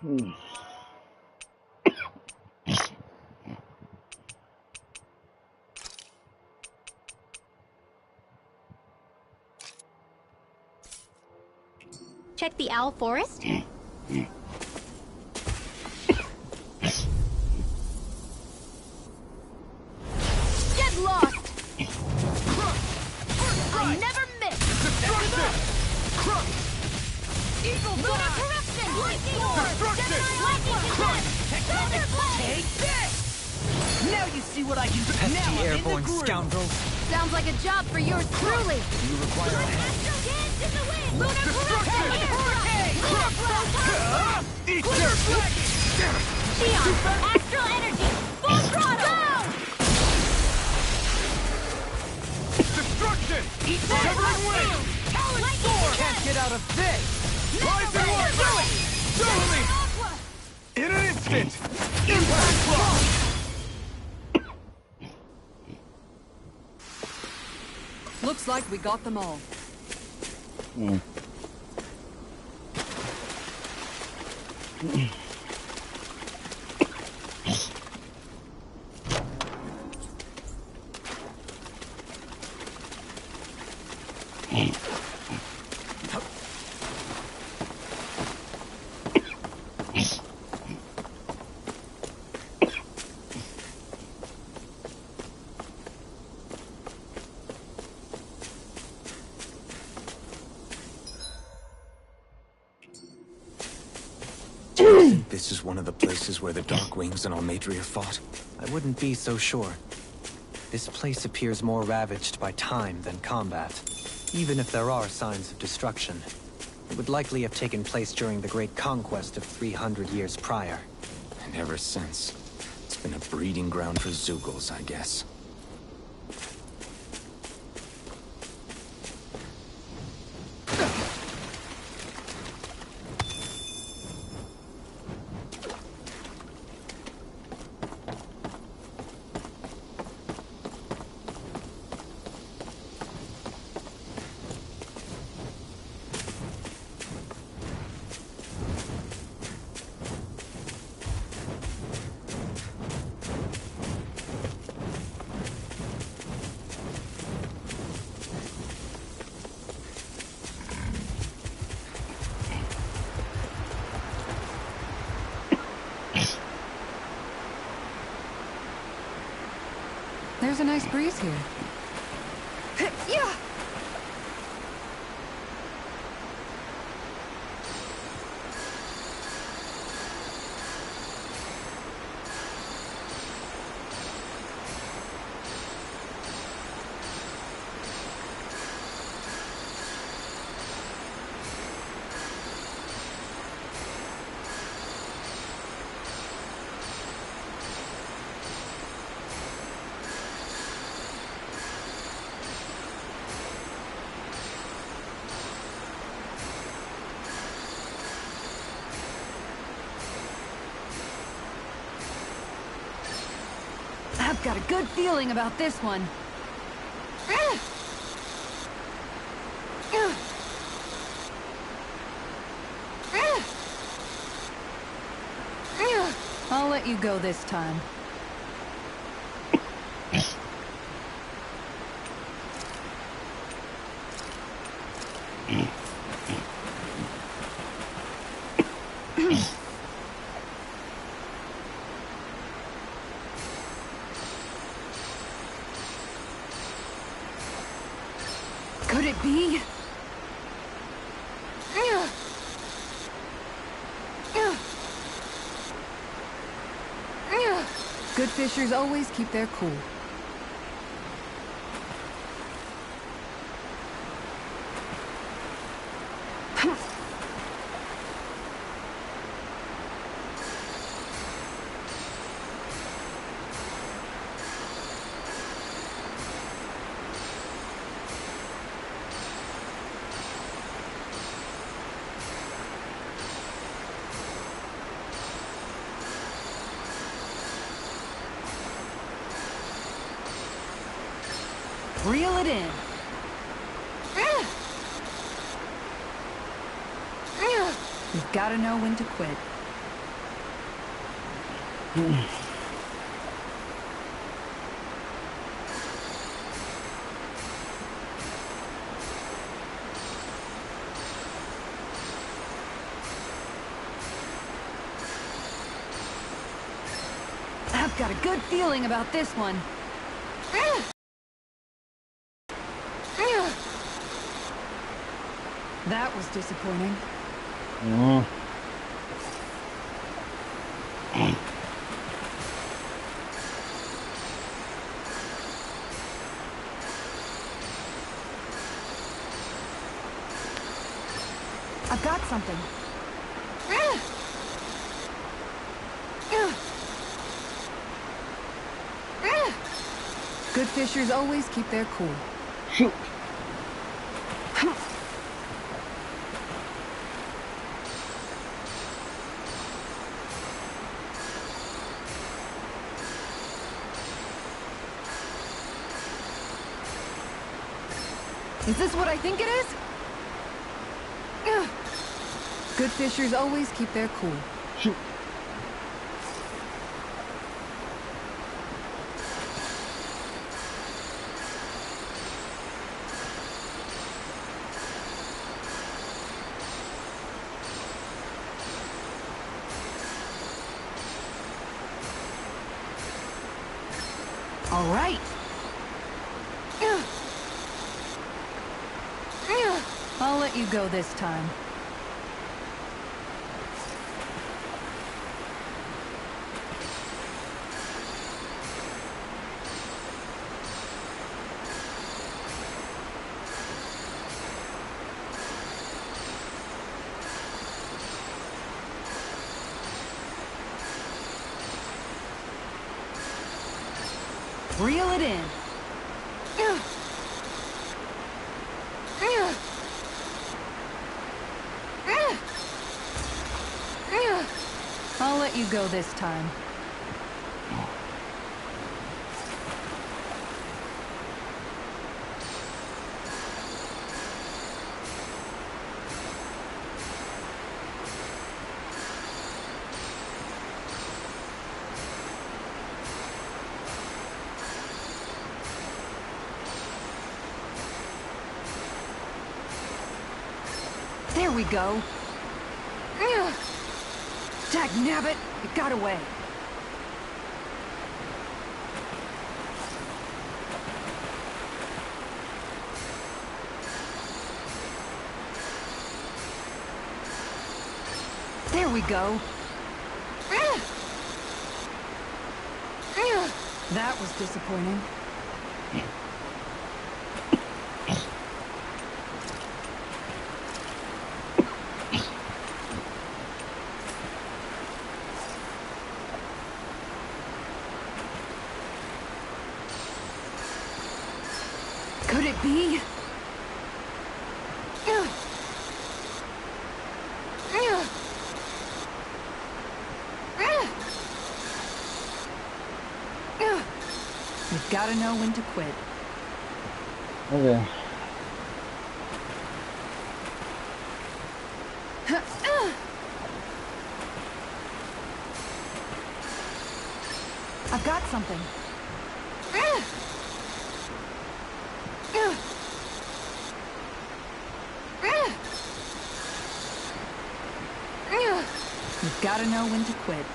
Hmm. Check the owl forest? Get lost! I never miss! Destruction! Eagle Lunar corruption! Lightning orb! Destruction! Lightning defense! Tectonic Thunderblade! Take this! Now you see what I can do. Pesky Now I'm in the airborne groove. scoundrels. Sounds like a job for yours truly! You require a hand. Astral dance in the wind! Lunar corruption! Destruction! Lunar proton! Eat their dragon! Xion! Astral energy! Full throttle! Go! Destruction! Eat Severing wind! Talon Lightning sword! Can't get out of this! Rise and walk! Do it! Show me! Aqua! In an instant! Impact block! Looks like we got them all. Hmm. This is one of the places where the Darkwings and Almadria fought. I wouldn't be so sure. This place appears more ravaged by time than combat. Even if there are signs of destruction, it would likely have taken place during the Great Conquest of 300 years prior. And ever since, it's been a breeding ground for Zeugles, I guess. There's a nice breeze here. Yeah! I've got a good feeling about this one. I'll let you go this time. Could it be? Good fishers always keep their cool. Reel it in. You've got to know when to quit. I've got a good feeling about this one. That was disappointing. I've got something. Good fishers always keep their cool. Shoot. Is this what I think it is? Good fishers always keep their cool. Shoot. All right. I'll let you go this time. Reel it in. I'll let you go this time. There we go. Dagnabbit, it got away. There we go. That was disappointing. Could it be? You've got to know when to quit. Okay. I've got something. You've got to know when to quit.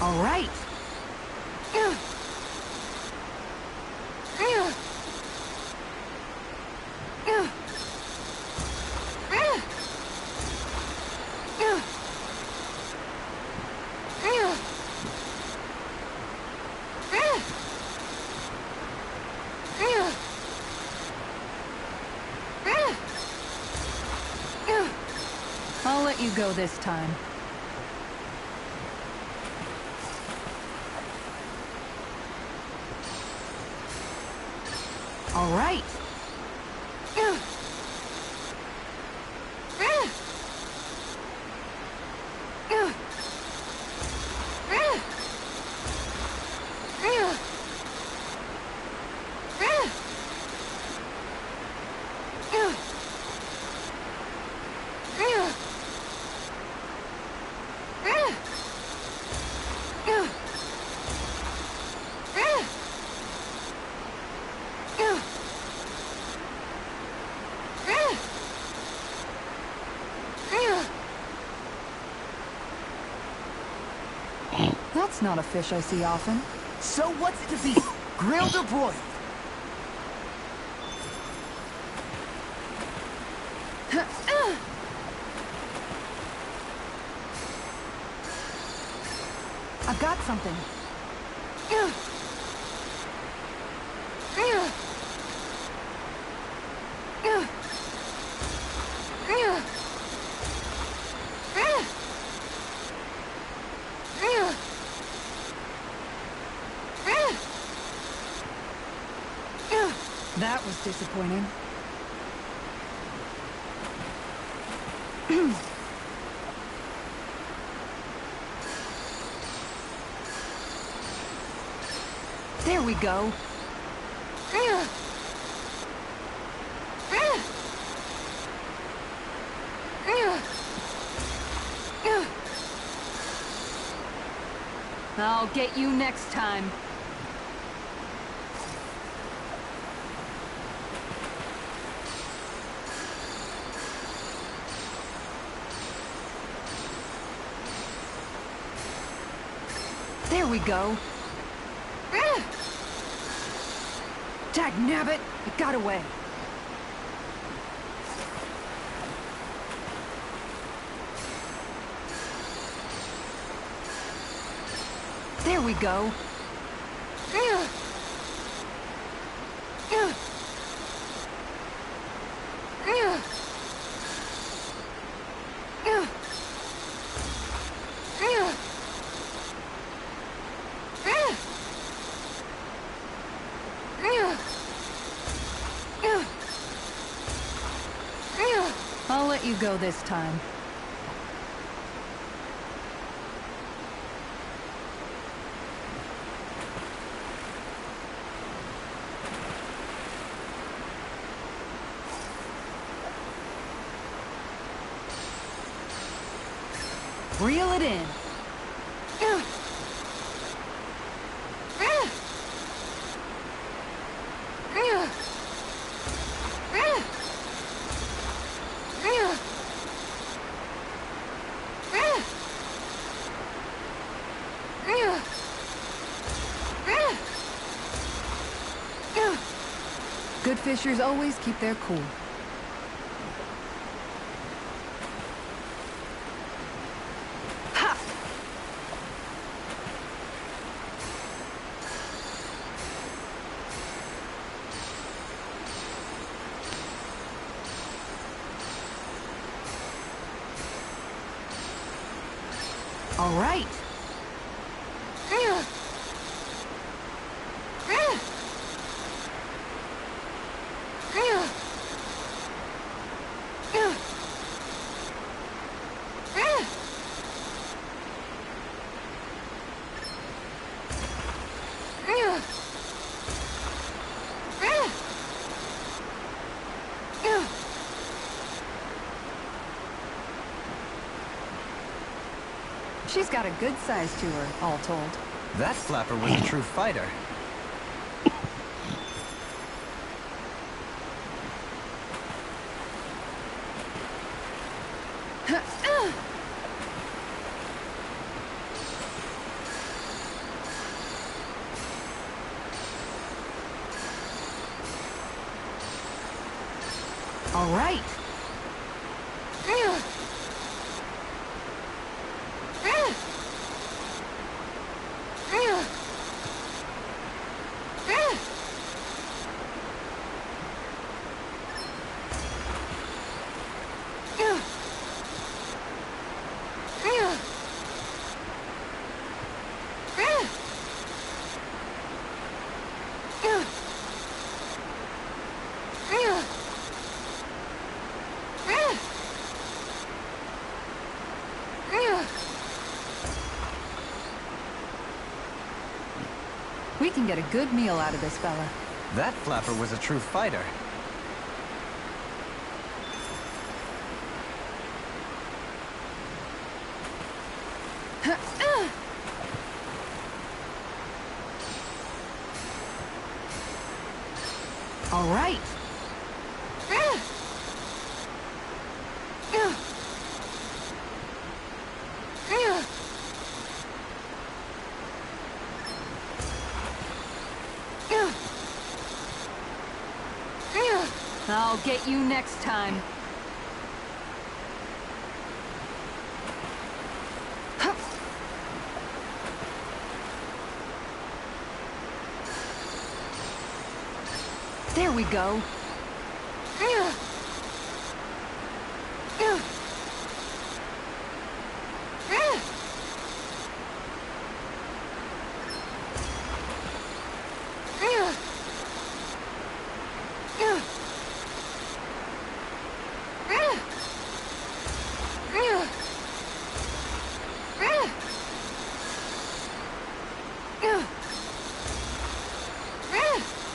All right. I'll let you go this time. All right. That's not a fish I see often. So what's it to be? Grilled or broiled? I've got something. That was disappointing. There we go. I'll get you next time. There we go. Dagnabbit! It got away. There we go. I'll let you go this time. Reel it in. Good fishers always keep their cool. All right. She's got a good size to her, all told. That flapper was a true fighter. All right. We can get a good meal out of this fella. That flapper was a true fighter. All right. I'll get you next time. There we go.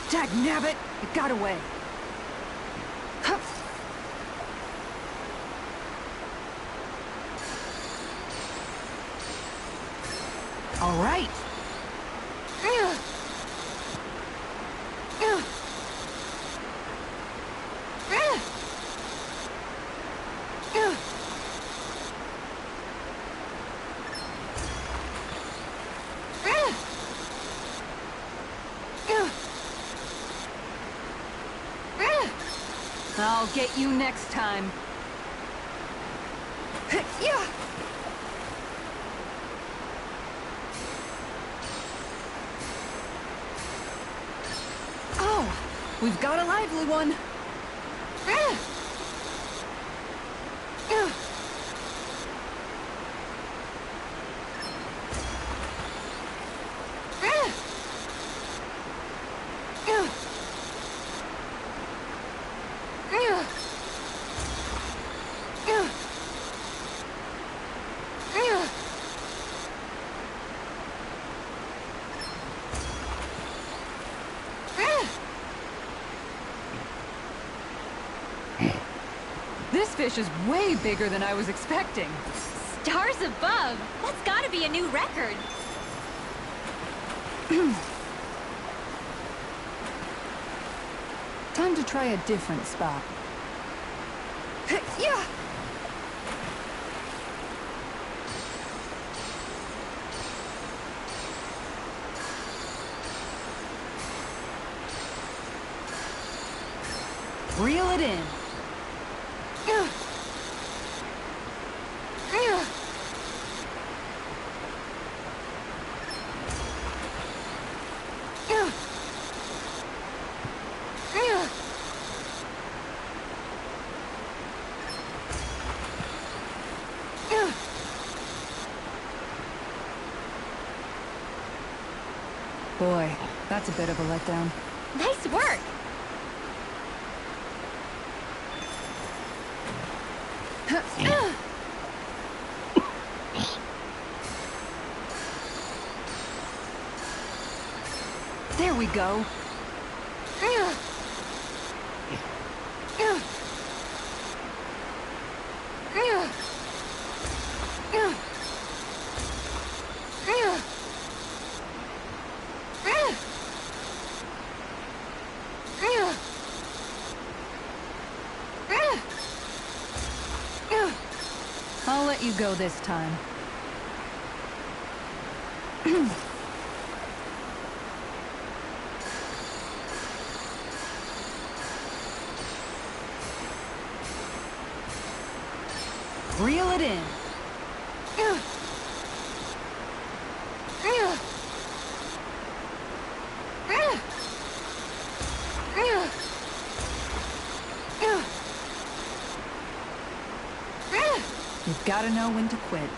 Dagnabbit! It got away. All right. I'll get you next time. Yeah. Oh, we've got a lively one. This fish is way bigger than I was expecting. Stars above! That's gotta be a new record. Time to try a different spot. Yeah. Reel it in. Boy, that's a bit of a letdown. Nice work! There we go. I'll let you go this time. Reel it in. You've got to know when to quit.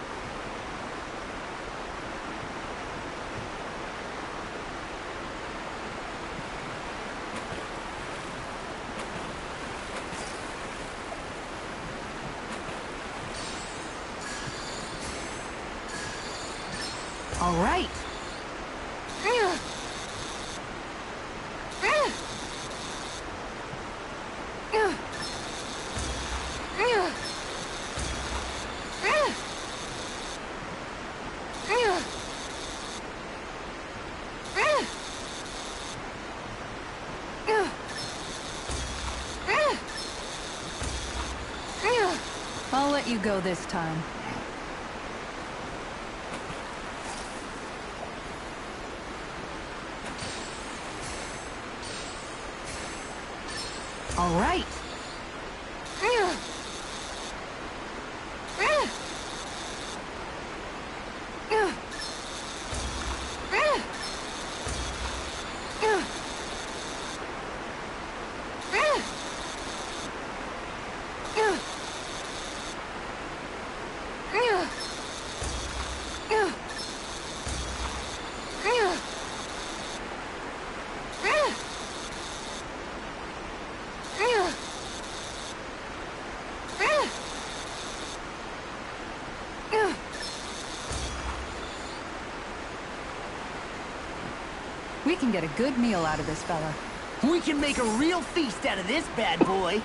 All right. I'll let you go this time. All right. We can get a good meal out of this fella. We can make a real feast out of this bad boy.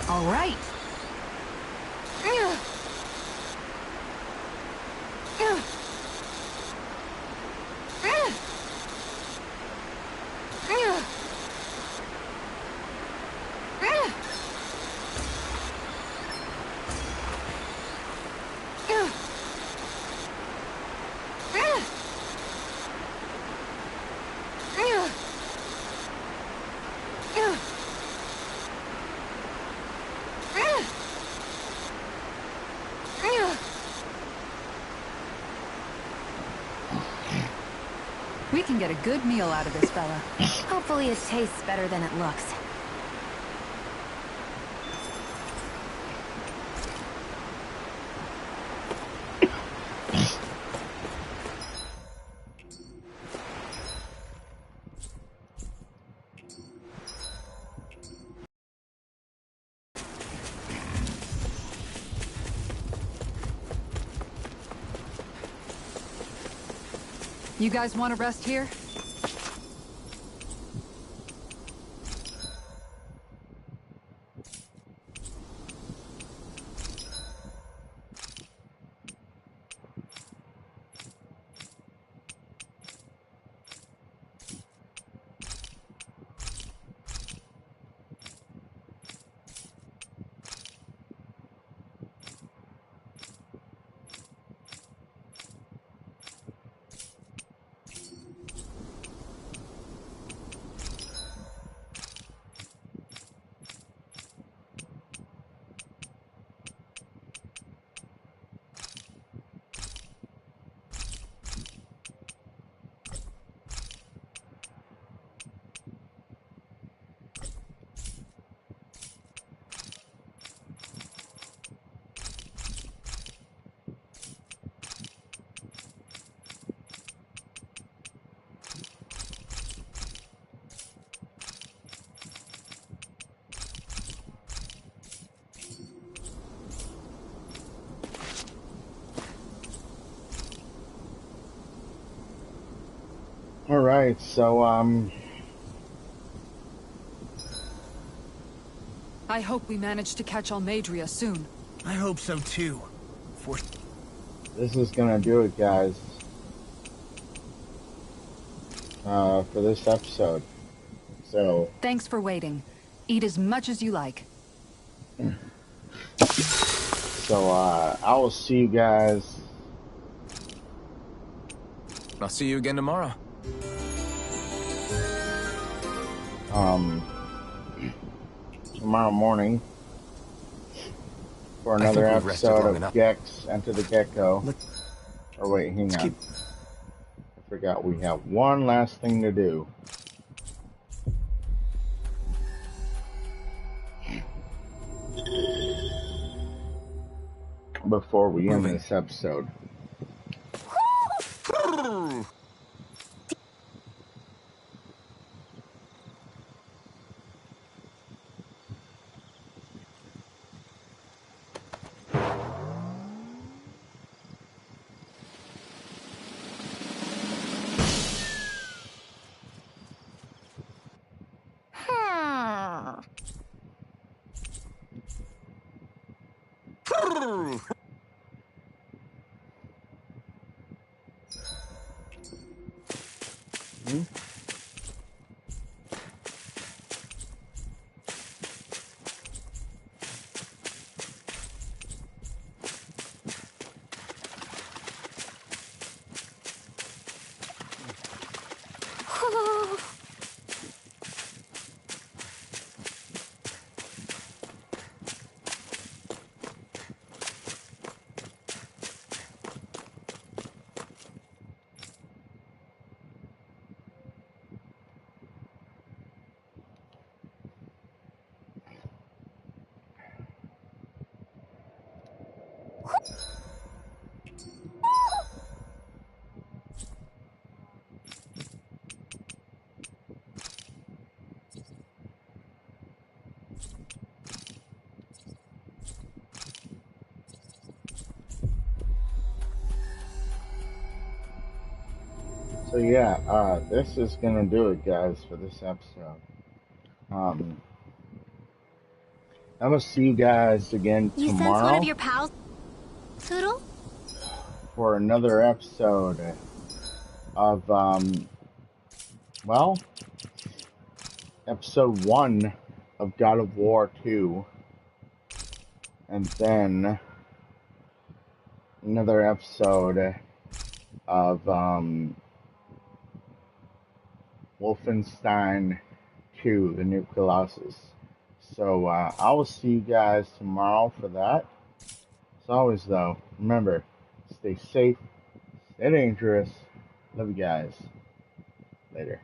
All right. We can get a good meal out of this fella. Hopefully it tastes better than it looks. You guys want to rest here? Alright, so, I hope we manage to catch Almadria soon. I hope so too. this is gonna do it, guys, for this episode. So, Thanks for waiting. Eat as much as you like. I will see you guys. I'll see you again tomorrow. Tomorrow morning for another episode of Gex Enter the Gecko. Or wait, hang on. I forgot we have one last thing to do. Before we end this episode. Hmm? So yeah, this is gonna do it, guys, for this episode. I'm gonna see you guys again You sense one of tomorrow your pals, Toodle? for another episode of well, episode 1 of God of War 2, and then another episode of Wolfenstein 2, The New Colossus. So I will see you guys tomorrow for that. As always, though, remember, stay safe, stay dangerous. Love you guys. Later.